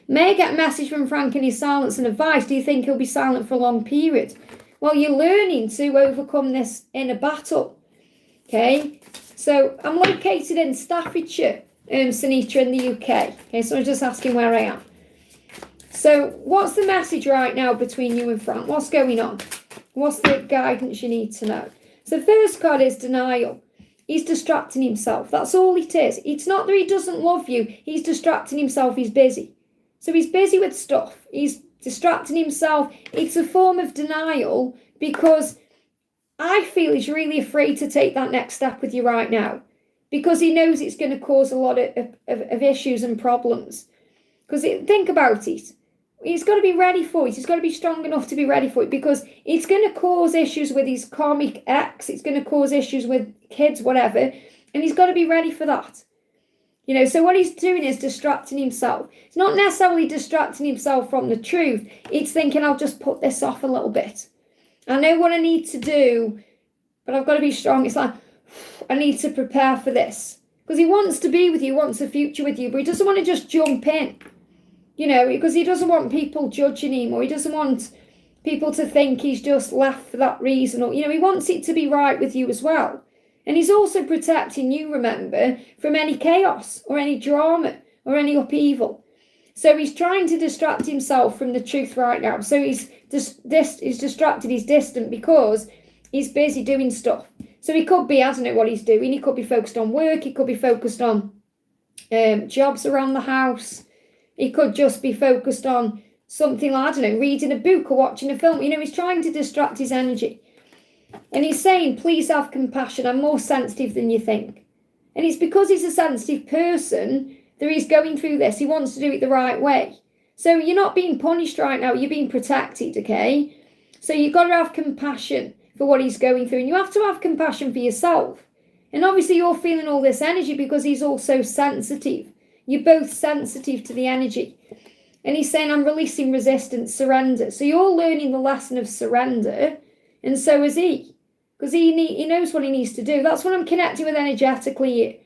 May I get a message from Frank in his silence and advice? Do you think he'll be silent for a long period? Well, you're learning to overcome this inner battle. Okay, so I'm located in Staffordshire, Sunita, in the UK. Okay, so I'm just asking where I am. So what's the message right now between you and Frank? What's going on? What's the guidance you need to know? So first card is denial. He's distracting himself. That's all it is. It's not that he doesn't love you. He's distracting himself. He's busy. So he's busy with stuff. He's distracting himself. It's a form of denial because I feel he's really afraid to take that next step with you right now because he knows it's going to cause a lot of issues and problems. Because think about it. He's got to be ready for it. He's got to be strong enough to be ready for it because it's going to cause issues with his karmic ex. It's going to cause issues with kids, whatever. And he's got to be ready for that. You know, so what he's doing is distracting himself. It's not necessarily distracting himself from the truth. It's thinking, I'll just put this off a little bit. I know what I need to do, but I've got to be strong. It's like, I need to prepare for this. Because he wants to be with you, wants a future with you, but he doesn't want to just jump in. You know, because he doesn't want people judging him or he doesn't want people to think he's just left for that reason, or, he wants it to be right with you as well. And he's also protecting you, remember, from any chaos or any drama or any upheaval. So he's trying to distract himself from the truth right now. So he's distracted, he's distant because he's busy doing stuff. So he could be, I don't know what he's doing. He could be focused on work. He could be focused on jobs around the house. He could just be focused on something like, I don't know, reading a book or watching a film. He's trying to distract his energy. And he's saying, please have compassion. I'm more sensitive than you think. And it's because he's a sensitive person that he's going through this. He wants to do it the right way. So you're not being punished right now. You're being protected, okay? So you've got to have compassion for what he's going through. And you have to have compassion for yourself. And obviously you're feeling all this energy because he's also sensitive. You're both sensitive to the energy. And he's saying, I'm releasing resistance, surrender. So you're learning the lesson of surrender. And so is he. Because he knows what he needs to do. That's what I'm connecting with energetically.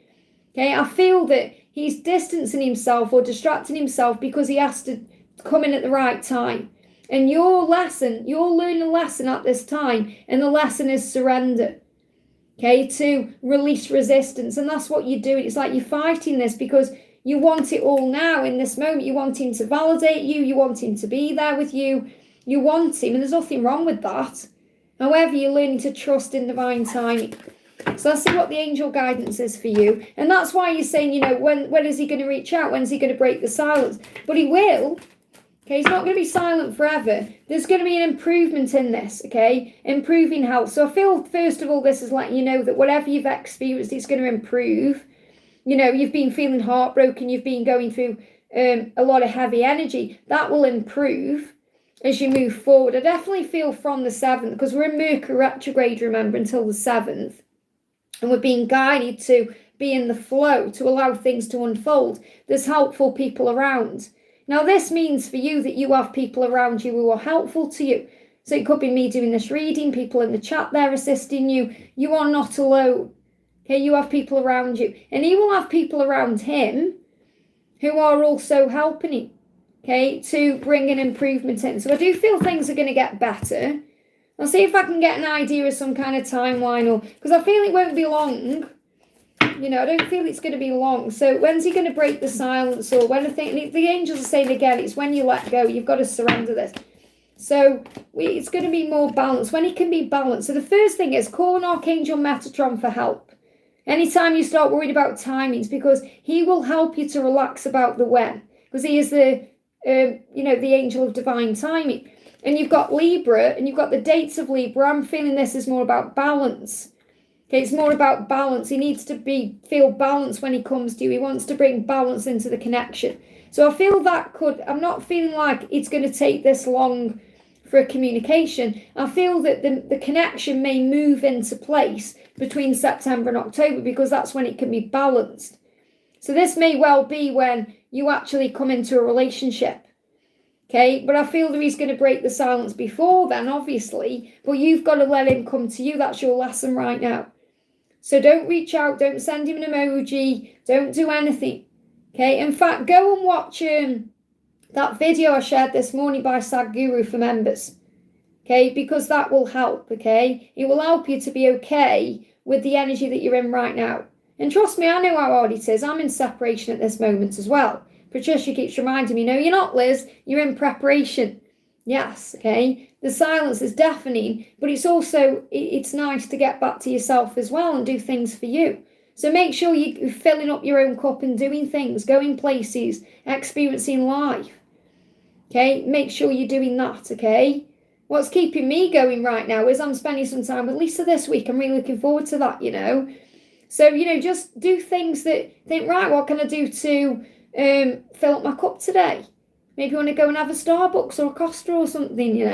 Okay, I feel that he's distancing himself or distracting himself because he has to come in at the right time. And you're learning a lesson at this time. And the lesson is surrender. Okay, to release resistance. And that's what you're doing. It's like you're fighting this because you want it all now in this moment. You want him to validate you. You want him to be there with you. You want him. And there's nothing wrong with that. However, you're learning to trust in divine timing. So let's see what the angel guidance is for you. And that's why you're saying, when is he going to reach out? When's he going to break the silence? But he will. Okay, he's not going to be silent forever. There's going to be an improvement in this, okay? Improving health. So I feel, first of all, this is letting you know that whatever you've experienced, it's going to improve. You've been feeling heartbroken. You've been going through a lot of heavy energy. That will improve as you move forward. I definitely feel from the 7th, because we're in Mercury retrograde, remember, until the 7th. And we're being guided to be in the flow, to allow things to unfold. There's helpful people around. Now, this means for you that you have people around you who are helpful to you. So it could be me doing this reading, people in the chat there assisting you. You are not alone. Okay, you have people around you. And he will have people around him who are also helping him, okay, to bring an improvement in. So I do feel things are going to get better. I'll see if I can get an idea of some kind of timeline, or because I feel it won't be long. I don't feel it's going to be long. So when's he going to break the silence? Or when the angels are saying again, it's when you let go. You've got to surrender this. So it's going to be more balanced. When he can be balanced. So the first thing is call an Archangel Metatron for help. Anytime you start worried about timings, because he will help you to relax about the when. Because he is the angel of divine timing. And you've got Libra, and you've got the dates of Libra. I'm feeling this is more about balance. Okay, it's more about balance. He needs to feel balanced when he comes to you. He wants to bring balance into the connection. So I feel I'm not feeling like it's going to take this long for a communication. I feel that the connection may move into place between September and October, because that's when it can be balanced. So this may well be when you actually come into a relationship. Okay, but I feel that he's going to break the silence before then, obviously. But you've got to let him come to you. That's your lesson right now. So don't reach out. Don't send him an emoji. Don't do anything. Okay, in fact, go and watch that video I shared this morning by Sadhguru for members. Okay, because that will help, okay? It will help you to be okay with the energy that you're in right now. And trust me, I know how hard it is. I'm in separation at this moment as well. Patricia keeps reminding me, no, you're not, Liz. You're in preparation. Yes, okay? The silence is deafening, but it's nice to get back to yourself as well and do things for you. So make sure you're filling up your own cup and doing things, going places, experiencing life. Okay? Make sure you're doing that, okay? What's keeping me going right now is I'm spending some time with Lisa this week. I'm really looking forward to that, So, just do things that think, right, what can I do to fill up my cup today? Maybe you want to go and have a Starbucks or a Costa or something,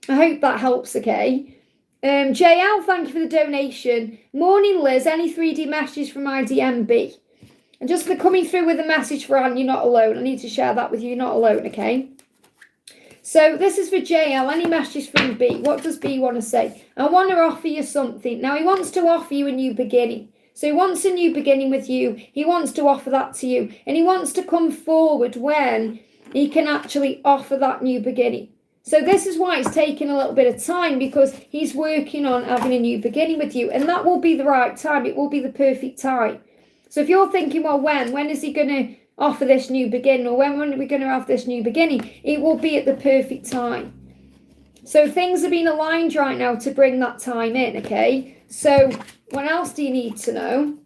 I hope that helps, okay? JL, thank you for the donation. Morning, Liz. Any 3D messages from my DMB? And just for coming through with a message for Anne, you're not alone. I need to share that with you. You're not alone, okay? So this is for JL. Any messages from B? What does B want to say? I want to offer you something. Now, he wants to offer you a new beginning. So he wants a new beginning with you. He wants to offer that to you. And he wants to come forward when he can actually offer that new beginning. So this is why it's taking a little bit of time, because he's working on having a new beginning with you, and that will be the right time. It will be the perfect time. So if you're thinking, well, when is he going to offer this new beginning, or when are we going to have this new beginning? It will be at the perfect time. So things are being aligned right now to bring that time in, okay? So what else do you need to know?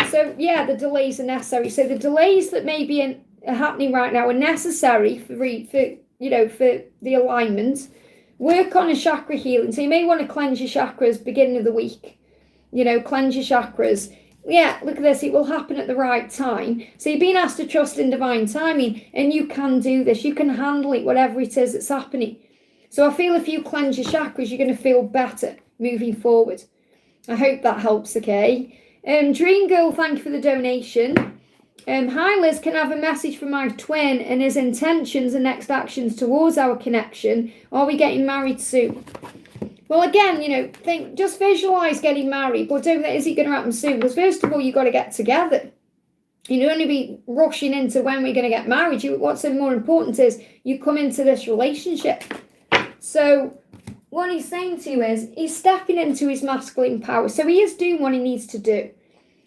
So yeah, the delays are necessary. So the delays that may be are happening right now are necessary for the alignment. Work on a chakra healing. So you may want to cleanse your chakras beginning of the week. Cleanse your chakras. Yeah, look at this. It will happen at the right time. So you're being asked to trust in divine timing, and you can do this. You can handle it, whatever it is that's happening. So I feel if you cleanse your chakras, you're going to feel better moving forward. I hope that helps, okay? Dream Girl, thank you for the donation. Hi Liz, can I have a message from my twin and his intentions and next actions towards our connection? Are we getting married soon? Well, again, just visualize getting married, but don't think, is it going to happen soon? Because first of all, you've got to get together. You don't only be rushing into when we're going to get married. What's more important is you come into this relationship. So what he's saying to you is he's stepping into his masculine power. So he is doing what he needs to do.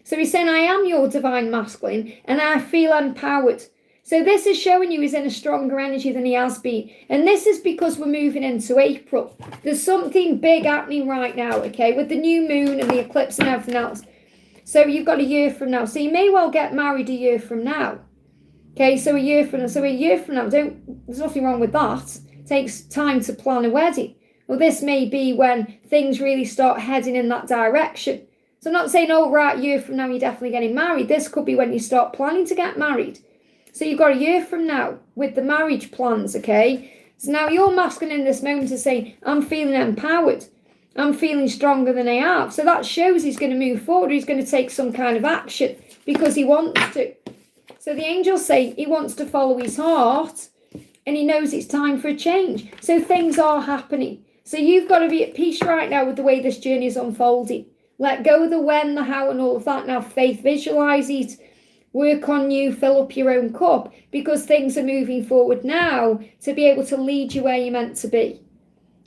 So he's saying, I am your divine masculine and I feel empowered. So this is showing you he's in a stronger energy than he has been. And this is because we're moving into April. There's something big happening right now, okay, with the new moon and the eclipse and everything else. So you've got a year from now. So you may well get married a year from now. Okay, so a year from now, there's nothing wrong with that. It takes time to plan a wedding. Well, this may be when things really start heading in that direction. So I'm not saying, oh, right, a year from now, you're definitely getting married. This could be when you start planning to get married. So you've got a year from now with the marriage plans, okay? So now your masculine in this moment is saying, I'm feeling empowered. I'm feeling stronger than I have. So that shows he's going to move forward. He's going to take some kind of action because he wants to. So the angels say he wants to follow his heart and he knows it's time for a change. So things are happening. So you've got to be at peace right now with the way this journey is unfolding. Let go of the when, the how, and all of that. Now, faith, visualize it. Work on you, fill up your own cup, because things are moving forward now to be able to lead you where you're meant to be.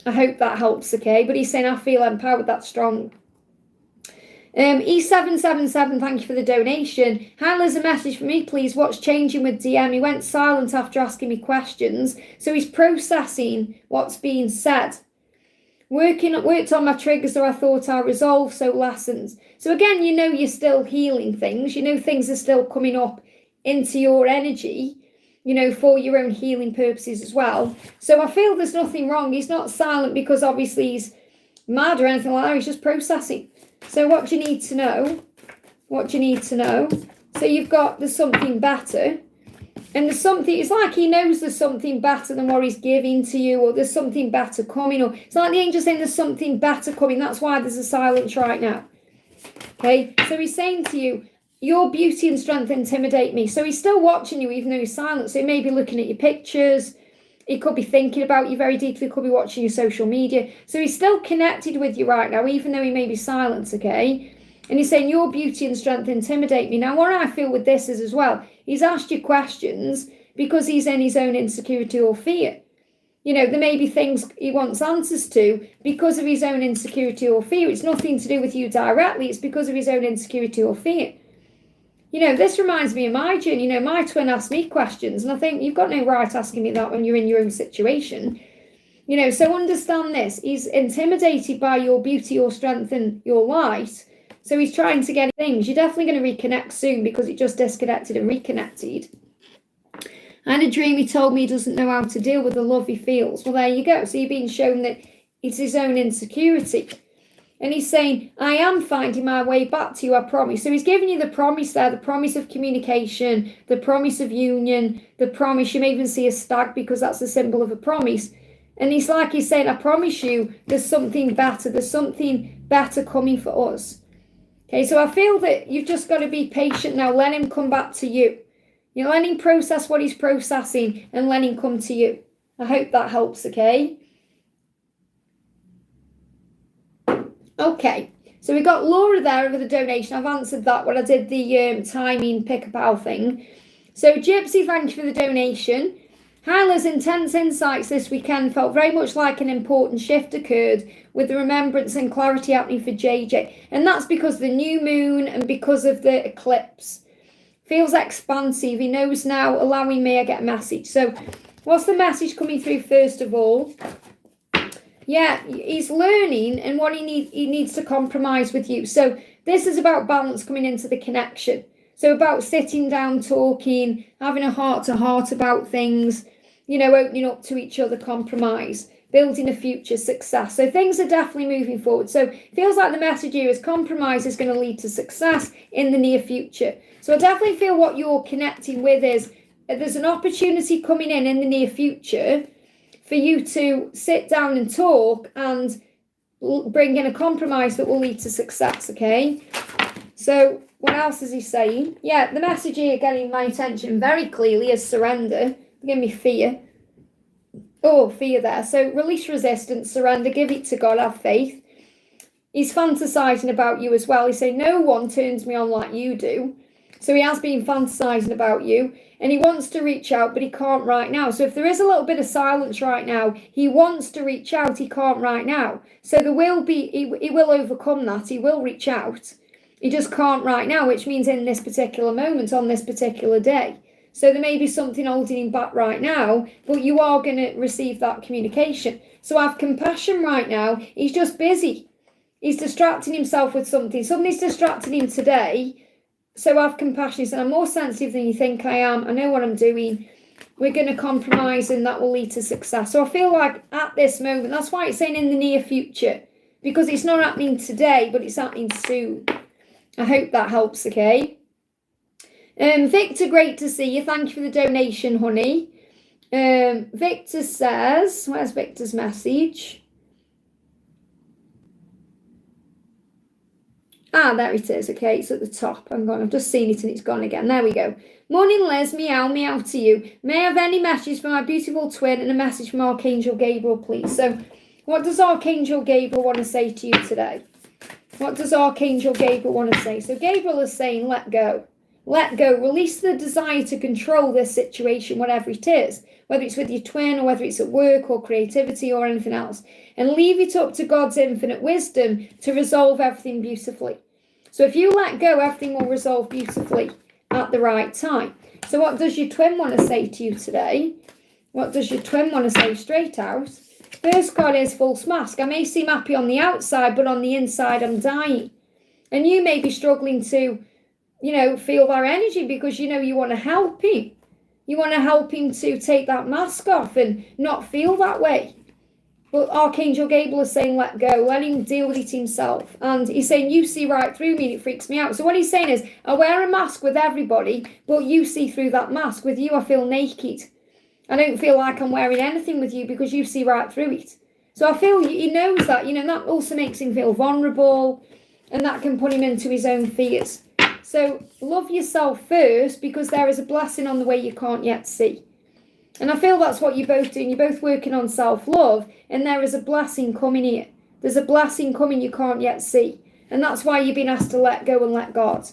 I hope that helps, okay? But he's saying, I feel empowered, that's strong. E777, thank you for the donation. Hi, Liz, a message for me, please. What's changing with DM? He went silent after asking me questions, so he's processing what's being said. Worked on my triggers, so I thought I resolved, so lessons. So again, you're still healing things. Things are still coming up into your energy, for your own healing purposes as well. So I feel there's nothing wrong. He's not silent because obviously he's mad or anything like that. He's just processing. So what do you need to know? So there's something better. And there's something, it's like he knows there's something better than what he's giving to you, or there's something better coming, or it's like the angel saying there's something better coming. That's why there's a silence right now. Okay, so he's saying to you, your beauty and strength intimidate me. So he's still watching you even though he's silent. So he may be looking at your pictures. He could be thinking about you very deeply. He could be watching your social media. So he's still connected with you right now, even though he may be silent, okay? And he's saying your beauty and strength intimidate me. Now, what I feel with this is as well, he's asked you questions because he's in his own insecurity or fear. There may be things he wants answers to because of his own insecurity or fear. It's nothing to do with you directly. It's because of his own insecurity or fear. This reminds me of my journey. My twin asked me questions, and I think you've got no right asking me that when you're in your own situation. So understand this. He's intimidated by your beauty, your strength, and your light. So he's trying to get things. You're definitely going to reconnect soon because it just disconnected and reconnected. I had a dream he told me he doesn't know how to deal with the love he feels. Well, there you go. So you're being shown that it's his own insecurity. And he's saying, I am finding my way back to you, I promise. So he's giving you the promise there, the promise of communication, the promise of union, the promise. You may even see a stag because that's a symbol of a promise. And he's saying, I promise you there's something better. There's something better coming for us. Okay, so I feel that you've just got to be patient now. Let him come back to you. Let him process what he's processing and let him come to you. I hope that helps, okay? Okay, so we got Laura there over the donation. I've answered that when I did the timing pick-a-pal thing. So Gypsy, thank you for the donation. Hi Liz, intense insights this weekend. Felt very much like an important shift occurred with the remembrance and clarity happening for JJ. And that's because of the new moon and because of the eclipse. Feels expansive. He knows now, allowing me, I get a message. So what's the message coming through first of all? Yeah, he's learning, and what he needs to compromise with you. So this is about balance coming into the connection. So about sitting down, talking, having a heart-to-heart about things, you know, opening up to each other, compromise, building a future, success. So things are definitely moving forward. So it feels like the message here is compromise is going to lead to success in the near future. So I definitely feel what you're connecting with is there's an opportunity coming in the near future for you to sit down and talk and bring in a compromise that will lead to success, okay? So what else is he saying? Yeah, the message here getting my attention very clearly is surrender. Give me fear. Oh, fear there. So release resistance, surrender, give it to God, have faith. He's fantasizing about you as well. He's saying, no one turns me on like you do. So he has been fantasizing about you, and he wants to reach out, but he can't right now. So if there is a little bit of silence right now, he wants to reach out, he can't right now. So there will be, he will overcome that. He will reach out. He just can't right now, which means in this particular moment, on this particular day. So there may be something holding him back right now, but you are going to receive that communication. So have compassion right now. He's just busy. He's distracting himself with something. Somebody's distracting him today. So have compassion. He said, I'm more sensitive than you think I am. I know what I'm doing. We're going to compromise and that will lead to success. So I feel like at this moment, that's why it's saying in the near future, because it's not happening today, but it's happening soon. I hope that helps, okay? Victor, great to see you. Thank you for the donation, honey. Victor says, where's Victor's message? Ah, there it is. Okay, it's at the top. I've just seen it and it's gone again. There we go. Morning, Liz. Meow, meow to you. May I have any message for my beautiful twin and a message from Archangel Gabriel, please? So what does Archangel Gabriel want to say to you today? What does Archangel Gabriel want to say? So Gabriel is saying, let go. Let go. Release the desire to control this situation, whatever it is, whether it's with your twin or whether it's at work or creativity or anything else, and leave it up to God's infinite wisdom to resolve everything beautifully. So if you let go, everything will resolve beautifully at the right time. So what does your twin want to say to you today? What does your twin want to say straight out? First card is false mask. I may seem happy on the outside, but on the inside, I'm dying. And you may be struggling to, feel their energy because, you want to help him. You want to help him to take that mask off and not feel that way. But Archangel Gabriel is saying, let go. Let him deal with it himself. And he's saying, you see right through me and it freaks me out. So what he's saying is, I wear a mask with everybody, but you see through that mask. With you, I feel naked. I don't feel like I'm wearing anything with you because you see right through it. So I feel he knows that, that also makes him feel vulnerable and that can put him into his own fears. So love yourself first because there is a blessing on the way you can't yet see. And I feel that's what you're both doing. You're both working on self-love and there is a blessing coming here. There's a blessing coming you can't yet see. And that's why you've been asked to let go and let God.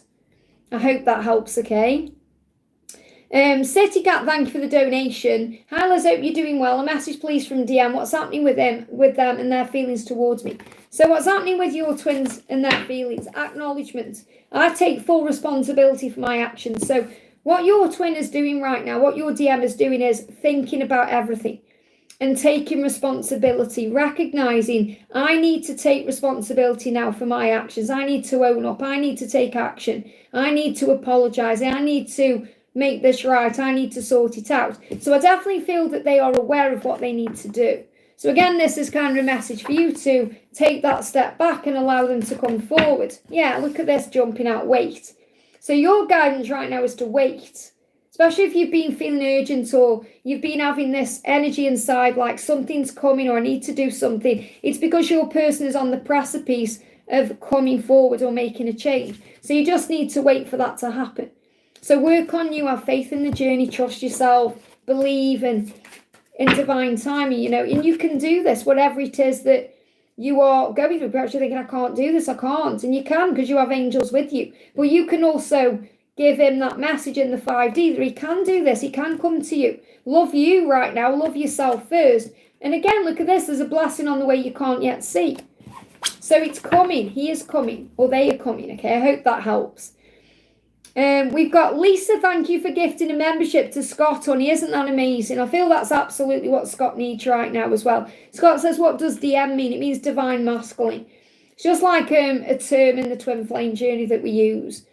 I hope that helps, okay? City Cat, thank you for the donation. Hi Liz, hope you're doing well. A message please from DM. What's happening with them and their feelings towards me? So what's happening with your twins and their feelings? Acknowledgement. I take full responsibility for my actions. So what your twin is doing right now, what your DM is doing is thinking about everything and taking responsibility, recognizing I need to take responsibility now for my actions. I need to own up. I need to take action. I need to apologize. I need to make this right. I need to sort it out. So I definitely feel that they are aware of what they need to do. So again, this is kind of a message for you to take that step back and allow them to come forward. Yeah, look at this jumping out, wait. So your guidance right now is to wait, especially if you've been feeling urgent or you've been having this energy inside like something's coming or I need to do something. It's because your person is on the precipice of coming forward or making a change. So you just need to wait for that to happen. So work on you, have faith in the journey, trust yourself, believe in divine timing, and you can do this, whatever it is that you are going through. Perhaps you're thinking, I can't do this, I can't. And you can because you have angels with you. But you can also give him that message in the 5D that he can do this. He can come to you. Love you right now. Love yourself first. And again, look at this. There's a blessing on the way you can't yet see. So it's coming. He is coming. Or they are coming. Okay, I hope that helps. We've got Lisa. Thank you for gifting a membership to Scott, honey. Isn't that amazing? I feel that's absolutely what Scott needs right now as well. Scott says, what does DM mean? It means divine masculine. It's just like a term in the twin flame journey that we use.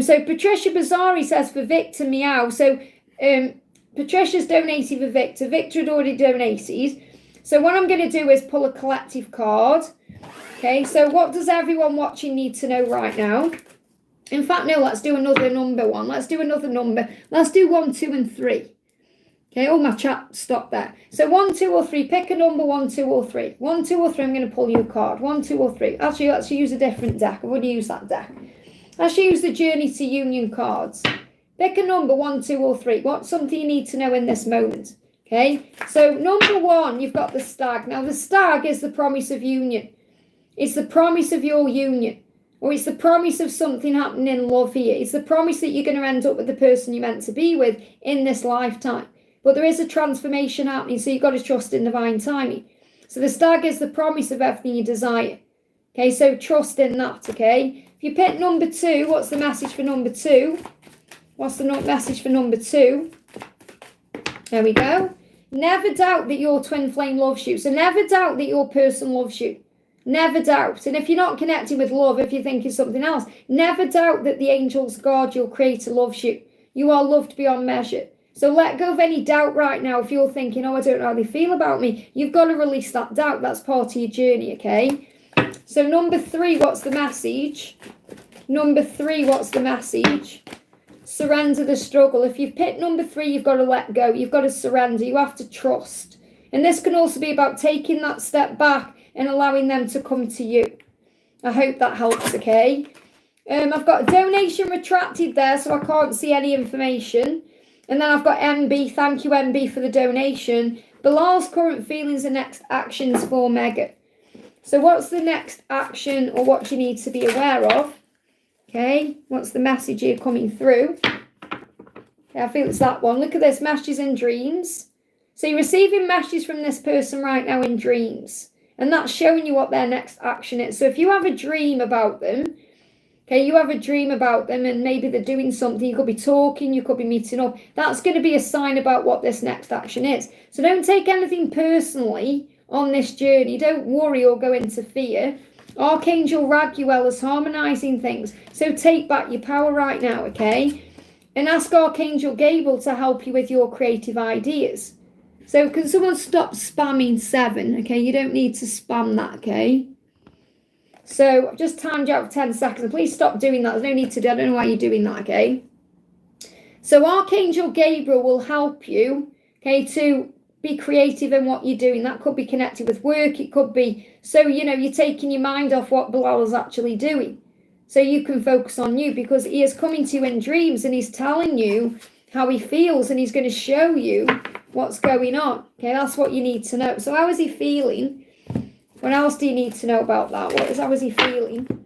So Patricia Bazzari says for Victor, meow. So Patricia's donated for Victor. Victor had already donated. So what I'm going to do is pull a collective card. Okay, so what does everyone watching need to know right now? In fact, no, let's do another number one. Let's do another number. Let's do 1, 2, and 3. Okay, oh, my chat stopped there. So 1, 2, or 3. Pick a number, 1, 2, or 3. 1, 2, or 3, I'm going to pull you a card. 1, 2, or 3. Actually, let's use a different deck. I would use that deck. Let's use the Journey to Union cards. Pick a number, 1, 2, or 3. What's something you need to know in this moment? Okay, so number 1, you've got the stag. Now, the stag is the promise of union. It's the promise of your union. Or it's the promise of something happening in love here. It's the promise that you're going to end up with the person you're meant to be with in this lifetime. But there is a transformation happening, so you've got to trust in divine timing. So the stag is the promise of everything you desire. Okay, so trust in that, okay? If you pick number 2, what's the message for number 2? What's the message for number 2? There we go. Never doubt that your twin flame loves you. So never doubt that your person loves you. Never doubt. And if you're not connecting with love, if you're thinking something else, never doubt that the angels, God, your creator, loves you. You are loved beyond measure. So let go of any doubt right now. If you're thinking, oh, I don't know how they feel about me, you've got to release that doubt. That's part of your journey, okay? So number 3, what's the message? Number 3, what's the message? Surrender the struggle. If you've picked number 3, you've got to let go. You've got to surrender. You have to trust. And this can also be about taking that step back and allowing them to come to you. I hope that helps, okay? I've got a donation retracted there, so I can't see any information. And then I've got MB. Thank you, MB, for the donation. Bilal's current feelings and next actions for Mega. So what's the next action or what you need to be aware of? Okay, what's the message here coming through? Okay, I feel it's that one. Look at this, messages and dreams. So you're receiving messages from this person right now in dreams. And that's showing you what their next action is. So if you have a dream about them, okay, you have a dream about them and maybe they're doing something, you could be talking, you could be meeting up, that's going to be a sign about what this next action is. So don't take anything personally on this journey. Don't worry or go into fear. Archangel Raguel is harmonizing things. So take back your power right now, okay? And ask Archangel Gabriel to help you with your creative ideas. So can someone stop spamming 7? Okay, you don't need to spam that, okay? So I've just timed you out for 10 seconds. Please stop doing that. There's no need to do. I don't know why you're doing that, okay? So Archangel Gabriel will help you, okay, to be creative in what you're doing. That could be connected with work. It could be, so, you know, you're taking your mind off what Bilal is actually doing. So you can focus on you because he is coming to you in dreams and he's telling you how he feels and he's going to show you what's going on. Okay, that's what you need to know. So how is he feeling? What else do you need to know about that? How is he feeling?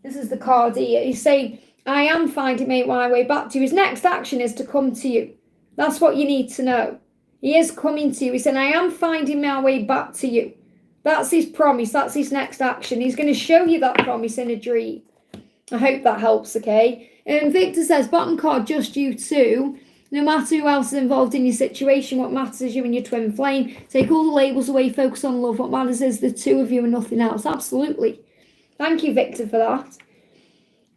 This is the card here. He's saying, I am finding my way back to you. His next action is to come to you. That's what you need to know. He is coming to you. He said, I am finding my way back to you. That's his promise. That's his next action. He's going to show you that promise in a dream. I hope that helps, okay? And Victor says, bottom card, just you two. No matter who else is involved in your situation, what matters is you and your twin flame. Take all the labels away, focus on love. What matters is the two of you and nothing else. Absolutely. Thank you, Victor, for that.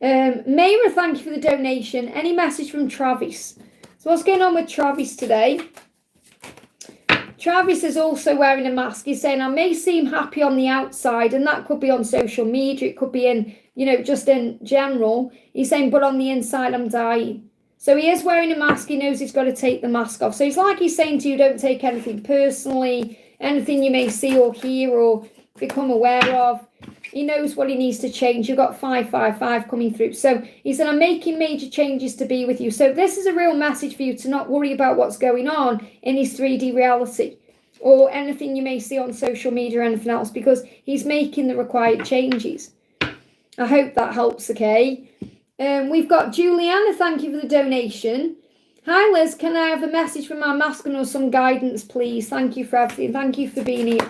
Mayra, thank you for the donation. Any message from Travis? So what's going on with Travis today? Travis is also wearing a mask. He's saying, I may seem happy on the outside, and that could be on social media. It could be in, you know, just in general. He's saying, but on the inside, I'm dying. So he is wearing a mask. He knows he's got to take the mask off. So it's like he's saying to you, don't take anything personally, anything you may see or hear or become aware of. He knows what he needs to change. You've got 555 coming through. So he said, I'm making major changes to be with you. So this is a real message for you to not worry about what's going on in his 3D reality or anything you may see on social media or anything else, because he's making the required changes. I hope that helps, okay? We've got Juliana, thank you for the donation. Hi Liz, can I have a message from my masculine or some guidance, please? Thank you for everything. Thank you for being here.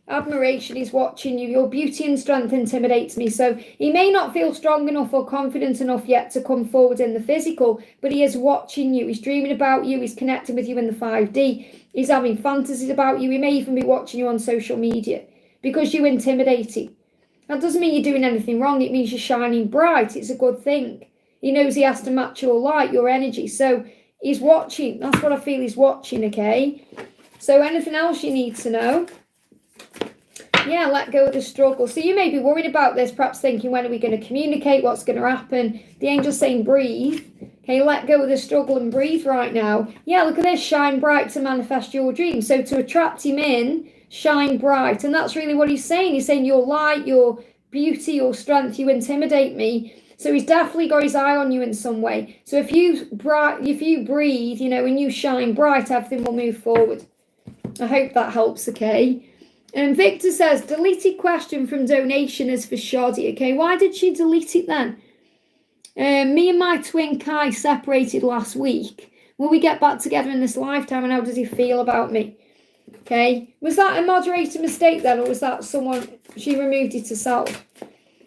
Admiration is watching you. Your beauty and strength intimidates me. So he may not feel strong enough or confident enough yet to come forward in the physical, but he is watching you. He's dreaming about you. He's connecting with you in the 5D. He's having fantasies about you. He may even be watching you on social media because you intimidate him. That doesn't mean you're doing anything wrong. It means you're shining bright. It's a good thing. He knows he has to match your light, your energy. So he's watching. That's what I feel he's watching, okay? So anything else you need to know? Yeah, let go of the struggle. So you may be worried about this, perhaps thinking, when are we going to communicate? What's going to happen? The angel's saying, breathe. Okay, let go of the struggle and breathe right now. Yeah, look at this. Shine bright to manifest your dream. So to attract him in, shine bright. And that's really what he's saying. He's saying your light, your beauty, your strength, you intimidate me. So he's definitely got his eye on you in some way. So if you breathe, you know, and you shine bright, everything will move forward. I hope that helps, okay? And Victor says, deleted question from donation is for Shoddy. Okay, why did she delete it then? Me and my twin Kai separated last week. Will we get back together in this lifetime, and how does he feel about me? Okay, was that a moderator mistake then, or was that someone, she removed it herself?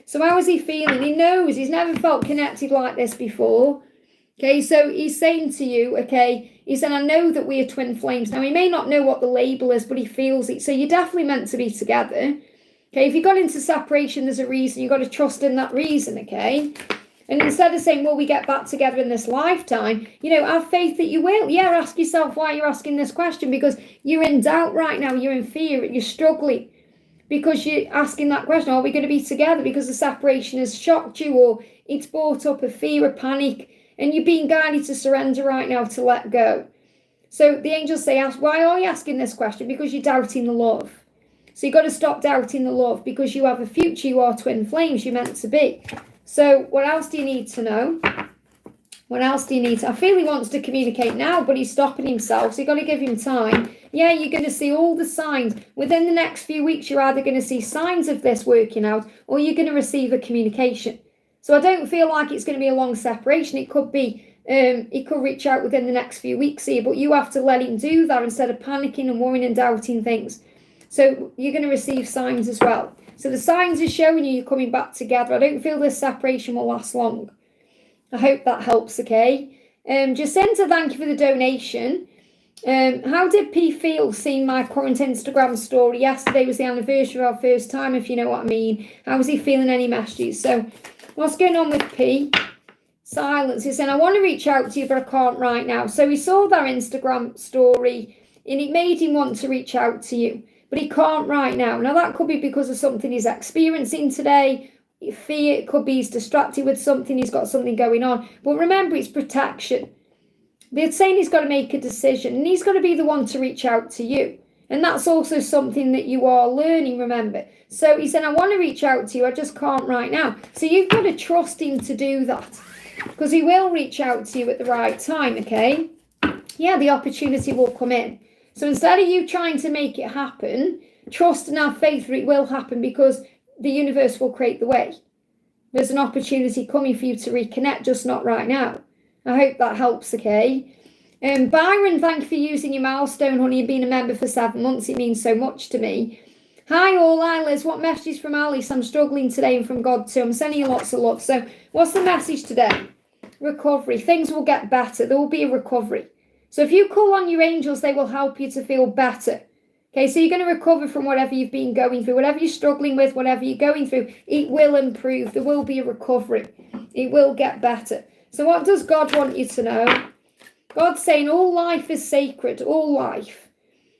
So how is he feeling? He knows, he's never felt connected like this before. Okay, so he's saying to you, okay, he said, I know that we are twin flames. Now, he may not know what the label is, but he feels it. So you're definitely meant to be together. Okay, if you got into separation, there's a reason. You've got to trust in that reason, okay? And instead of saying, will we get back together in this lifetime, you know, have faith that you will. Yeah, ask yourself why you're asking this question, because you're in doubt right now. You're in fear. You're struggling because you're asking that question. Are we going to be together? Because the separation has shocked you, or it's brought up a fear, a panic, and you're being guided to surrender right now, to let go. So the angels say, why are you asking this question? Because you're doubting the love. So you've got to stop doubting the love, because you have a future. You are twin flames. You're meant to be. So what else do you need to know? What else do you need to... I feel he wants to communicate now, but he's stopping himself. So you've got to give him time. Yeah, you're going to see all the signs. Within the next few weeks, you're either going to see signs of this working out, or you're going to receive a communication. So I don't feel like it's going to be a long separation. It could be, he could reach out within the next few weeks here, but you have to let him do that instead of panicking and worrying and doubting things. So you're going to receive signs as well. So the signs are showing you're coming back together. I don't feel this separation will last long. I hope that helps, okay? Jacinta, thank you for the donation. How did P feel seeing my current Instagram story? Yesterday was the anniversary of our first time, if you know what I mean. How was he feeling? Any messages? So what's going on with P? Silence. He's saying, I want to reach out to you, but I can't right now. So he saw their Instagram story and it made him want to reach out to you, but he can't right now. Now, that could be because of something he's experiencing today. Fear, it could be he's distracted with something. He's got something going on. But remember, it's protection. They're saying he's got to make a decision, and he's got to be the one to reach out to you. And that's also something that you are learning, remember. So he said, I want to reach out to you, I just can't right now. So you've got to trust him to do that, because he will reach out to you at the right time, okay? Yeah, the opportunity will come in. So instead of you trying to make it happen, trust and have faith that it will happen, because the universe will create the way. There's an opportunity coming for you to reconnect, just not right now. I hope that helps, okay? Byron, thank you for using your milestone, honey, and being a member for 7 months. It means so much to me. Hi all, hi Liz. What message from Alice? I'm struggling today, and from God too. I'm sending you lots of love. So what's the message today? Recovery. Things will get better. There will be a recovery. So if you call on your angels, they will help you to feel better. Okay, so you're going to recover from whatever you've been going through, whatever you're struggling with, whatever you're going through. It will improve. There will be a recovery. It will get better. So what does God want you to know? God's saying all life is sacred, all life.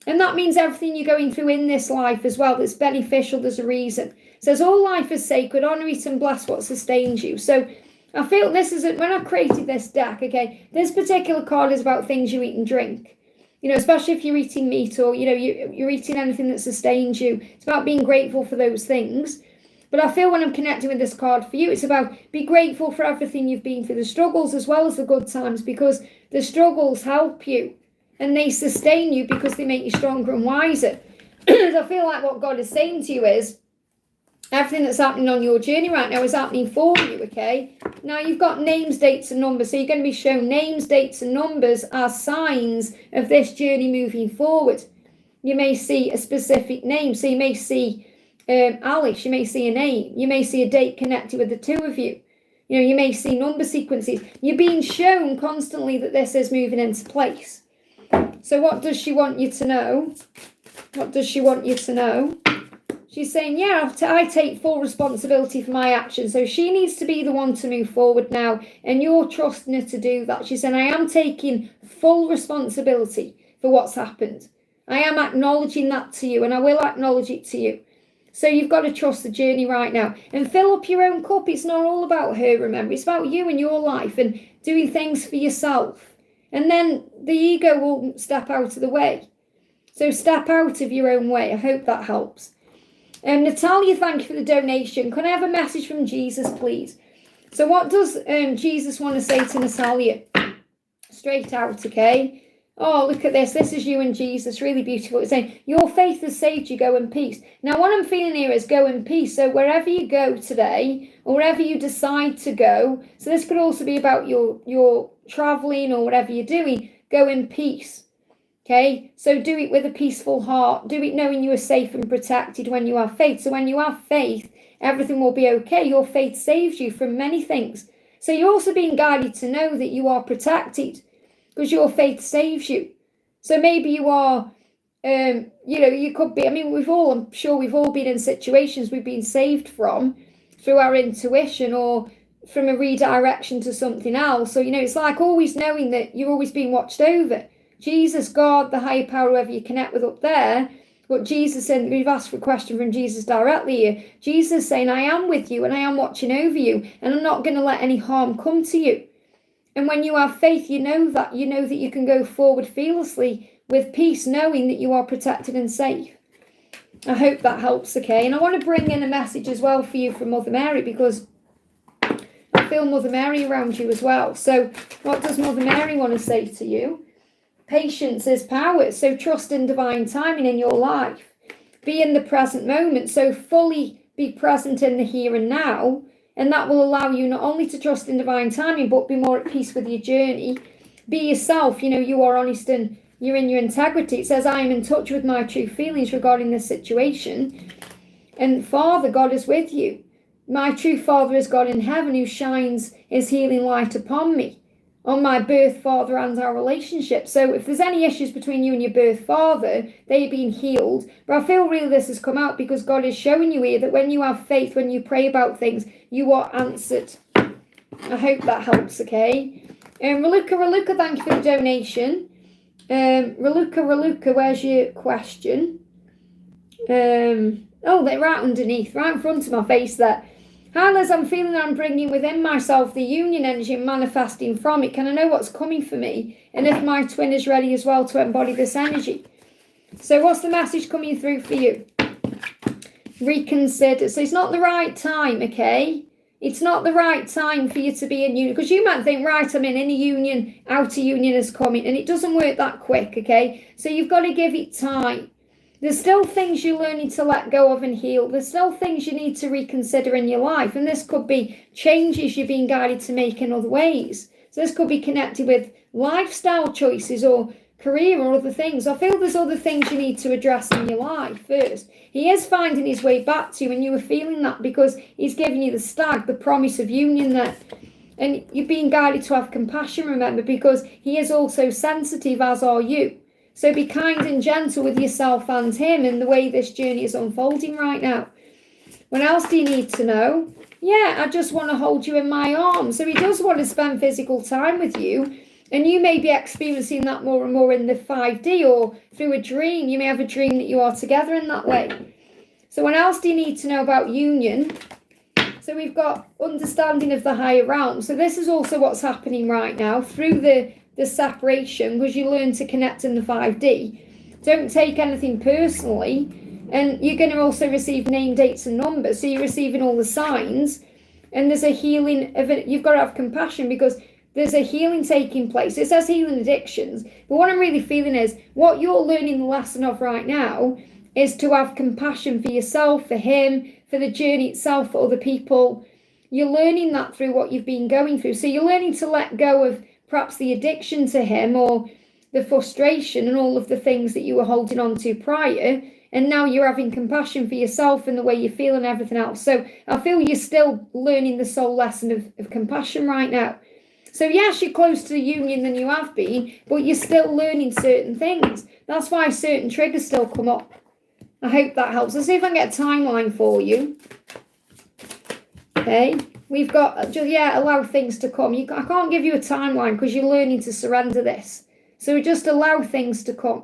And that means everything you're going through in this life as well that's beneficial, there's a reason. It says all life is sacred, honour it and bless what sustains you. So I feel this is, when I created this deck, okay, this particular card is about things you eat and drink. You know, especially if you're eating meat, or, you know, you're eating anything that sustains you. It's about being grateful for those things. But I feel when I'm connecting with this card for you, it's about be grateful for everything you've been through, the struggles as well as the good times, because the struggles help you and they sustain you because they make you stronger and wiser. I feel like what God is saying to you is, Everything that's happening on your journey right now is happening for you, okay? Now, you've got names, dates, and numbers. So you're going to be shown names, dates, and numbers as signs of this journey moving forward. You may see a specific name. So you may see Alice. You may see a name. You may see a date connected with the two of you. You know, you may see number sequences. You're being shown constantly that this is moving into place. So what does she want you to know? What does she want you to know? She's saying, yeah, I take full responsibility for my actions. So she needs to be the one to move forward now. And you're trusting her to do that. She's saying, I am taking full responsibility for what's happened. I am acknowledging that to you, and I will acknowledge it to you. So you've got to trust the journey right now. And fill up your own cup. It's not all about her, remember. It's about you and your life and doing things for yourself. And then the ego will step out of the way. So step out of your own way. I hope that helps. Natalia, thank you for the donation. Can I have a message from Jesus, please? So what does Jesus want to say to Natalia? Straight out, okay? Oh, look at this. This is you and Jesus. Really beautiful. It's saying, your faith has saved you. Go in peace. Now, what I'm feeling here is go in peace. So wherever you go today, or wherever you decide to go, so this could also be about your traveling or whatever you're doing, go in peace. Okay, so do it with a peaceful heart. Do it knowing you are safe and protected when you have faith. So when you have faith, everything will be okay. Your faith saves you from many things. So you're also being guided to know that you are protected because your faith saves you. So maybe you are, you could be, I'm sure we've all been in situations we've been saved from through our intuition or from a redirection to something else. So, it's like always knowing that you're always being watched over. Jesus, God, the higher power, whoever you connect with up there. But Jesus, and we've asked for a question from Jesus directly here. Jesus saying, I am with you and I am watching over you and I'm not going to let any harm come to you. And when you have faith, you know that you can go forward fearlessly with peace, knowing that you are protected and safe. I hope that helps, okay? And I want to bring in a message as well for you from Mother Mary because I feel Mother Mary around you as well. So what does Mother Mary want to say to you? Patience is power, so trust in divine timing in your life. Be in the present moment, so fully be present in the here and now, and that will allow you not only to trust in divine timing, but be more at peace with your journey. Be yourself, you are honest and you're in your integrity. It says, I am in touch with my true feelings regarding this situation, and Father, God is with you. My true Father is God in heaven who shines his healing light upon me. On my birth father and our relationship. So if there's any issues between you and your birth father, they've been healed. But I feel really this has come out because God is showing you here that when you have faith, when you pray about things, you are answered. I hope that helps, okay? Raluca, thank you for the donation. Raluca, where's your question? They're right underneath, right in front of my face there. Hi Liz, I'm feeling that I'm bringing within myself the union energy and manifesting from it. Can I know what's coming for me? And if my twin is ready as well to embody this energy. So what's the message coming through for you? Reconsider. So it's not the right time, okay? It's not the right time for you to be in union. Because you might think, right, I'm in a union, outer union is coming. And it doesn't work that quick, okay? So you've got to give it time. There's still things you're learning to let go of and heal. There's still things you need to reconsider in your life. And this could be changes you're being guided to make in other ways. So this could be connected with lifestyle choices or career or other things. I feel there's other things you need to address in your life first. He is finding his way back to you, and you are feeling that because he's giving you the stag, the promise of union there. And you're being guided to have compassion, remember, because he is also sensitive, as are you. So be kind and gentle with yourself and him in the way this journey is unfolding right now. What else do you need to know? Yeah, I just want to hold you in my arms. So he does want to spend physical time with you. And you may be experiencing that more and more in the 5D or through a dream. You may have a dream that you are together in that way. So what else do you need to know about union? So we've got understanding of the higher realm. So this is also what's happening right now through the separation, because you learn to connect in the 5D. Don't take anything personally, and you're going to also receive name, dates and numbers. So you're receiving all the signs, and there's a healing of it. You've got to have compassion because there's a healing taking place. It says healing addictions, but what I'm really feeling is what you're learning the lesson of right now is to have compassion for yourself, for him, for the journey itself, for other people. You're learning that through what you've been going through. So you're learning to let go of perhaps the addiction to him or the frustration and all of the things that you were holding on to prior. And now you're having compassion for yourself and the way you feel and everything else. So I feel you're still learning the soul lesson of compassion right now. So yes, you're close to the union than you have been, but you're still learning certain things. That's why certain triggers still come up. I hope that helps. Let's see if I can get a timeline for you. Okay, we've got, allow things to come. I can't give you a timeline because you're learning to surrender this. So just allow things to come.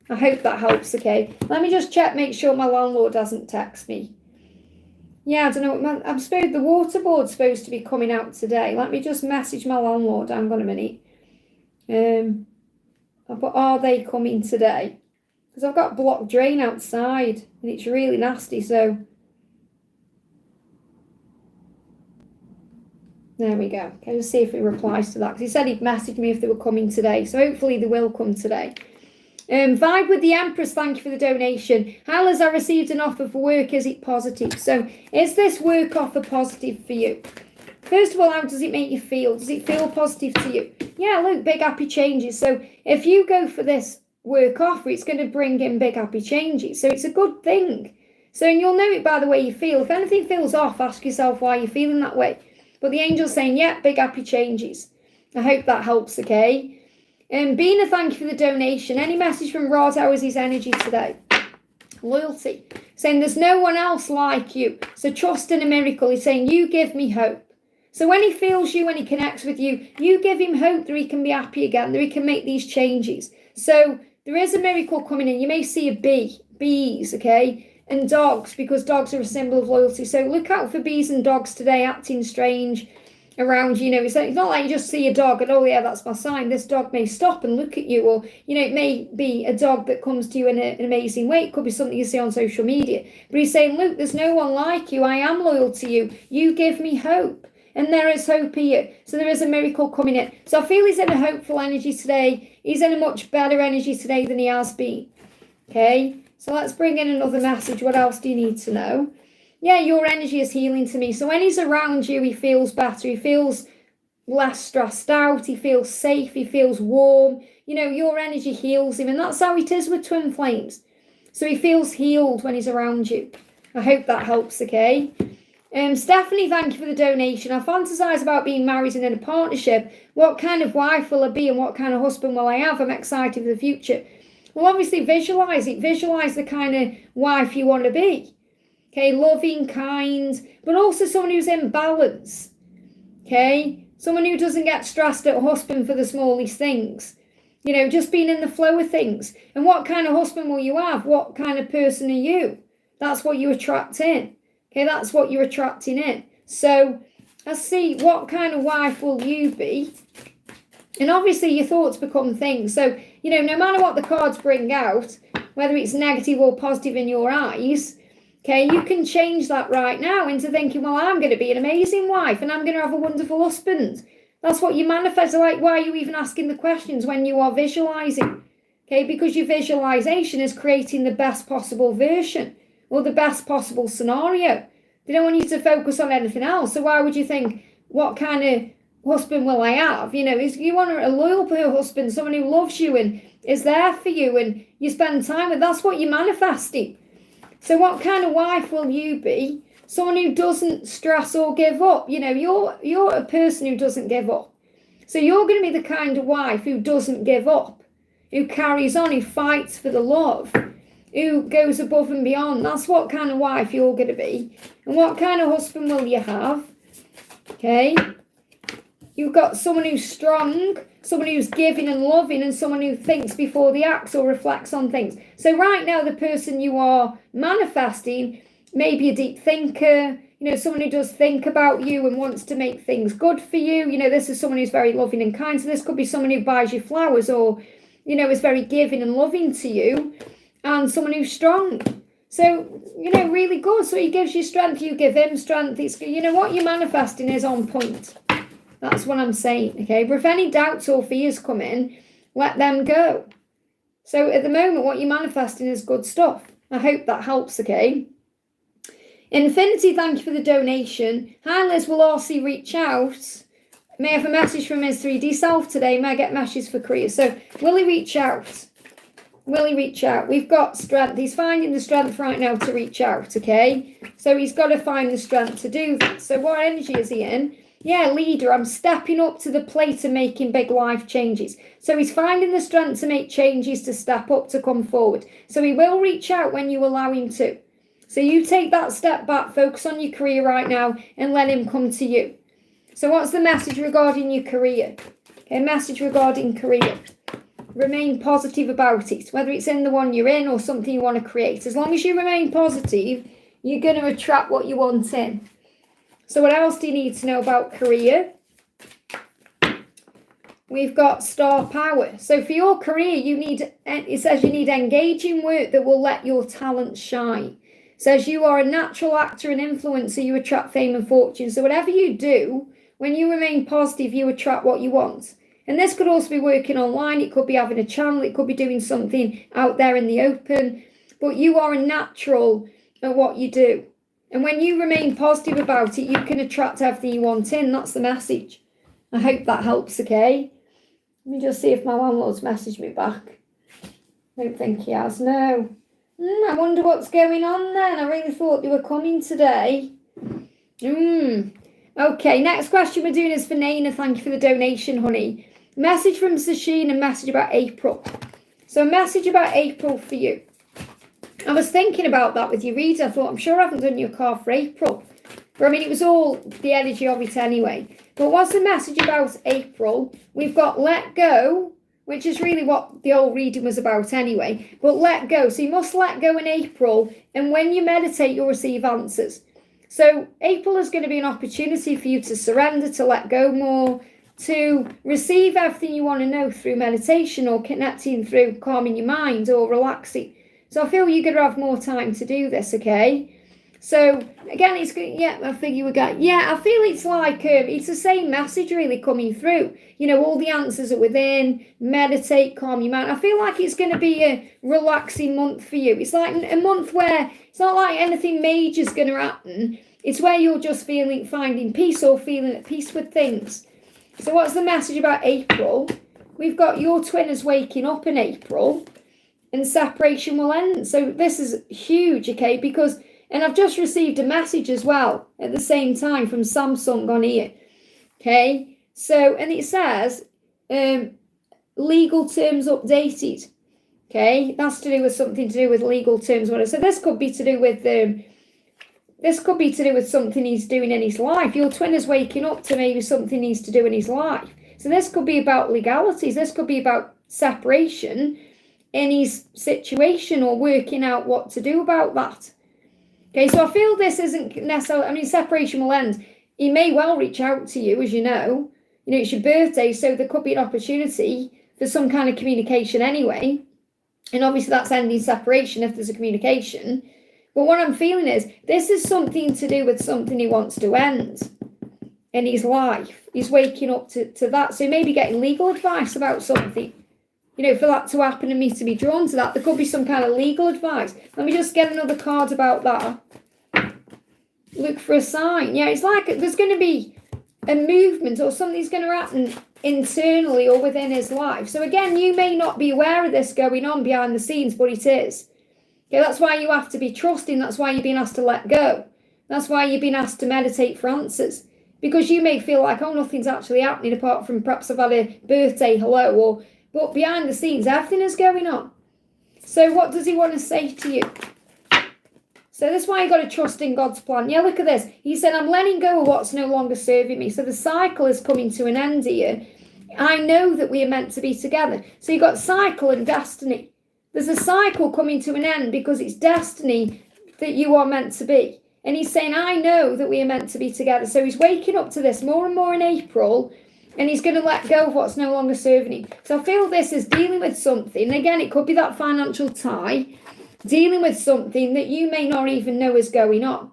I hope that helps, okay? Let me just check, make sure my landlord doesn't text me. Yeah, I don't know. I'm supposed the water board's supposed to be coming out today. Let me just message my landlord. Hang on a minute. But are they coming today? Because I've got blocked drain outside and it's really nasty. So there we go. Okay, let's see if he replies to that. Because he said he'd message me if they were coming today. So hopefully they will come today. Vibe with the Empress, thank you for the donation. Hi Liz, I received an offer for work. Is it positive? So is this work offer positive for you? First of all, how does it make you feel? Does it feel positive to you? Yeah, look, big happy changes. So if you go for this work offer, it's going to bring in big happy changes. So it's a good thing. So and you'll know it by the way you feel. If anything feels off, ask yourself why you're feeling that way. But the angel's saying, yeah, big happy changes. I hope that helps, okay? Bina, thank you for the donation. Any message from Roz? How is his energy today? Loyalty. Saying there's no one else like you. So trust in a miracle. He's saying you give me hope. So when he feels you, when he connects with you, you give him hope that he can be happy again, that he can make these changes. So there is a miracle coming in. You may see a bee, bees, okay? And dogs, because dogs are a symbol of loyalty. So look out for bees and dogs today acting strange around, it's not like you just see a dog and, oh yeah, that's my sign. This dog may stop and look at you, or, it may be a dog that comes to you in an amazing way. It could be something you see on social media. But he's saying, look, there's no one like you. I am loyal to you. You give me hope. And there is hope here. So there is a miracle coming in. So I feel he's in a hopeful energy today. He's in a much better energy today than he has been. Okay, so let's bring in another message. What else do you need to know? Yeah, your energy is healing to me. So when he's around you, he feels better. He feels less stressed out. He feels safe. He feels warm. Your energy heals him. And that's how it is with twin flames. So he feels healed when he's around you. I hope that helps, okay? Stephanie, thank you for the donation. I fantasize about being married and in a partnership. What kind of wife will I be and what kind of husband will I have? I'm excited for the future. Well, obviously, visualize it. Visualize the kind of wife you want to be. Okay, loving, kind, but also someone who's in balance. Okay, someone who doesn't get stressed at husband for the smallest things. Just being in the flow of things. And what kind of husband will you have? What kind of person are you? That's what you attract in. Okay, that's what you're attracting in. So let's see, what kind of wife will you be? And obviously your thoughts become things. So, no matter what the cards bring out, whether it's negative or positive in your eyes, okay, you can change that right now into thinking, well, I'm going to be an amazing wife and I'm going to have a wonderful husband. That's what you manifest. Like, why are you even asking the questions when you are visualizing? Okay, because your visualization is creating the best possible version or the best possible scenario. They don't want you to focus on anything else. So why would you think, what kind of husband will I have? You want a loyal husband, someone who loves you and is there for you and you spend time with. That's what you're manifesting. So what kind of wife will you be? Someone who doesn't stress or give up. You're a person who doesn't give up. So you're going to be the kind of wife who doesn't give up, who carries on, who fights for the love, who goes above and beyond. That's what kind of wife you're going to be. And what kind of husband will you have? Okay. You've got someone who's strong, someone who's giving and loving, and someone who thinks before they act or reflects on things. So right now, the person you are manifesting may be a deep thinker, someone who does think about you and wants to make things good for you. This is someone who's very loving and kind. So this could be someone who buys you flowers or, is very giving and loving to you, and someone who's strong. So, really good. So he gives you strength, you give him strength. It's, what you're manifesting is on point. That's what I'm saying, okay? But if any doubts or fears come in, let them go. So at the moment, what you're manifesting is good stuff. I hope that helps, okay? Infinity, thank you for the donation. Hi Liz, will RC reach out? May I have a message from his 3D self today? May I get messages for career? So will he reach out? Will he reach out? We've got strength. He's finding the strength right now to reach out, okay? So he's got to find the strength to do that. So what energy is he in? Yeah, leader, I'm stepping up to the plate and making big life changes. So he's finding the strength to make changes, to step up, to come forward. So he will reach out when you allow him to. So you take that step back, focus on your career right now, and let him come to you. So what's the message regarding your career? Okay, message regarding career. Remain positive about it, whether it's in the one you're in or something you want to create. As long as you remain positive, you're going to attract what you want in. So what else do you need to know about career? We've got star power. So for your career, it says you need engaging work that will let your talent shine. It says you are a natural actor and influencer, you attract fame and fortune. So whatever you do, when you remain positive, you attract what you want. And this could also be working online. It could be having a channel. It could be doing something out there in the open. But you are a natural at what you do. And when you remain positive about it, you can attract everything you want in. That's the message. I hope that helps, okay? Let me just see if my landlord's messaged me back. I don't think he has, no. I wonder what's going on then. I really thought they were coming today. Okay, next question we're doing is for Naina. Thank you for the donation, honey. Message from Sasheen and message about April. So a message about April for you. I was thinking about that with your reader. I thought, I'm sure I haven't done your card for April. But I mean, it was all the energy of it anyway. But what's the message about April? We've got let go, which is really what the old reading was about anyway. But let go. So you must let go in April. And when you meditate, you'll receive answers. So April is going to be an opportunity for you to surrender, to let go more, to receive everything you want to know through meditation or connecting through calming your mind or relaxing. So I feel you're going to have more time to do this, okay? So again, it's good. Yeah, I figure we got. Yeah, I feel it's like it's the same message really coming through. You know, all the answers are within. Meditate, calm your mind. I feel like it's going to be a relaxing month for you. It's like a month where it's not like anything major is going to happen. It's where you're just finding peace or feeling at peace with things. So what's the message about April? We've got your twin is waking up in April, and separation will end. So this is huge, okay? Because. And I've just received a message as well at the same time from Samsung on here. Okay. So, and it says, legal terms updated. Okay. That's to do with something to do with legal terms. So this could be to do with, something he's doing in his life. Your twin is waking up to maybe something he needs to do in his life. So this could be about legalities. This could be about separation in his situation or working out what to do about that. Okay, so I feel this isn't necessarily, I mean, separation will end. He may well reach out to you, as you know. You know, it's your birthday, so there could be an opportunity for some kind of communication anyway. And obviously that's ending separation if there's a communication. But what I'm feeling is this is something to do with something he wants to end in his life. He's waking up to that. So he may be getting legal advice about something. You know, for that to happen and me to be drawn to that, there could be some kind of legal advice. Let me just get another card about that. Look for a sign. Yeah, it's like there's going to be a movement or something's going to happen internally or within his life. So again, you may not be aware of this going on behind the scenes, but it is. Okay, that's why you have to be trusting. That's why you've been asked to let go. That's why you've been asked to meditate for answers. Because you may feel like, oh, nothing's actually happening apart from perhaps I've had a birthday hello but behind the scenes, everything is going on. So what does he want to say to you? So that's why you got to trust in God's plan. Yeah, look at this. He said, I'm letting go of what's no longer serving me. So the cycle is coming to an end here. I know that we are meant to be together. So you've got cycle and destiny. There's a cycle coming to an end because it's destiny that you are meant to be. And he's saying, I know that we are meant to be together. So he's waking up to this more and more in April. And he's going to let go of what's no longer serving him. So I feel this is dealing with something. Again, it could be that financial tie. Dealing with something that you may not even know is going on.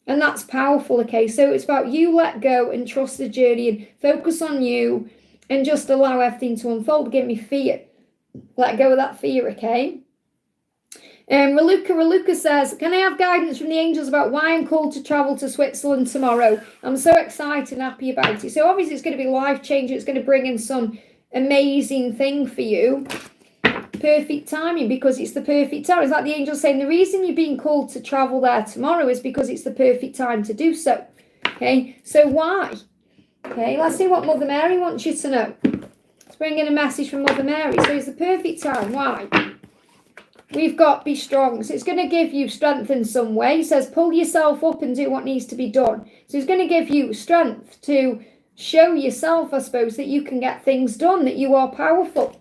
And that's powerful, okay? So it's about you let go and trust the journey and focus on you and just allow everything to unfold. Give me fear. Let go of that fear, okay? Raluca says, can I have guidance from the angels about why I'm called to travel to Switzerland tomorrow? I'm so excited and happy about it. So obviously it's going to be life-changing. It's going to bring in some amazing thing for you. Perfect timing, because it's the perfect time. It's like the angels saying the reason you're being called to travel there tomorrow is because it's the perfect time to do so. Okay, so why? Okay, let's see what Mother Mary wants you to know. Let's bring in a message from Mother Mary. So it's the perfect time. Why? We've got be strong. So it's going to give you strength in some way. It says pull yourself up and do what needs to be done. So it's going to give you strength to show yourself, I suppose, that you can get things done, that you are powerful.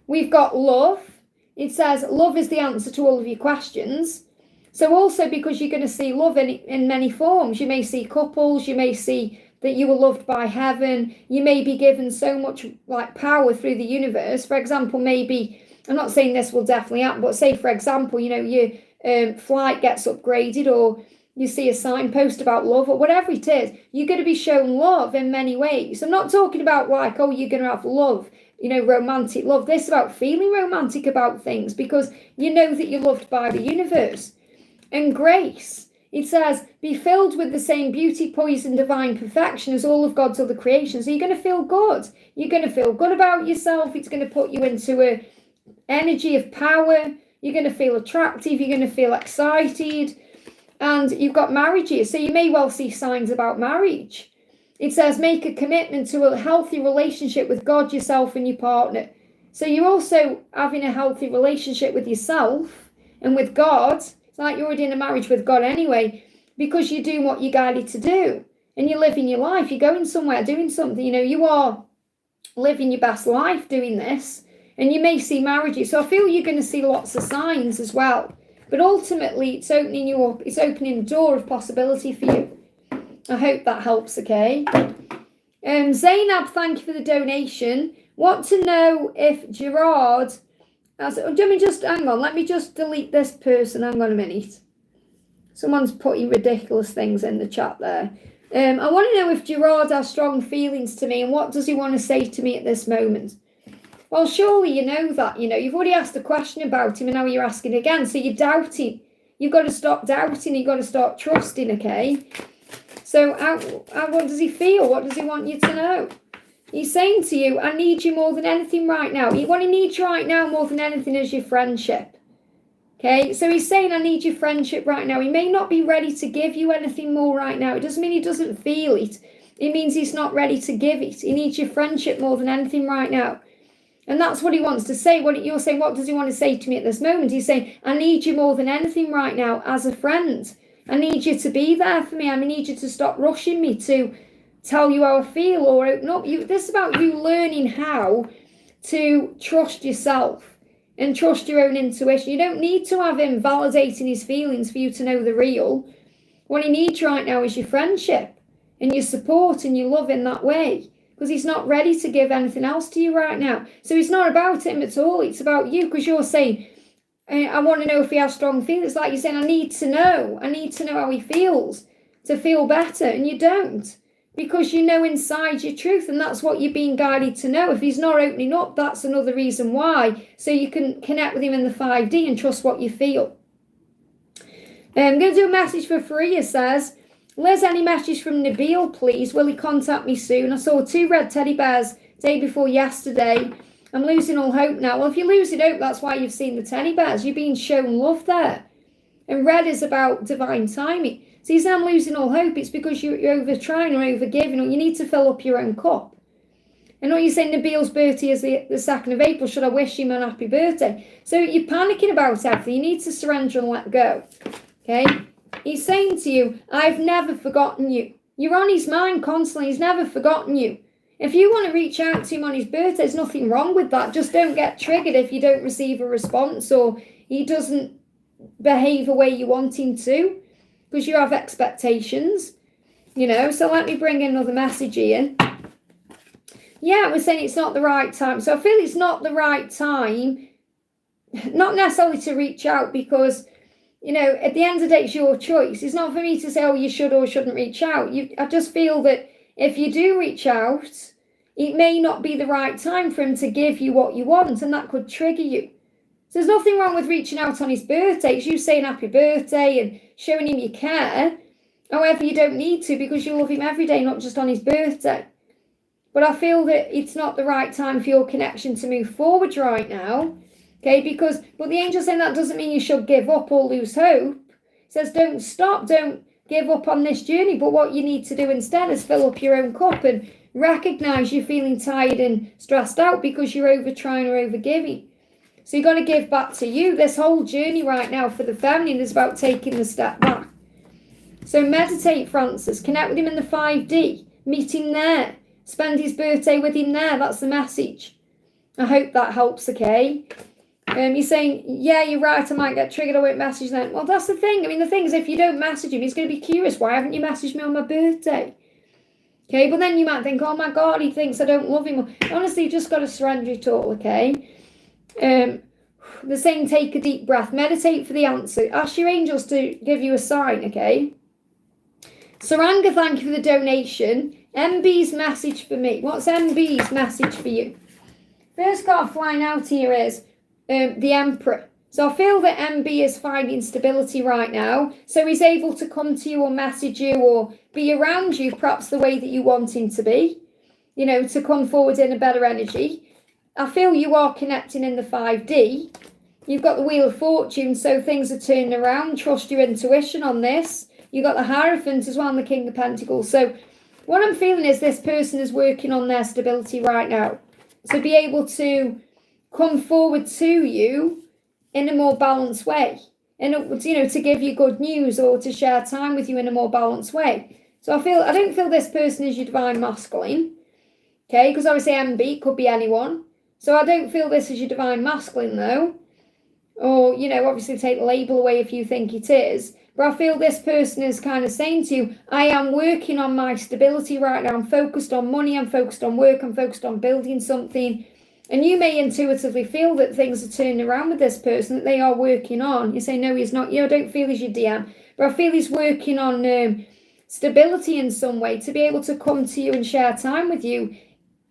We've got love. It says love is the answer to all of your questions. So also because you're going to see love in many forms. You may see couples. You may see that you were loved by heaven. You may be given so much like power through the universe. For example, maybe, I'm not saying this will definitely happen, but say, for example, you know, your flight gets upgraded, or you see a signpost about love, or whatever it is, you're going to be shown love in many ways. I'm not talking about like, oh, you're going to have love, you know, romantic love. This is about feeling romantic about things because you know that you're loved by the universe. And grace, it says, be filled with the same beauty, poise, and divine perfection as all of God's other creations. So you're going to feel good. You're going to feel good about yourself. It's going to put you into a energy of power. You're going to feel attractive. You're going to feel excited. And you've got marriages, so you may well see signs about marriage. It says make a commitment to a healthy relationship with God, yourself, and your partner. So you're also having a healthy relationship with yourself and with God. It's like you're already in a marriage with God anyway, because you're doing what you're guided to do. And you're living your life. You're going somewhere, doing something. You know, you are living your best life doing this. And you may see marriages. So I feel you're going to see lots of signs as well. But ultimately, it's opening you up. It's opening a door of possibility for you. I hope that helps, okay? Zainab, thank you for the donation. Want to know if Gerard let me just, hang on, let me just delete this person. Hang on a minute. Someone's putting ridiculous things in the chat there. I want to know if Gerard has strong feelings to me and what does he want to say to me at this moment? Well, surely you know that, you know, you've already asked a question about him and now you're asking again. So you're doubting. You've got to stop doubting. You've got to start trusting, okay? So what does he feel? What does he want you to know? He's saying to you, I need you more than anything right now. What he needs right now more than anything is your friendship. Okay, so he's saying, I need your friendship right now. He may not be ready to give you anything more right now. It doesn't mean he doesn't feel it. It means he's not ready to give it. He needs your friendship more than anything right now. And that's what he wants to say. What you're saying, what does he want to say to me at this moment? He's saying, I need you more than anything right now as a friend. I need you to be there for me. I need you to stop rushing me to tell you how I feel or open up. This is about you learning how to trust yourself and trust your own intuition. You don't need to have him validating his feelings for you to know the real. What he needs right now is your friendship and your support and your love in that way. Because he's not ready to give anything else to you right now. So it's not about him at all. It's about you, because you're saying, I want to know if he has strong feelings. Like you're saying, I need to know how he feels to feel better. And you don't, because you know inside your truth, and that's what you're being guided to know. If he's not opening up, that's another reason why. So you can connect with him in the 5D and trust what you feel. I'm going to do a message for Faria. Says, Liz, any message from Nabil, please? Will he contact me soon? I saw 2 red teddy bears day before yesterday. I'm losing all hope now. Well, if you're losing hope, that's why you've seen the teddy bears. You're being shown love there. And red is about divine timing. So you say, I'm losing all hope. It's because you're over trying or over giving, or you need to fill up your own cup. And what you're saying, Nabil's birthday is the 2nd of April. Should I wish him an happy birthday? So you're panicking about everything. You need to surrender and let go. Okay? He's saying to you, I've never forgotten you. You're on his mind constantly. He's never forgotten you. If you want to reach out to him on his birthday, there's nothing wrong with that. Just don't get triggered if you don't receive a response or he doesn't behave the way you want him to, because you have expectations, you know. So let me bring another message here. Yeah, we're saying it's not the right time. So I feel it's not the right time, not necessarily to reach out, because you know, at the end of the day, it's your choice. It's not for me to say, oh, you should or shouldn't reach out. I just feel that if you do reach out, it may not be the right time for him to give you what you want, and that could trigger you. So there's nothing wrong with reaching out on his birthday. It's you saying happy birthday and showing him you care. However, you don't need to, because you love him every day, not just on his birthday. But I feel that it's not the right time for your connection to move forward right now. Okay, but the angel's saying that doesn't mean you should give up or lose hope. It says don't stop, don't give up on this journey. But what you need to do instead is fill up your own cup and recognize you're feeling tired and stressed out because you're over trying or over giving. So you've got to give back to you. This whole journey right now for the feminine is about taking the step back. So meditate, Francis. Connect with him in the 5D. Meet him there. Spend his birthday with him there. That's the message. I hope that helps, okay? You're saying, yeah, you're right, I might get triggered, I won't message them. Well, that's the thing. I mean, the thing is, if you don't message him, he's going to be curious. Why haven't you messaged me on my birthday? Okay, but then you might think, oh my God, he thinks I don't love him. Honestly, you just got to surrender it all, okay? The saying, take a deep breath, meditate for the answer. Ask your angels to give you a sign, okay? Saranga, thank you for the donation. MB's message for me. What's MB's message for you? First card flying out here is the Emperor. So I feel that MB is finding stability right now. So he's able to come to you or message you or be around you perhaps the way that you want him to be. You know, to come forward in a better energy. I feel you are connecting in the 5D. You've got the Wheel of Fortune, so things are turning around. Trust your intuition on this. You've got the Hierophant as well and the King of Pentacles. So what I'm feeling is this person is working on their stability right now. To be able to come forward to you in a more balanced way. And, you know, to give you good news or to share time with you in a more balanced way. So I don't feel this person is your divine masculine. Okay, because obviously MB could be anyone. So I don't feel this is your divine masculine though. Or, you know, obviously take the label away if you think it is. But I feel this person is kind of saying to you, I am working on my stability right now. I'm focused on money. I'm focused on work. I'm focused on building something. And you may intuitively feel that things are turning around with this person, that they are working on. You say, no, he's not. You know, I don't feel he's your DM. But I feel he's working on stability in some way to be able to come to you and share time with you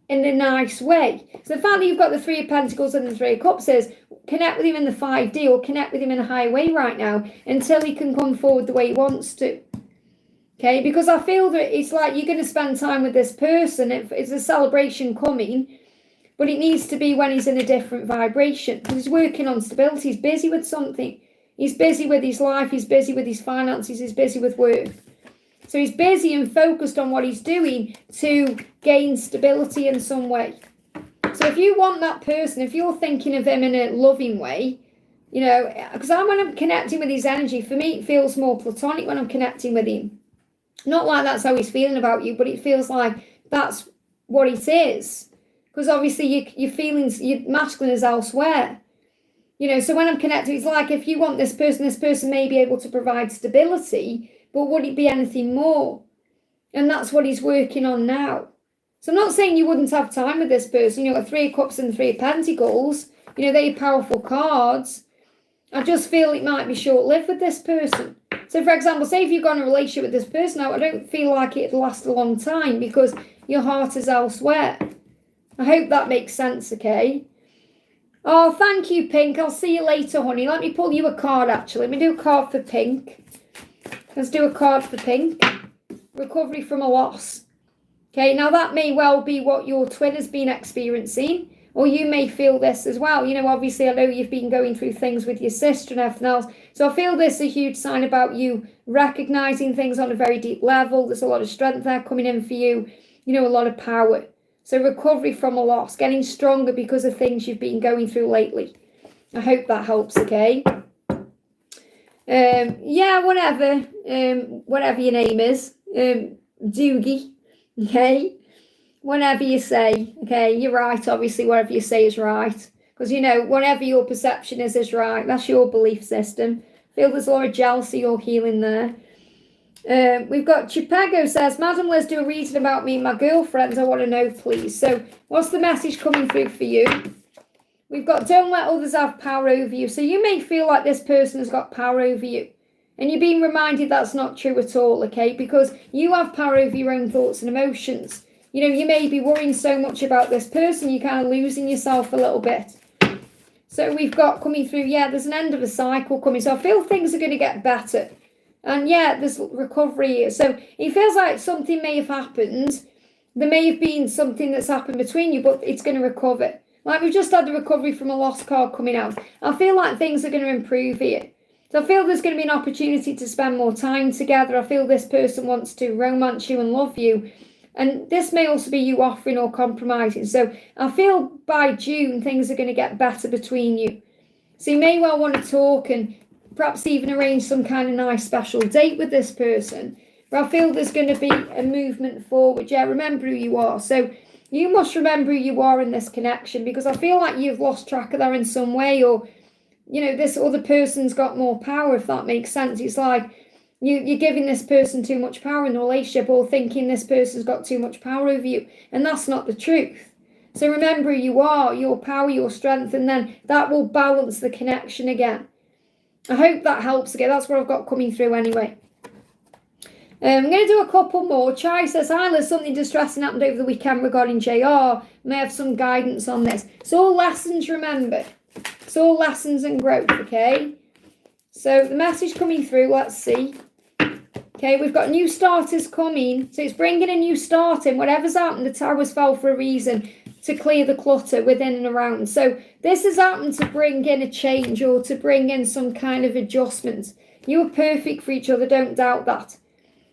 in a nice way. So the fact that you've got the 3 of Pentacles and the 3 of Cups is connect with him in the 5D or connect with him in a higher way right now until he can come forward the way he wants to. Okay, because I feel that it's like you're going to spend time with this person. It's a celebration coming, but it needs to be when he's in a different vibration. He's working on stability. He's busy with something. He's busy with his life. He's busy with his finances. He's busy with work. So he's busy and focused on what he's doing to gain stability in some way. So if you want that person, if you're thinking of him in a loving way, you know, because when I'm connecting with his energy, for me, it feels more platonic when I'm connecting with him. Not like that's how he's feeling about you, but it feels like that's what it is. Because obviously your feelings, your masculine is elsewhere. You know, so when I'm connected, it's like if you want this person may be able to provide stability, but would it be anything more? And that's what he's working on now. So I'm not saying you wouldn't have time with this person. You know, 3 of Cups and 3 of Pentacles, you know, they're powerful cards. I just feel it might be short-lived with this person. So, for example, say if you've got in a relationship with this person now, I don't feel like it'd last a long time because your heart is elsewhere. I hope that makes sense, okay? Oh, thank you, Pink. I'll see you later, honey. Let me pull you a card, actually. Let me do a card for Pink. Let's do a card for Pink. Recovery from a loss. Okay, now that may well be what your twin has been experiencing, or you may feel this as well. You know, obviously, I know you've been going through things with your sister and everything else. So I feel this is a huge sign about you recognizing things on a very deep level. There's a lot of strength there coming in for you. You know, a lot of power. So recovery from a loss, getting stronger because of things you've been going through lately. I hope that helps, okay? Yeah, whatever your name is, Doogie, okay? Whatever you say, okay? You're right, obviously, whatever you say is right. Because, you know, whatever your perception is right. That's your belief system. I feel there's a lot of jealousy or healing there. We've got Chipego says, Madam Liz, do a reading about me and my girlfriends. I want to know, please. So what's the message coming through for you? We've got don't let others have power over you. So you may feel like this person has got power over you. And you're being reminded that's not true at all, okay? Because you have power over your own thoughts and emotions. You know, you may be worrying so much about this person, you're kind of losing yourself a little bit. So we've got coming through, yeah, there's an end of a cycle coming. So I feel things are going to get better. And yeah, there's recovery here. So it feels like something may have happened. There may have been something that's happened between you, but it's going to recover. Like we've just had the recovery from a lost card coming out. I feel like things are going to improve here. So I feel there's going to be an opportunity to spend more time together. I feel this person wants to romance you and love you. And this may also be you offering or compromising. So I feel by June, things are going to get better between you. So you may well want to talk and perhaps even arrange some kind of nice special date with this person. But I feel there's going to be a movement forward. Yeah, remember who you are. So you must remember who you are in this connection, because I feel like you've lost track of that in some way, or, you know, this other person's got more power, if that makes sense. It's like you're giving this person too much power in the relationship, or thinking this person's got too much power over you. And that's not the truth. So remember who you are, your power, your strength, and then that will balance the connection again. I hope that helps again. That's what I've got coming through anyway. I'm going to do a couple more. Chai says, hi Liz, something distressing happened over the weekend regarding JR. May I have some guidance on this? It's all lessons, remember. It's all lessons and growth, okay? So the message coming through, let's see. Okay, we've got new starters coming. So it's bringing a new start in. Whatever's happened, the towers fell for a reason, to clear the clutter within and around. So this has happened to bring in a change, or to bring in some kind of adjustment. You are perfect for each other, don't doubt that.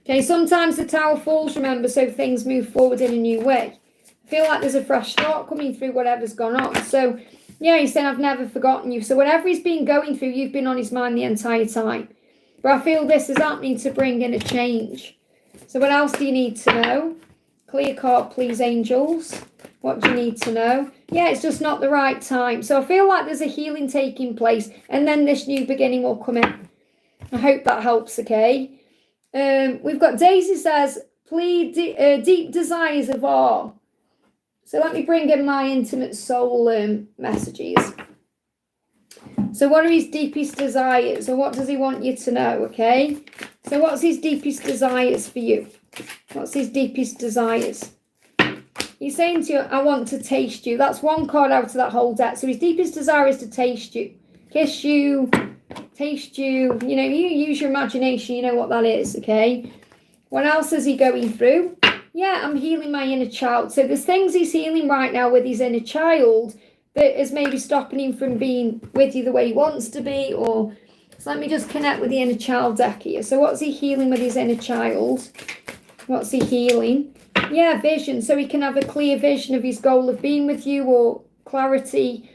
Okay, sometimes the tower falls, remember, so things move forward in a new way. I feel like there's a fresh start coming through whatever's gone on. So, yeah, he's saying, I've never forgotten you. So whatever he's been going through, you've been on his mind the entire time. But I feel this is happening to bring in a change. So what else do you need to know? Clear card, please, angels. What do you need to know? Yeah, it's just not the right time. So I feel like there's a healing taking place, and then this new beginning will come in. I hope that helps, okay? We've got Daisy says, plead deep desires of all. So let me bring in my intimate soul messages. So what are his deepest desires, or what does he want you to know, okay? So what's his deepest desires for you? What's his deepest desires? He's saying to you, I want to taste you. That's one card out of that whole deck. So his deepest desire is to taste you. Kiss you, taste you. You know, you use your imagination. You know what that is, okay? What else is he going through? Yeah, I'm healing my inner child. So there's things he's healing right now with his inner child that is maybe stopping him from being with you the way he wants to be. Or so let me just connect with the inner child deck here. So what's he healing with his inner child? What's he healing? Yeah, vision. So he can have a clear vision of his goal of being with you, or clarity,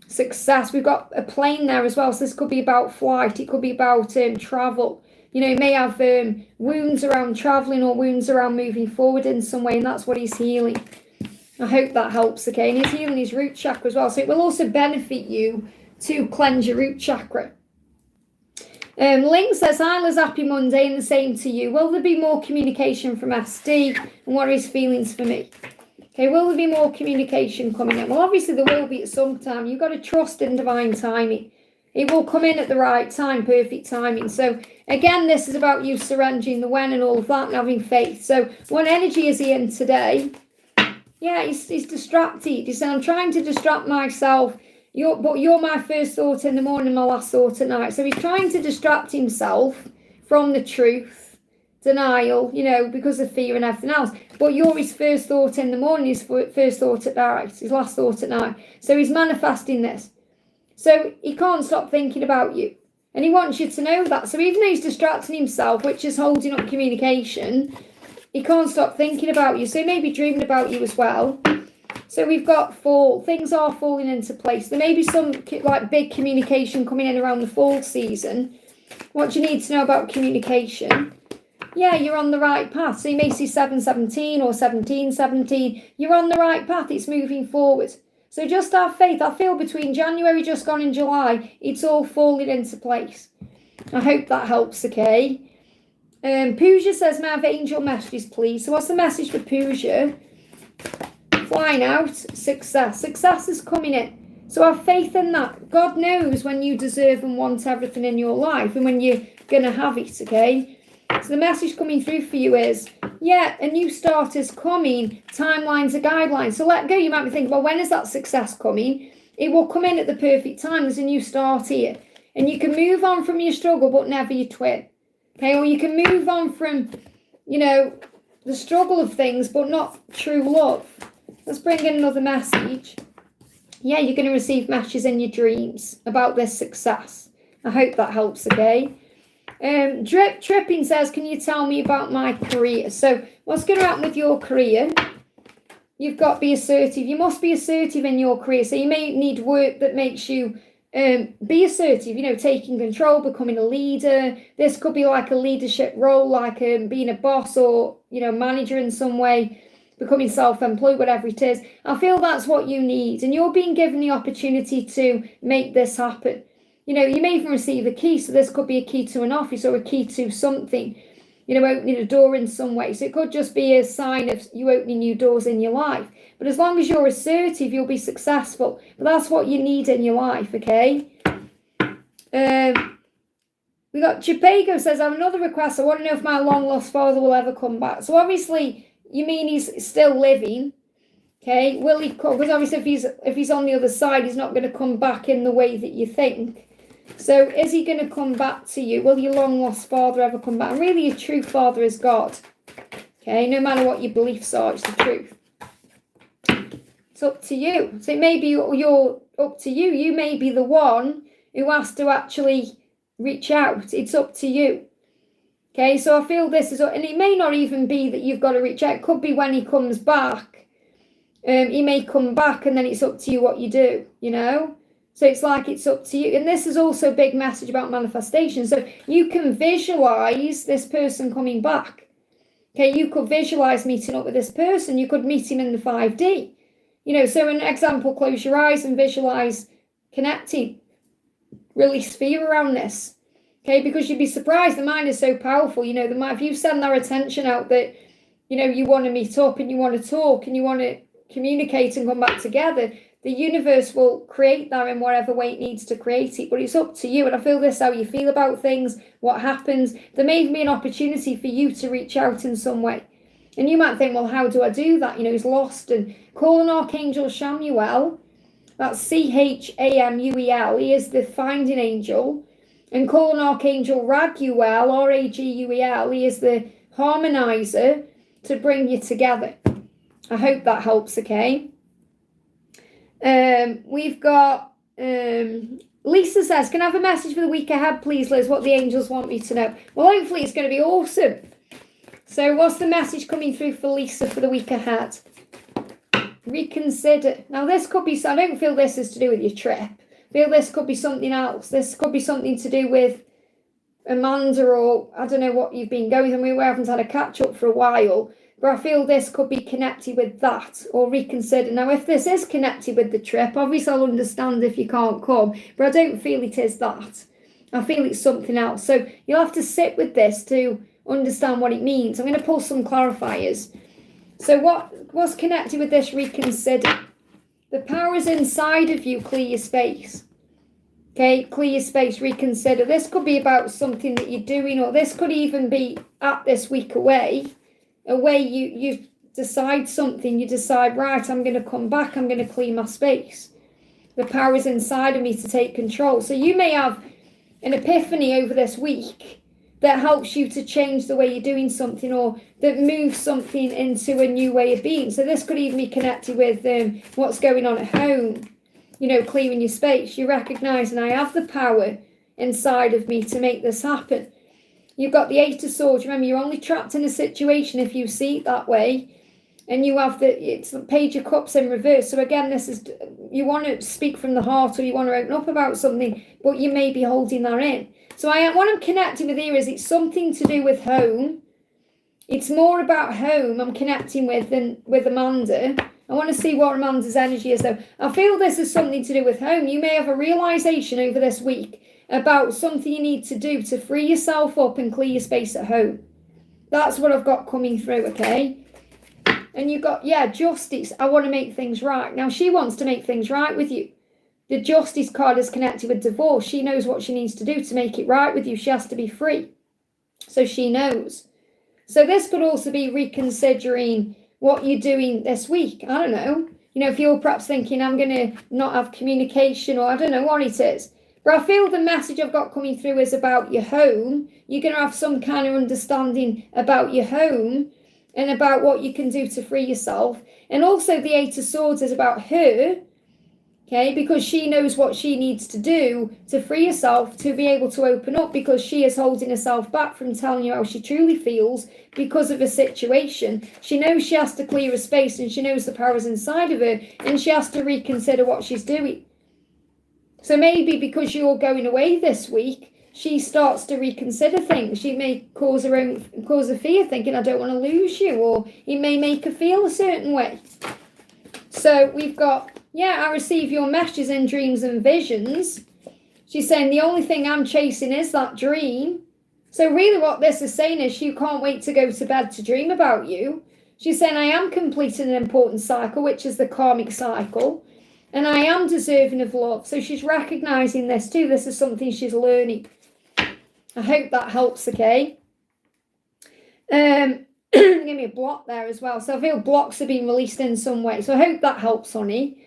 success. We've got a plane there as well. So this could be about flight. It could be about travel. You know, he may have wounds around traveling, or wounds around moving forward in some way. And that's what he's healing. I hope that helps, okay? And he's healing his root chakra as well. So it will also benefit you to cleanse your root chakra. Link says, hi Liz, happy Monday, and the same to you. Will there be more communication from SD, and what are his feelings for me? Okay, will there be more communication coming in? Well, obviously there will be at some time. You've got to trust in divine timing. It will come in at the right time, perfect timing. So again, this is about you surrendering the when and all of that, and having faith. So what energy is he in today? Yeah, he's distracted. He said, I'm trying to distract myself. But you're my first thought in the morning, my last thought at night. So he's trying to distract himself from the truth, denial, you know, because of fear and everything else. But you're his first thought in the morning, his first thought at night, his last thought at night. So he's manifesting this. So he can't stop thinking about you. And he wants you to know that. So even though he's distracting himself, which is holding up communication, he can't stop thinking about you. So he may be dreaming about you as well. So we've got fall. Things are falling into place. There may be some like big communication coming in around the fall season. What do you need to know about communication? Yeah, you're on the right path. So you may see 717 or 1717. You're on the right path. It's moving forward. So just have faith. I feel between January just gone and July, it's all falling into place. I hope that helps, okay? Pooja says, may I have angel messages, please? So what's the message for Pooja? Flying out, success. Success is coming in. So have faith in that. God knows when you deserve and want everything in your life, and when you're going to have it, okay? So the message coming through for you is, yeah, a new start is coming. Timelines are guidelines. So let go. You might be thinking, well, when is that success coming? it will come in at the perfect time. There's a new start here. And you can move on from your struggle, but never your twin. Okay, or you can move on from, you know, the struggle of things, but not true love. Let's bring in another message. Yeah, you're going to receive messages in your dreams about this success. I hope that helps, okay? Tripping says, can you tell me about my career? So what's going to happen with your career? You've got to be assertive. You must be assertive in your career. So you may need work that makes you be assertive, you know, taking control, becoming a leader. This could be like a leadership role, like being a boss or, you know, manager in some way, becoming self-employed, whatever it is. I feel that's what you need. And you're being given the opportunity to make this happen. You know, you may even receive a key. So this could be a key to an office or a key to something, you know, opening a door in some way. So it could just be a sign of you opening new doors in your life. But as long as you're assertive, you'll be successful. But that's what you need in your life, okay? We got Chipago says, I have another request. I want to know if my long-lost father will ever come back. So obviously, you mean he's still living, okay? Will he come? Because obviously if he's on the other side, he's not going to come back in the way that you think. So is he going to come back to you? Will your long-lost father ever come back? And really, your true father is God, okay? No matter what your beliefs are, it's the truth. It's up to you. So it may be you're up to you. You may be the one who has to actually reach out. It's up to you. Okay, so I feel this is, and it may not even be that you've got to reach out. It could be when he comes back. He may come back and then it's up to you what you do, you know? So it's like it's up to you. And this is also a big message about manifestation. So you can visualize this person coming back. Okay, you could visualize meeting up with this person. You could meet him in the 5D. You know, so an example, close your eyes and visualize connecting. Release fear around this. Okay, because you'd be surprised. The mind is so powerful. You know, the mind, if you send their attention out that, you know, you want to meet up and you want to talk and you want to communicate and come back together, the universe will create that in whatever way it needs to create it. But it's up to you. And I feel this, how you feel about things, what happens. There may be an opportunity for you to reach out in some way. And you might think, well, how do I do that? You know, he's lost. And call an Archangel Shamuel. That's Chamuel. He is the finding angel. And call an Archangel Raguel, Raguel. He is the harmonizer to bring you together. I hope that helps, okay? We've got Lisa says, can I have a message for the week ahead, please, Liz? What the angels want me to know. Well, hopefully it's going to be awesome. So what's the message coming through for Lisa for the week ahead? Reconsider. Now this could be, I don't feel this is to do with your trip. I feel this could be something else. This could be something to do with Amanda, or I don't know what you've been going through. We haven't had a catch up for a while, but I feel this could be connected with that, or reconsider. Now if this is connected with the trip, obviously I'll understand if you can't come, but I don't feel it is that. I feel it's something else. So you'll have to sit with this to understand what it means. I'm going to pull some clarifiers. So what's connected with this reconsider? The powers inside of you, clear your space. Okay, clear your space, reconsider. This could be about something that you're doing, or this could even be at this week away you decide something, you decide, right, I'm going to come back, I'm going to clear my space. The powers inside of me to take control. So you may have an epiphany over this week that helps you to change the way you're doing something, or that moves something into a new way of being. So this could even be connected with what's going on at home, you know, clearing your space. You recognise, and I have the power inside of me to make this happen. You've got the Eight of Swords. Remember, you're only trapped in a situation if you see it that way. And you have it's the Page of Cups in reverse. So again, this is, you want to speak from the heart, or you want to open up about something, but you may be holding that in. So what I'm connecting with here is it's something to do with home. It's more about home I'm connecting with than with Amanda. I want to see what Amanda's energy is, though. I feel this is something to do with home. You may have a realization over this week about something you need to do to free yourself up and clear your space at home. That's what I've got coming through, okay? And you've got, justice. I want to make things right. Now, she wants to make things right with you. The justice card is connected with divorce. She knows what she needs to do to make it right with you. She has to be free. So she knows. So this could also be reconsidering what you're doing this week. I don't know. You know, if you're perhaps thinking, I'm going to not have communication, or I don't know what it is. But I feel the message I've got coming through is about your home. You're going to have some kind of understanding about your home and about what you can do to free yourself. And also the Eight of Swords is about her, okay, because she knows what she needs to do to free herself, to be able to open up, because she is holding herself back from telling you how she truly feels because of a situation. She knows she has to clear a space, and she knows the power is inside of her, and she has to reconsider what she's doing. So maybe because you're going away this week, she starts to reconsider things. She may cause a fear, thinking, I don't want to lose you, or it may make her feel a certain way. So we've got, yeah, I receive your messages in dreams and visions. She's saying the only thing I'm chasing is that dream. So really what this is saying is she can't wait to go to bed to dream about you. She's saying I am completing an important cycle, which is the karmic cycle. And I am deserving of love. So she's recognizing this too. This is something she's learning. I hope that helps, okay? Give me a block there as well. So I feel blocks are being released in some way. So I hope that helps, honey.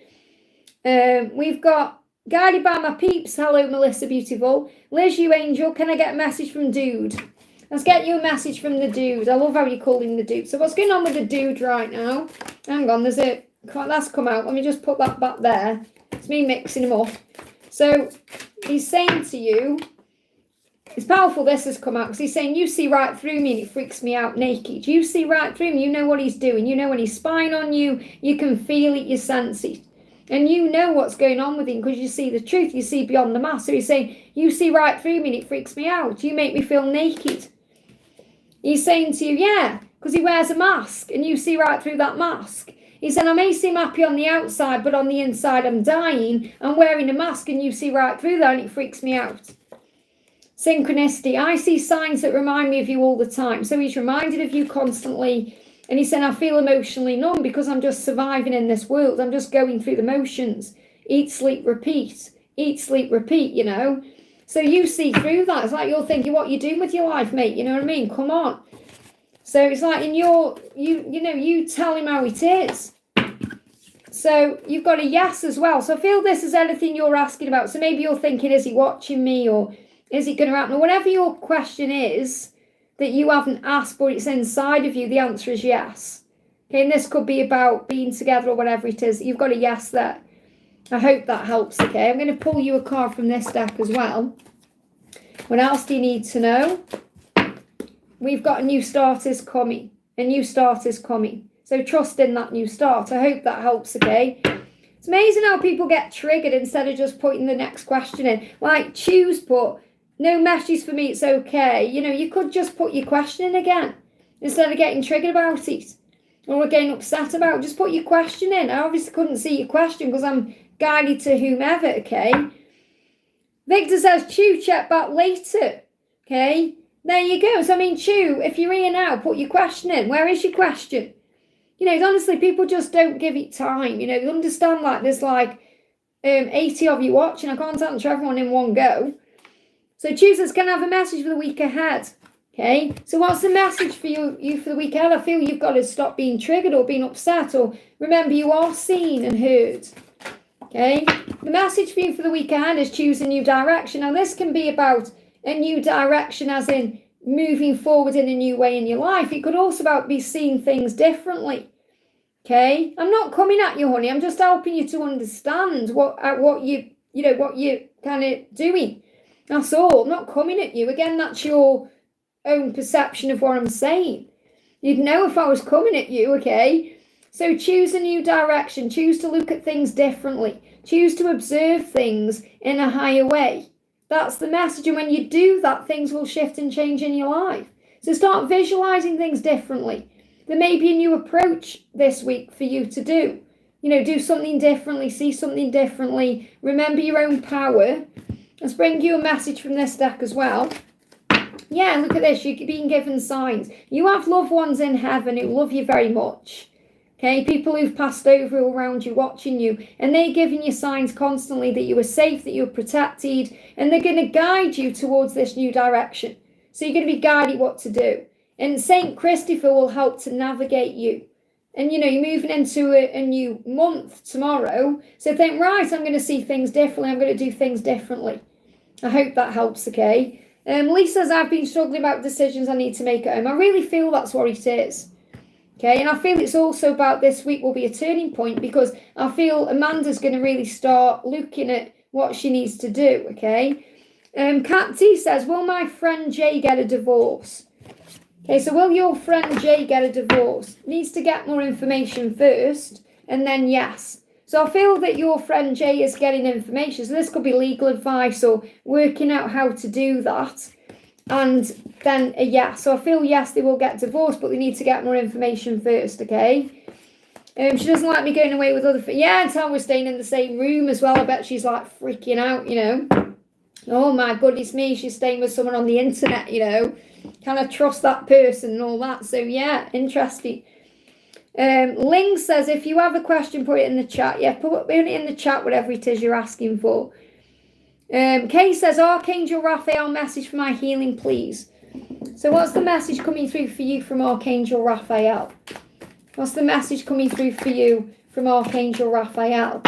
We've got guided by my peeps. Hello, Melissa Beautiful. Liz, you angel. Can I get a message from Dude? Let's get you a message from the Dude. I love how you call him the Dude. So what's going on with the Dude right now? Hang on, that's come out. Let me just put that back there. It's me mixing them up. So he's saying to you, it's powerful this has come out, because he's saying, you see right through me and it freaks me out naked. You see right through him. You know what he's doing. You know when he's spying on you. You can feel it. You sense it. And you know what's going on with him because you see the truth. You see beyond the mask. So he's saying, you see right through me and it freaks me out. You make me feel naked. He's saying to you, yeah, because he wears a mask and you see right through that mask. He said, I may seem happy on the outside, but on the inside I'm dying. I'm wearing a mask and you see right through that and it freaks me out. Synchronicity. I see signs that remind me of you all the time. So he's reminded of you constantly. And he said, I feel emotionally numb because I'm just surviving in this world. I'm just going through the motions. Eat, sleep, repeat. Eat, sleep, repeat, you know. So you see through that. It's like you're thinking, what you're doing with your life, mate. You know what I mean? Come on. So it's like you tell him how it is. So you've got a yes as well. So I feel this is anything you're asking about. So maybe you're thinking, is he watching me, or is it going to happen? Or whatever your question is that you haven't asked, but it's inside of you, the answer is yes. Okay, and this could be about being together or whatever it is. You've got a yes there. I hope that helps, okay? I'm going to pull you a card from this deck as well. What else do you need to know? We've got a new start is coming. A new start is coming. So trust in that new start. I hope that helps, okay? It's amazing how people get triggered instead of just putting the next question in. Like, put no messages for me, it's okay. You know, you could just put your question in again instead of getting triggered about it or getting upset about it. Just put your question in. I obviously couldn't see your question because I'm guided to whomever, okay? Victor says, Chew, check back later, okay? There you go. So, I mean, Chew, if you're here now, put your question in. Where is your question? You know, honestly, people just don't give it time. You know, you understand, like, there's like 80 of you watching. I can't answer everyone in one go. So choosers can have a message for the week ahead. Okay, so what's the message for you for the week ahead? I feel you've got to stop being triggered or being upset, or remember you are seen and heard. Okay, the message for you for the week ahead is choose a new direction. Now this can be about a new direction as in moving forward in a new way in your life. It could also be seeing things differently. Okay, I'm not coming at you, honey. I'm just helping you to understand what you're kind of doing. That's all. I'm not coming at you. Again, that's your own perception of what I'm saying. You'd know if I was coming at you, okay? So choose a new direction. Choose to look at things differently. Choose to observe things in a higher way. That's the message. And when you do that, things will shift and change in your life. So start visualizing things differently. There may be a new approach this week for you to do. You know, do something differently. See something differently. Remember your own power. Let's bring you a message from this deck as well. Yeah, look at this. You're being given signs. You have loved ones in heaven who love you very much. Okay, people who've passed over around you, watching you. And they're giving you signs constantly that you are safe, that you're protected. And they're going to guide you towards this new direction. So you're going to be guided what to do. And St. Christopher will help to navigate you. And, you're moving into a new month tomorrow. So think, right, I'm going to see things differently. I'm going to do things differently. I hope that helps, okay? Lee says, I've been struggling about decisions I need to make at home. I really feel that's what it is. Okay, and I feel it's also about this week will be a turning point, because I feel Amanda's going to really start looking at what she needs to do, okay? Kat T says, will my friend Jay get a divorce? Okay, so will your friend Jay get a divorce? Needs to get more information first, and then yes. So I feel that your friend Jay is getting information. So this could be legal advice or working out how to do that. And then a yes. So I feel yes, they will get divorced, but they need to get more information first, okay? She doesn't like me going away with other... Yeah, and Tom, we're staying in the same room as well. I bet she's like freaking out, Oh my goodness me, she's staying with someone on the internet, Can I trust that person and all that? So yeah, interesting. Ling says, if you have a question, put it in the chat. Yeah, put it in the chat, whatever it is you're asking for. Kay says, Archangel Raphael, message for my healing, please. So what's the message coming through for you from Archangel Raphael? What's the message coming through for you from Archangel Raphael?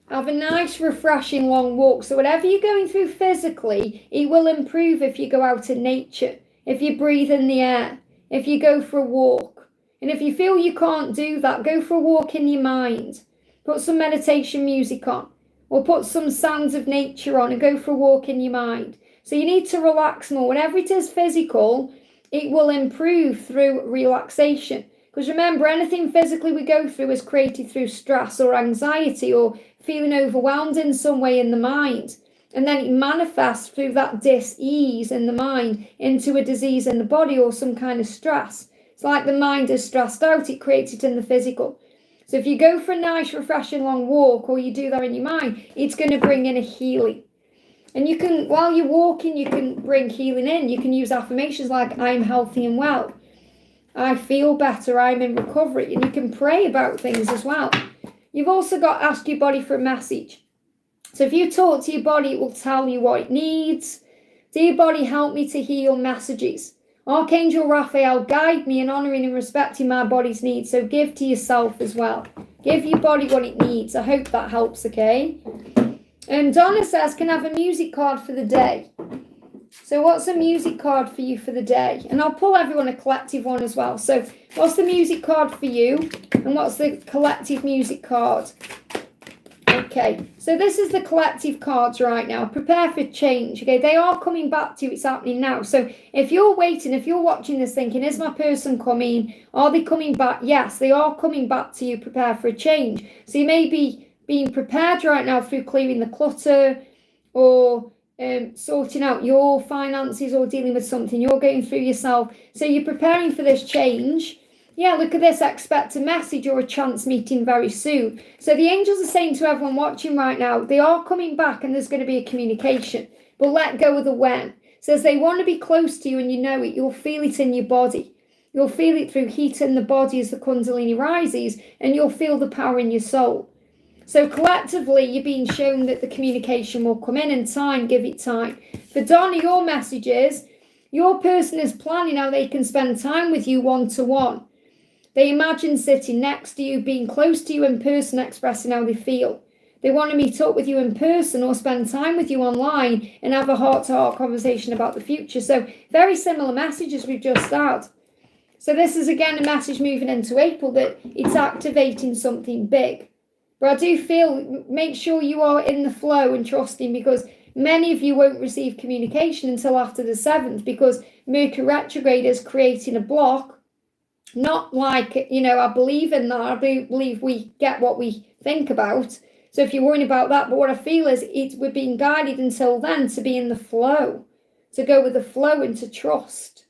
Have a nice, refreshing, long walk. So whatever you're going through physically, it will improve if you go out in nature, if you breathe in the air, if you go for a walk. And if you feel you can't do that, go for a walk in your mind. Put some meditation music on, or put some sounds of nature on and go for a walk in your mind. So you need to relax more. Whenever it is physical, it will improve through relaxation. Because remember, anything physically we go through is created through stress or anxiety or feeling overwhelmed in some way in the mind. And then it manifests through that dis-ease in the mind into a disease in the body or some kind of stress. It's like the mind is stressed out, it creates it in the physical. So if you go for a nice, refreshing, long walk, or you do that in your mind, it's going to bring in a healing. And you can, while you're walking, you can bring healing in. You can use affirmations like, I'm healthy and well. I feel better, I'm in recovery. And you can pray about things as well. You've also got to ask your body for a message. So if you talk to your body, it will tell you what it needs. Dear body, help me to hear your messages. Archangel Raphael, guide me in honouring and respecting my body's needs. So give to yourself as well. Give your body what it needs. I hope that helps, okay? And Donna says, can I have a music card for the day? So what's a music card for you for the day? And I'll pull everyone a collective one as well. So what's the music card for you? And what's the collective music card? Okay, so this is the collective cards right now. Prepare for change. Okay, they are coming back to you. It's happening now. So if you're waiting, if you're watching this thinking, is my person coming? Are they coming back? Yes, they are coming back to you. Prepare for a change. So you may be being prepared right now through clearing the clutter or sorting out your finances or dealing with something you're going through yourself. So you're preparing for this change. Yeah, look at this. Expect a message or a chance meeting very soon. So the angels are saying to everyone watching right now, they are coming back and there's going to be a communication. But let go of the when. Says they want to be close to you and you know it. You'll feel it in your body. You'll feel it through heat in the body as the Kundalini rises, and you'll feel the power in your soul. So collectively, you're being shown that the communication will come in time. Give it time. For Donna, your message is, your person is planning how they can spend time with you one-to-one. They imagine sitting next to you, being close to you in person, expressing how they feel. They want to meet up with you in person or spend time with you online and have a heart-to-heart conversation about the future. So very similar messages we've just had. So this is again a message moving into April that it's activating something big. But I do feel, make sure you are in the flow and trusting, because many of you won't receive communication until after the 7th, because Mercury retrograde is creating a block. Not like, I believe in that. I believe we get what we think about. So if you're worrying about that, but what I feel is we're being guided until then to be in the flow, to go with the flow and to trust.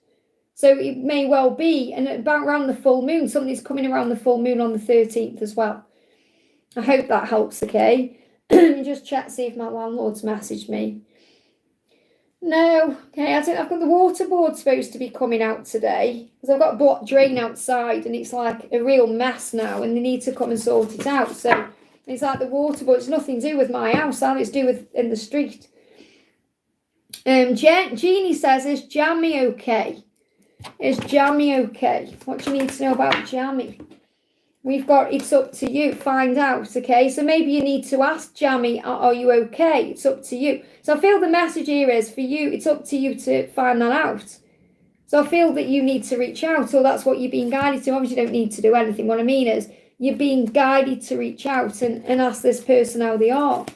So it may well be, and about around the full moon, something's coming around the full moon on the 13th as well. I hope that helps, okay? Let me just check, see if my landlord's messaged me. No, okay, I've got the water board supposed to be coming out today, because I've got a blocked drain outside and it's like a real mess now and they need to come and sort it out. So it's like the water board, it's nothing to do with my house, all it's to do with in the street. Jeannie says, is Jamie okay? Is Jamie okay? What do you need to know about Jamie? We've got, it's up to you, find out, okay? So maybe you need to ask Jamie, are you okay? It's up to you. So I feel the message here is for you, it's up to you to find that out. So I feel that you need to reach out, or that's what you're being guided to. Obviously, you don't need to do anything. What I mean is, you're being guided to reach out and ask this person how they are.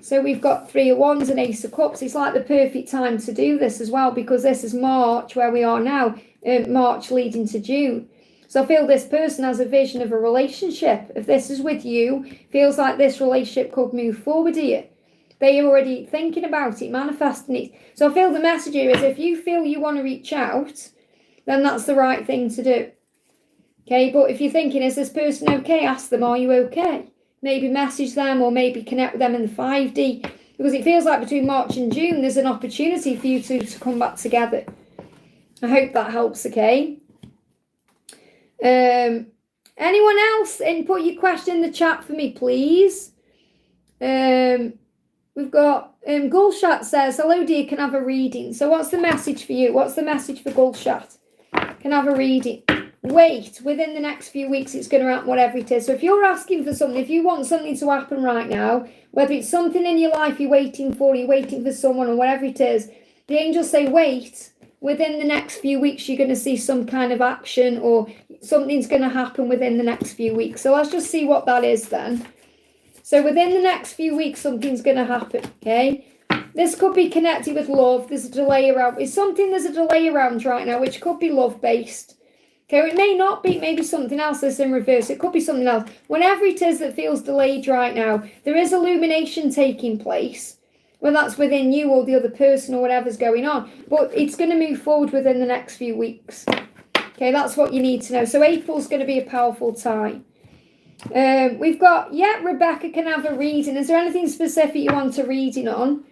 So we've got 3 of Wands and Ace of Cups. It's like the perfect time to do this as well, because this is March, where we are now, March leading to June. So I feel this person has a vision of a relationship. If this is with you, feels like this relationship could move forward here. They are already thinking about it, manifesting it. So I feel the message here is, if you feel you want to reach out, then that's the right thing to do. Okay, but if you're thinking, is this person okay? Ask them, are you okay? Maybe message them, or maybe connect with them in the 5D. Because it feels like between March and June, there's an opportunity for you to come back together. I hope that helps, okay? Anyone else? And put your question in the chat for me, please. We've got Gulshat says, hello dear, can I have a reading? So what's the message for you? What's the message for Gulshat? Can I have a reading? Wait, within the next few weeks it's going to happen, whatever it is. So if you're asking for something, if you want something to happen right now, whether it's something in your life you're waiting for someone, or whatever it is, the angels say wait. Within the next few weeks, you're going to see some kind of action, or something's going to happen within the next few weeks. So let's just see what that is then. So within the next few weeks, something's going to happen, okay? This could be connected with love. There's a delay around. It's something there's a delay around right now, which could be love-based. Okay, it may not be, maybe something else that's in reverse. It could be something else. Whenever it is that feels delayed right now, there is illumination taking place. Whether that's within you or the other person or whatever's going on. But it's going to move forward within the next few weeks. Okay, that's what you need to know. So April's going to be a powerful time. We've got, Rebecca can have a reading. Is there anything specific you want a reading on?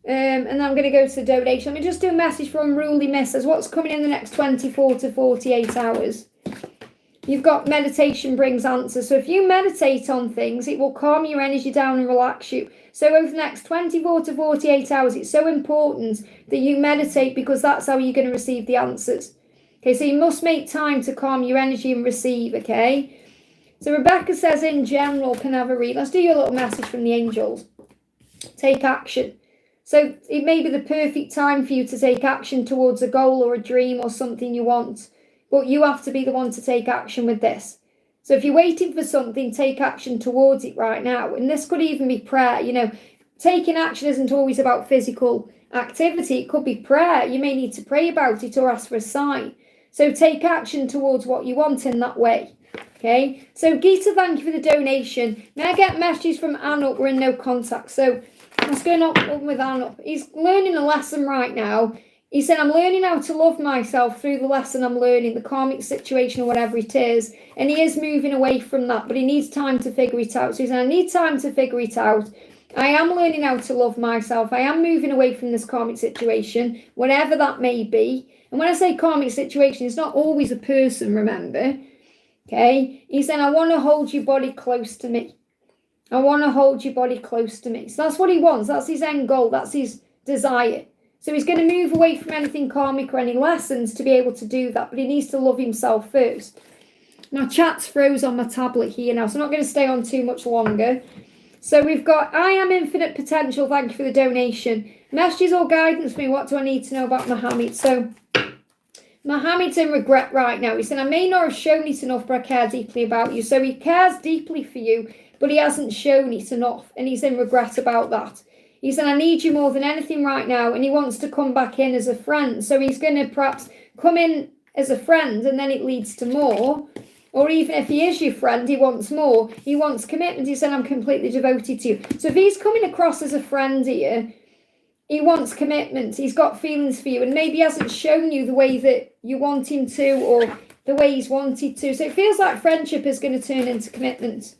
And then I'm going to go to the donation. Let me just do a message from Unruly Misses. What's coming in the next 24 to 48 hours? You've got meditation brings answers. So if you meditate on things, it will calm your energy down and relax you. So over the next 24 to 48 hours, it's so important that you meditate, because that's how you're going to receive the answers. Okay, so you must make time to calm your energy and receive, okay? So Rebecca says, in general, can I have a read? Let's do you a little message from the angels. Take action. So it may be the perfect time for you to take action towards a goal or a dream or something you want. But you have to be the one to take action with this. So if you're waiting for something, take action towards it right now. And this could even be prayer. You know, taking action isn't always about physical activity. It could be prayer. You may need to pray about it or ask for a sign. So take action towards what you want in that way. Okay. So Gita, thank you for the donation. May I get messages from Anup? We're in no contact. So what's going on with Anup? He's learning a lesson right now. He said, I'm learning how to love myself through the lesson I'm learning, the karmic situation or whatever it is. And he is moving away from that, but he needs time to figure it out. So he said, I need time to figure it out. I am learning how to love myself. I am moving away from this karmic situation, whatever that may be. And when I say karmic situation, it's not always a person, remember. Okay? He said, I want to hold your body close to me. I want to hold your body close to me. So that's what he wants. That's his end goal. That's his desire. So he's going to move away from anything karmic or any lessons to be able to do that. But he needs to love himself first. My chat's froze on my tablet here now, so I'm not going to stay on too much longer. So we've got, I am infinite potential. Thank you for the donation. Messages or guidance for me. What do I need to know about Mohammed? So Mohammed's in regret right now. He said, I may not have shown it enough, but I care deeply about you. So he cares deeply for you, but he hasn't shown it enough. And he's in regret about that. He said, I need you more than anything right now. And he wants to come back in as a friend. So he's going to perhaps come in as a friend, and then it leads to more. Or even if he is your friend, he wants more. He wants commitment. He said, I'm completely devoted to you. So if he's coming across as a friend here, he wants commitment. He's got feelings for you. And maybe he hasn't shown you the way that you want him to, or the way he's wanted to. So it feels like friendship is going to turn into commitment.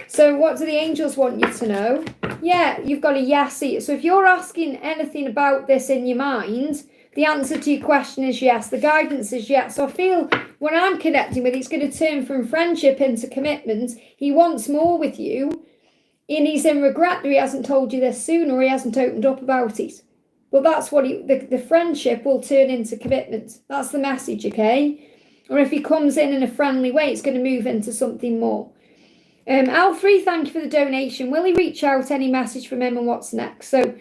So what do the angels want you to know? Yeah, you've got a yes here. So if you're asking anything about this in your mind, the answer to your question is yes. The guidance is yes. So I feel when I'm connecting with it, it's going to turn from friendship into commitment. He wants more with you. And he's in regret that he hasn't told you this sooner, or he hasn't opened up about it. But that's what the friendship will turn into commitment. That's the message, okay? Or if he comes in a friendly way, it's going to move into something more. Al3, thank you for the donation. Will he reach out? Any message from him, and what's next? So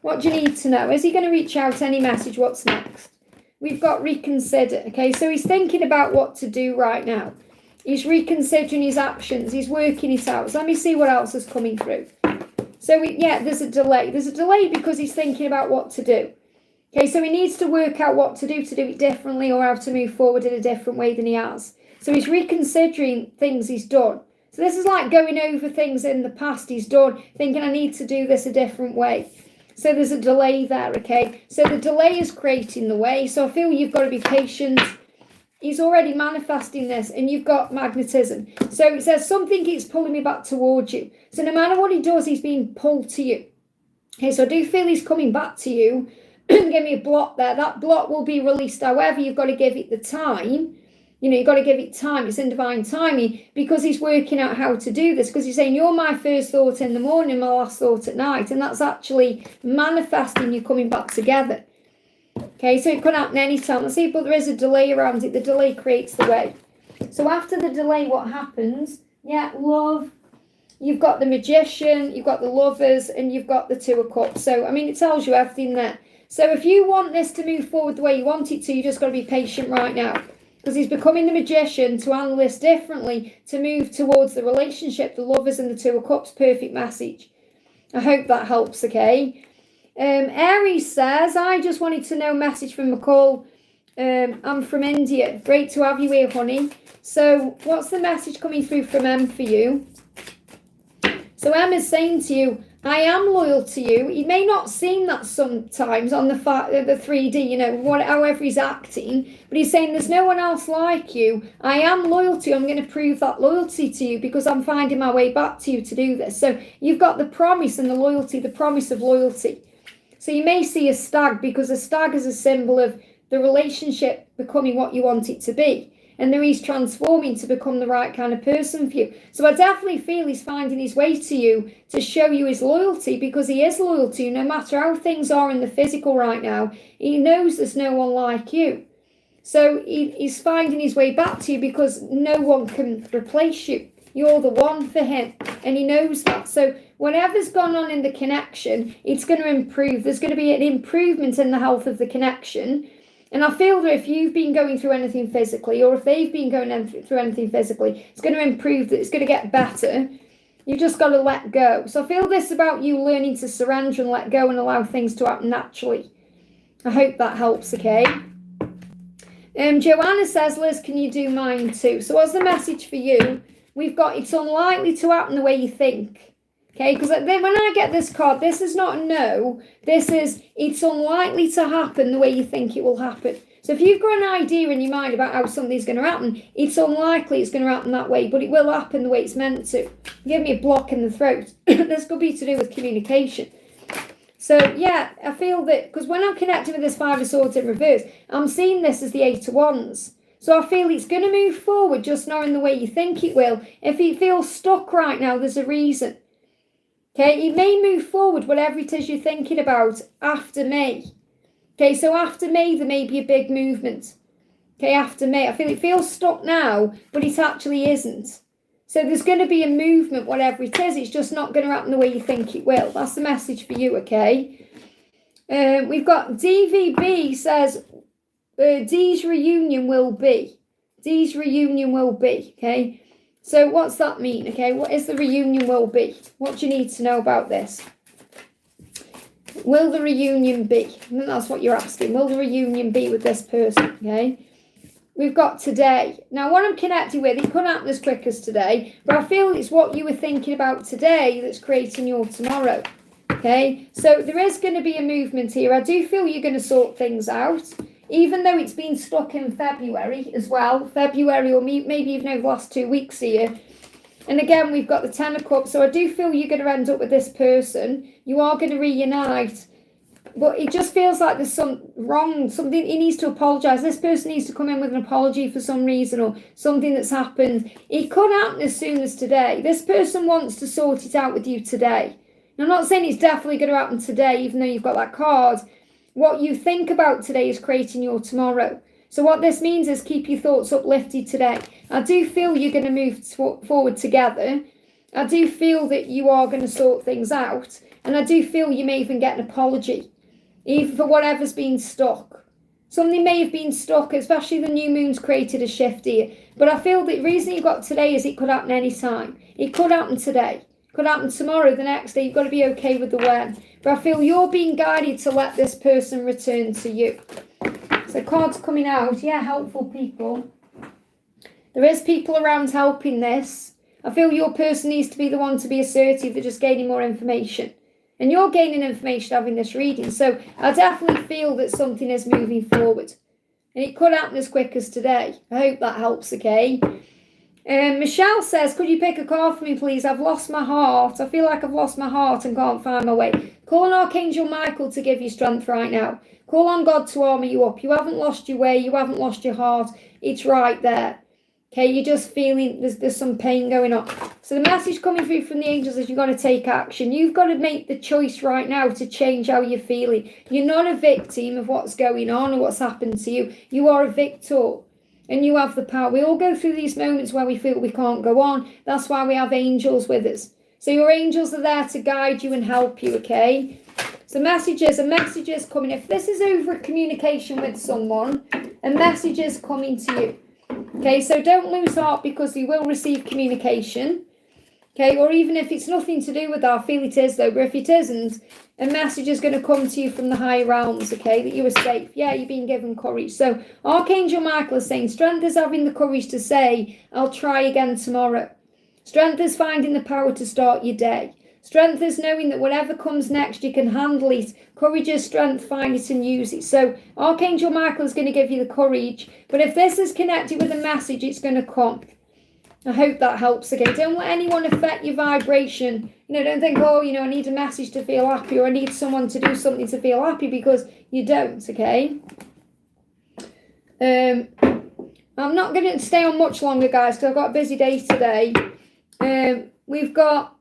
what do you need to know? Is he going to reach out? Any message? What's next? We've got reconsider. Okay, so he's thinking about what to do right now. He's reconsidering his actions. He's working it out. So let me see what else is coming through. So there's a delay. There's a delay because he's thinking about what to do. Okay, so he needs to work out what to do it differently, or how to move forward in a different way than he has. So he's reconsidering things he's done. So this is like going over things in the past he's done, thinking I need to do this a different way. So there's a delay there, okay? So the delay is creating the way. So I feel you've got to be patient. He's already manifesting this, and you've got magnetism. So it says something keeps pulling me back towards you. So no matter what he does, he's being pulled to you. Okay, so I do feel he's coming back to you. Give me a block there. That block will be released. However, you've got to give it the time. You've got to give it time. It's in divine timing, because he's working out how to do this. Because he's saying, you're my first thought in the morning, my last thought at night. And that's actually manifesting you coming back together. Okay, so it could happen anytime. Let's see, but there is a delay around it. The delay creates the way. So after the delay, what happens? Yeah, love. You've got the Magician, you've got the Lovers, and you've got the Two of Cups. So, I mean, it tells you everything there. So if you want this to move forward the way you want it to, you just got to be patient right now. Because he's becoming the Magician to handle this differently, to move towards the relationship, the Lovers and the Two of Cups. Perfect message. I hope that helps, okay? Aries says, I just wanted to know, message from McCall. I'm from India. Great to have you here, honey. So what's the message coming through from M for you? So M is saying to you, I am loyal to you. He may not seem that sometimes on the 3D, however he's acting, but he's saying there's no one else like you. I am loyal to you. I'm going to prove that loyalty to you, because I'm finding my way back to you to do this. So you've got the promise and the loyalty, the promise of loyalty. So you may see a stag, because a stag is a symbol of the relationship becoming what you want it to be. And then he's transforming to become the right kind of person for you. So I definitely feel he's finding his way to you to show you his loyalty, because he is loyal to you no matter how things are in the physical right now. He knows there's no one like you. So he's finding his way back to you, because no one can replace you. You're the one for him, and he knows that. So whatever's gone on in the connection, it's going to improve. There's going to be an improvement in the health of the connection. And I feel that if you've been going through anything physically, or if they've been going through anything physically, it's going to improve, it's going to get better. You've just got to let go. So I feel this about you learning to surrender and let go and allow things to happen naturally. I hope that helps, okay? Joanna says, Liz, can you do mine too? So what's the message for you? We've got, it's unlikely to happen the way you think. Okay, because then when I get this card, this is not a no. This is, it's unlikely to happen the way you think it will happen. So if you've got an idea in your mind about how something's going to happen, it's unlikely it's going to happen that way, but it will happen the way it's meant to. Give me a block in the throat. This could be to do with communication. So yeah, I feel that, because when I'm connecting with this Five of Swords in reverse, I'm seeing this as the Eight of Wands. So I feel it's going to move forward, just not in the way you think it will. If it feels stuck right now, there's a reason. Okay, it may move forward, whatever it is you're thinking about, after May. Okay, so after May, there may be a big movement. Okay, after May. I feel it feels stuck now, but it actually isn't. So there's going to be a movement, whatever it is. It's just not going to happen the way you think it will. That's the message for you, okay? We've got DVB says, D's reunion will be. D's reunion will be, okay? So what's that mean, okay? What is the reunion will be? What do you need to know about this? Will the reunion be? I think that's what you're asking. Will the reunion be with this person, okay? We've got today. Now, what I'm connected with, it couldn't happen as quick as today, but I feel it's what you were thinking about today that's creating your tomorrow, okay? So there is going to be a movement here. I do feel you're going to sort things out. Even though it's been stuck in February as well, February or maybe even over the last 2 weeks here. And again, we've got the Ten of Cups, so I do feel you're going to end up with this person. You are going to reunite, but it just feels like there's something he needs to apologise. This person needs to come in with an apology for some reason, or something that's happened. It could happen as soon as today. This person wants to sort it out with you today. Now, I'm not saying it's definitely going to happen today, even though you've got that card. What you think about today is creating your tomorrow. So what this means is keep your thoughts uplifted today. I do feel you're going to move forward together. I do feel that you are going to sort things out. And I do feel you may even get an apology, even for whatever's been stuck. Something may have been stuck, especially the new moon's created a shift here. But I feel the reason you got today is it could happen any time. It could happen today. It could happen tomorrow, the next day. You've got to be okay with the when. But I feel you're being guided to let this person return to you. So cards coming out. Yeah, helpful people. There is people around helping this. I feel your person needs to be the one to be assertive. They're just gaining more information. And you're gaining information having this reading. So I definitely feel that something is moving forward. And it could happen as quick as today. I hope that helps, okay? Michelle says, could you pick a card for me, please? I've lost my heart. I feel like I've lost my heart and can't find my way. Call on Archangel Michael to give you strength right now. Call on God to armor you up. You haven't lost your way. You haven't lost your heart. It's right there. Okay, you're just feeling there's some pain going on. So the message coming through from the angels is you've got to take action. You've got to make the choice right now to change how you're feeling. You're not a victim of what's going on or what's happened to you. You are a victor and you have the power. We all go through these moments where we feel we can't go on. That's why we have angels with us. So your angels are there to guide you and help you, okay? So messages coming. If this is over a communication with someone, a message is coming to you. Okay, so don't lose heart because you will receive communication. Okay, or even if it's nothing to do with that, I feel it is though, but if it isn't, a message is going to come to you from the higher realms, okay, that you are safe. Yeah, you're being given courage. So Archangel Michael is saying, strength is having the courage to say, I'll try again tomorrow. Strength is finding the power to start your day. Strength is knowing that whatever comes next, you can handle it. Courage is strength, find it and use it. So Archangel Michael is going to give you the courage. But if this is connected with a message, it's going to come. I hope that helps. Okay, don't let anyone affect your vibration. Don't think, oh, I need a message to feel happy or I need someone to do something to feel happy, because you don't, okay? I'm not going to stay on much longer, guys, because I've got a busy day today. We've got...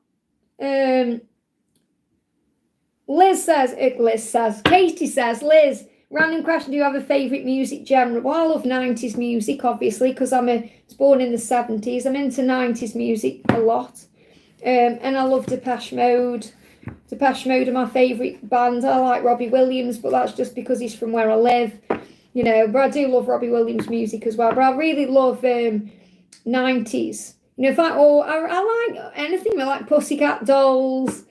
Katie says, Liz, random question, do you have a favourite music genre? Well, I love 90s music, obviously, because I was born in the 70s. I'm into 90s music a lot. And I love Depeche Mode. Depeche Mode are my favourite band. I like Robbie Williams, but that's just because he's from where I live. But I do love Robbie Williams music as well. But I really love 90s. I like anything. I like Pussycat Dolls.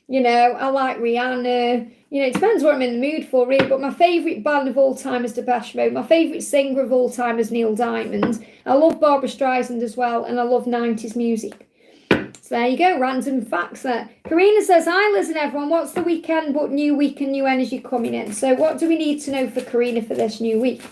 I like Rihanna. It depends what I'm in the mood for, really. But my favourite band of all time is Depeche Mode. My favourite singer of all time is Neil Diamond. I love Barbra Streisand as well, and I love 90s music. So there you go, random facts there. Karina says, hi Liz and everyone, what's the weekend but new week and new energy coming in? So what do we need to know for Karina for this new week?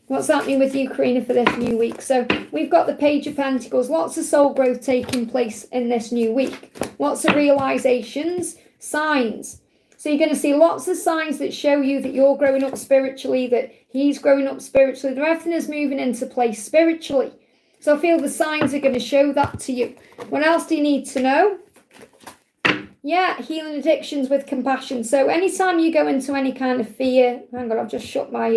What's happening with you, Karina, for this new week? So we've got the Page of Pentacles. Lots of soul growth taking place in this new week. Lots of realizations, signs. So you're going to see lots of signs that show you that you're growing up spiritually, that he's growing up spiritually, that everything is moving into place spiritually. So I feel the signs are going to show that to you. What else do you need to know? Yeah, healing addictions with compassion. So anytime you go into any kind of fear, hang on, I've just shut my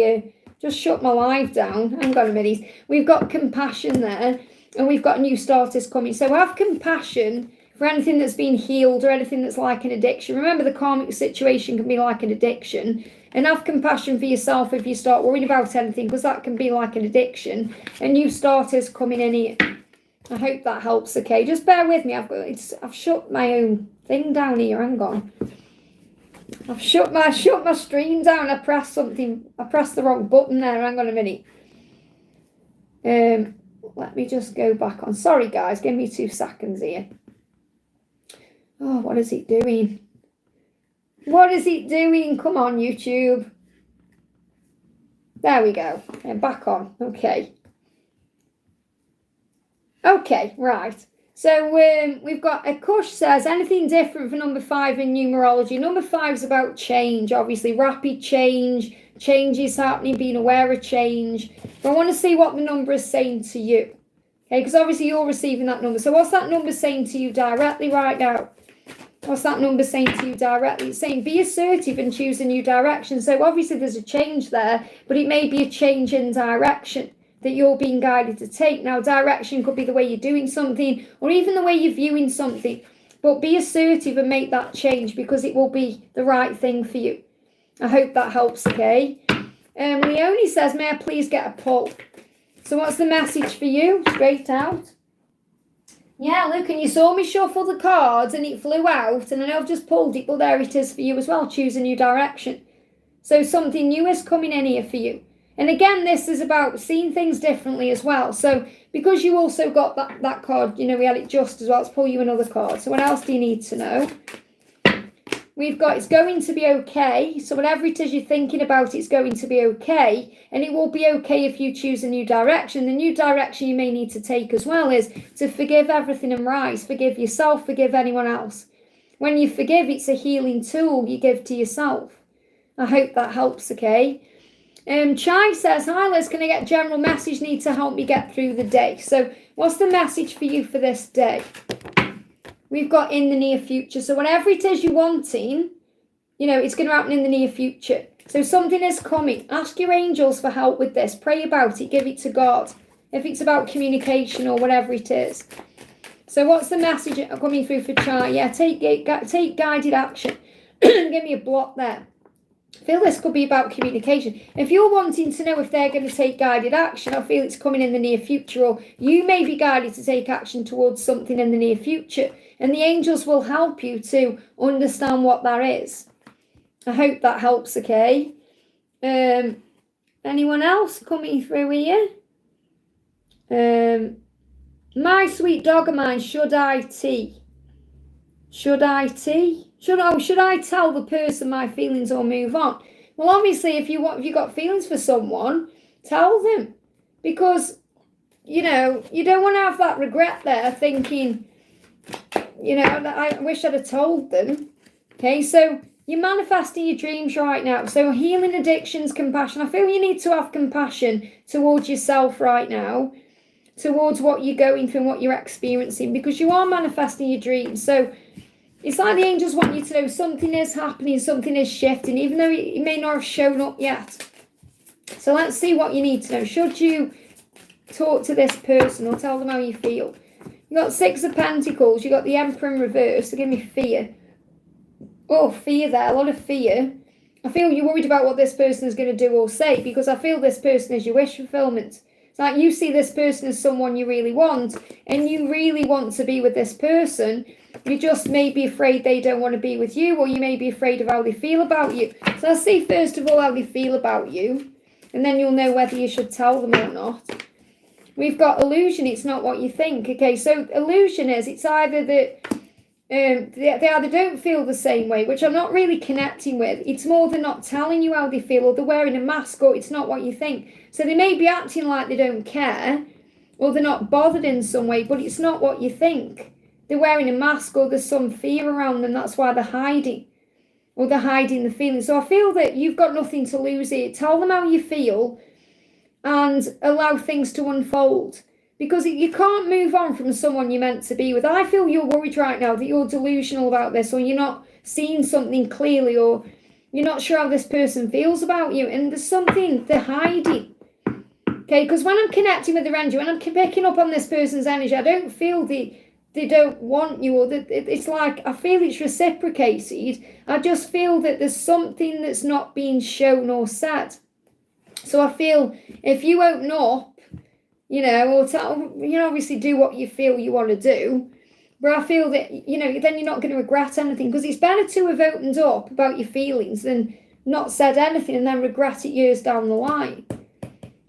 live down. Hang on a minute. We've got compassion there, and we've got new starters coming. So have compassion for anything that's been healed or anything that's like an addiction. Remember, the karmic situation can be like an addiction. And have compassion for yourself if you start worrying about anything, because that can be like an addiction. And new starters coming in here. I hope that helps, okay? Just bear with me. I've shut my own thing down here. Hang on. I've shut my stream down. I pressed the wrong button there. Hang on a minute. Let me just go back on. Sorry, guys. Give me 2 seconds here. Oh, what is it doing? What is it doing? Come on, YouTube. There we go. And back on. Okay. Okay, right. So we've got a Kush says, anything different for number 5 in numerology? Number 5 is about change, obviously. Rapid change. Change is happening, being aware of change. But I want to see what the number is saying to you. Okay, because obviously you're receiving that number. So what's that number saying to you directly right now? What's that number saying to you directly? It's saying be assertive and choose a new direction. So obviously there's a change there, but it may be a change in direction that you're being guided to take. Now, direction could be the way you're doing something or even the way you're viewing something. But be assertive and make that change because it will be the right thing for you. I hope that helps, okay? Leonie says, may I please get a pull? So what's the message for you? Straight out. Yeah, look, and you saw me shuffle the cards and it flew out, and I know I've just pulled it, but there it is for you as well. Choose a new direction. So something new is coming in here for you. And again, this is about seeing things differently as well. So because you also got that card, you know, we had it just as well. Let's pull you another card. So what else do you need to know? We've got it's going to be okay. So whatever it is you're thinking about, it's going to be okay. And it will be okay if you choose a new direction. The new direction you may need to take as well is to forgive everything and rise. Forgive yourself, forgive anyone else. When you forgive, it's a healing tool you give to yourself. I hope that helps, okay? Chai says, hi Liz, can I get general message? Need to help me get through the day. So what's the message for you for this day? We've got in the near future. So whatever it is you're wanting, you know, it's going to happen in the near future. So something is coming. Ask your angels for help with this. Pray about it. Give it to God. If it's about communication or whatever it is. So what's the message coming through for Chai? Yeah, take guided action. Give me a block there. I feel this could be about communication. If you're wanting to know if they're going to take guided action, I feel it's coming in the near future, or you may be guided to take action towards something in the near future. And the angels will help you to understand what that is. I hope that helps, okay? Anyone else coming through here? My sweet dog of mine, should I tea? Should I tea? Should I tell the person my feelings or move on? Well, obviously, if you got feelings for someone, tell them. Because, you know, you don't want to have that regret there thinking, you know, I wish I'd have told them. Okay, so you're manifesting your dreams right now. So healing addictions, compassion. I feel you need to have compassion towards yourself right now, towards what you're going through and what you're experiencing, because you are manifesting your dreams. So it's like the angels want you to know something is happening, something is shifting, even though it may not have shown up yet. So let's see what you need to know. Should you talk to this person or tell them how you feel? You got Six of Pentacles, you got the Emperor in reverse, so give me fear. Oh, fear there, a lot of fear. I feel you're worried about what this person is going to do or say, because I feel this person is your wish fulfillment. It's like you see this person as someone you really want, and you really want to be with this person. You just may be afraid they don't want to be with you, or you may be afraid of how they feel about you. So let's see first of all how they feel about you, and then you'll know whether you should tell them or not. We've got illusion, it's not what you think. Okay, so illusion is, it's either that they either don't feel the same way, which I'm not really connecting with. It's more they're not telling you how they feel, or they're wearing a mask, or it's not what you think. So they may be acting like they don't care, or they're not bothered in some way, but it's not what you think. They're wearing a mask, or there's some fear around them. That's why they're hiding, or they're hiding the feelings. So I feel that you've got nothing to lose here. Tell them how you feel and allow things to unfold, because you can't move on from someone you're meant to be with. I feel you're worried right now that you're delusional about this, or you're not seeing something clearly, or you're not sure how this person feels about you, and there's something they're hiding. Okay, because when I'm connecting with the energy, when I'm picking up on this person's energy, I don't feel they don't want you, or that it's like I feel it's reciprocated. I just feel that there's something that's not being shown or said. So I feel if you open up, you know, or you know, obviously do what you feel you want to do, but I feel that, you know, then you're not going to regret anything, because it's better to have opened up about your feelings than not said anything and then regret it years down the line.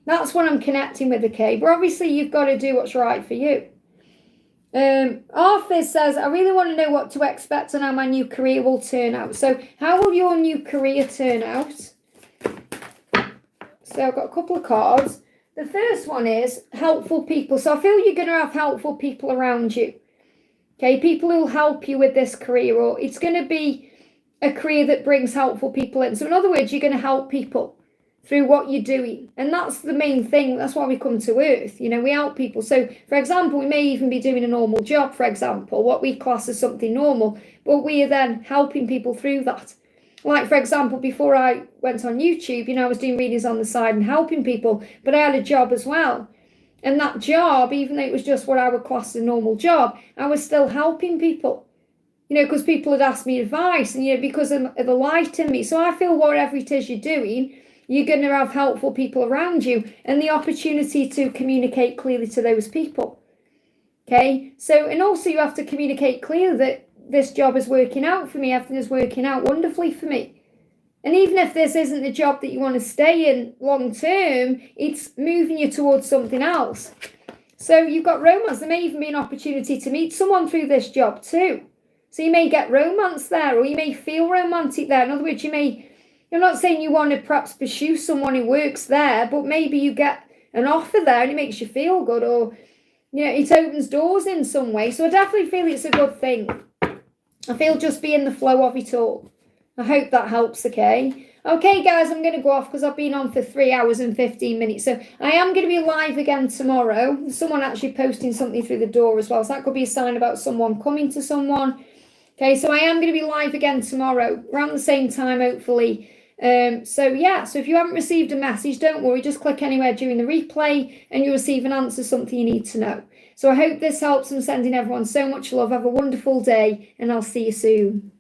That's what I'm connecting with, okay? But obviously you've got to do what's right for you. Arthur says, I really want to know what to expect and how my new career will turn out. So how will your new career turn out? So I've got a couple of cards. The first one is helpful people. So I feel you're going to have helpful people around you. Okay, people who will help you with this career, or it's going to be a career that brings helpful people in. So in other words, you're going to help people through what you're doing. And that's the main thing. That's why we come to Earth. You know, we help people. So, for example, we may even be doing a normal job, for example, what we class as something normal, but we are then helping people through that. Like, for example, before I went on YouTube, you know, I was doing readings on the side and helping people, but I had a job as well. And that job, even though it was just what I would class as a normal job, I was still helping people. You know, because people had asked me advice, and, you know, because of the light in me. So I feel whatever it is you're doing, you're going to have helpful people around you and the opportunity to communicate clearly to those people. Okay, so, and also you have to communicate clearly that this job is working out for me, everything is working out wonderfully for me. And even if this isn't the job that you want to stay in long term, it's moving you towards something else. So you've got romance. There may even be an opportunity to meet someone through this job too. So you may get romance there, or you may feel romantic there. In other words, you're not saying you want to perhaps pursue someone who works there, but maybe you get an offer there and it makes you feel good, or, you know, it opens doors in some way. So I definitely feel it's a good thing. I feel just be in the flow of it all. I hope that helps, okay? Okay, guys, I'm going to go off because I've been on for 3 hours and 15 minutes. So I am going to be live again tomorrow. There's someone actually posting something through the door as well. So that could be a sign about someone coming to someone. Okay, so I am going to be live again tomorrow around the same time, hopefully. So if you haven't received a message, don't worry. Just click anywhere during the replay and you'll receive an answer, something you need to know. So I hope this helps. I'm sending everyone so much love. Have a wonderful day and I'll see you soon.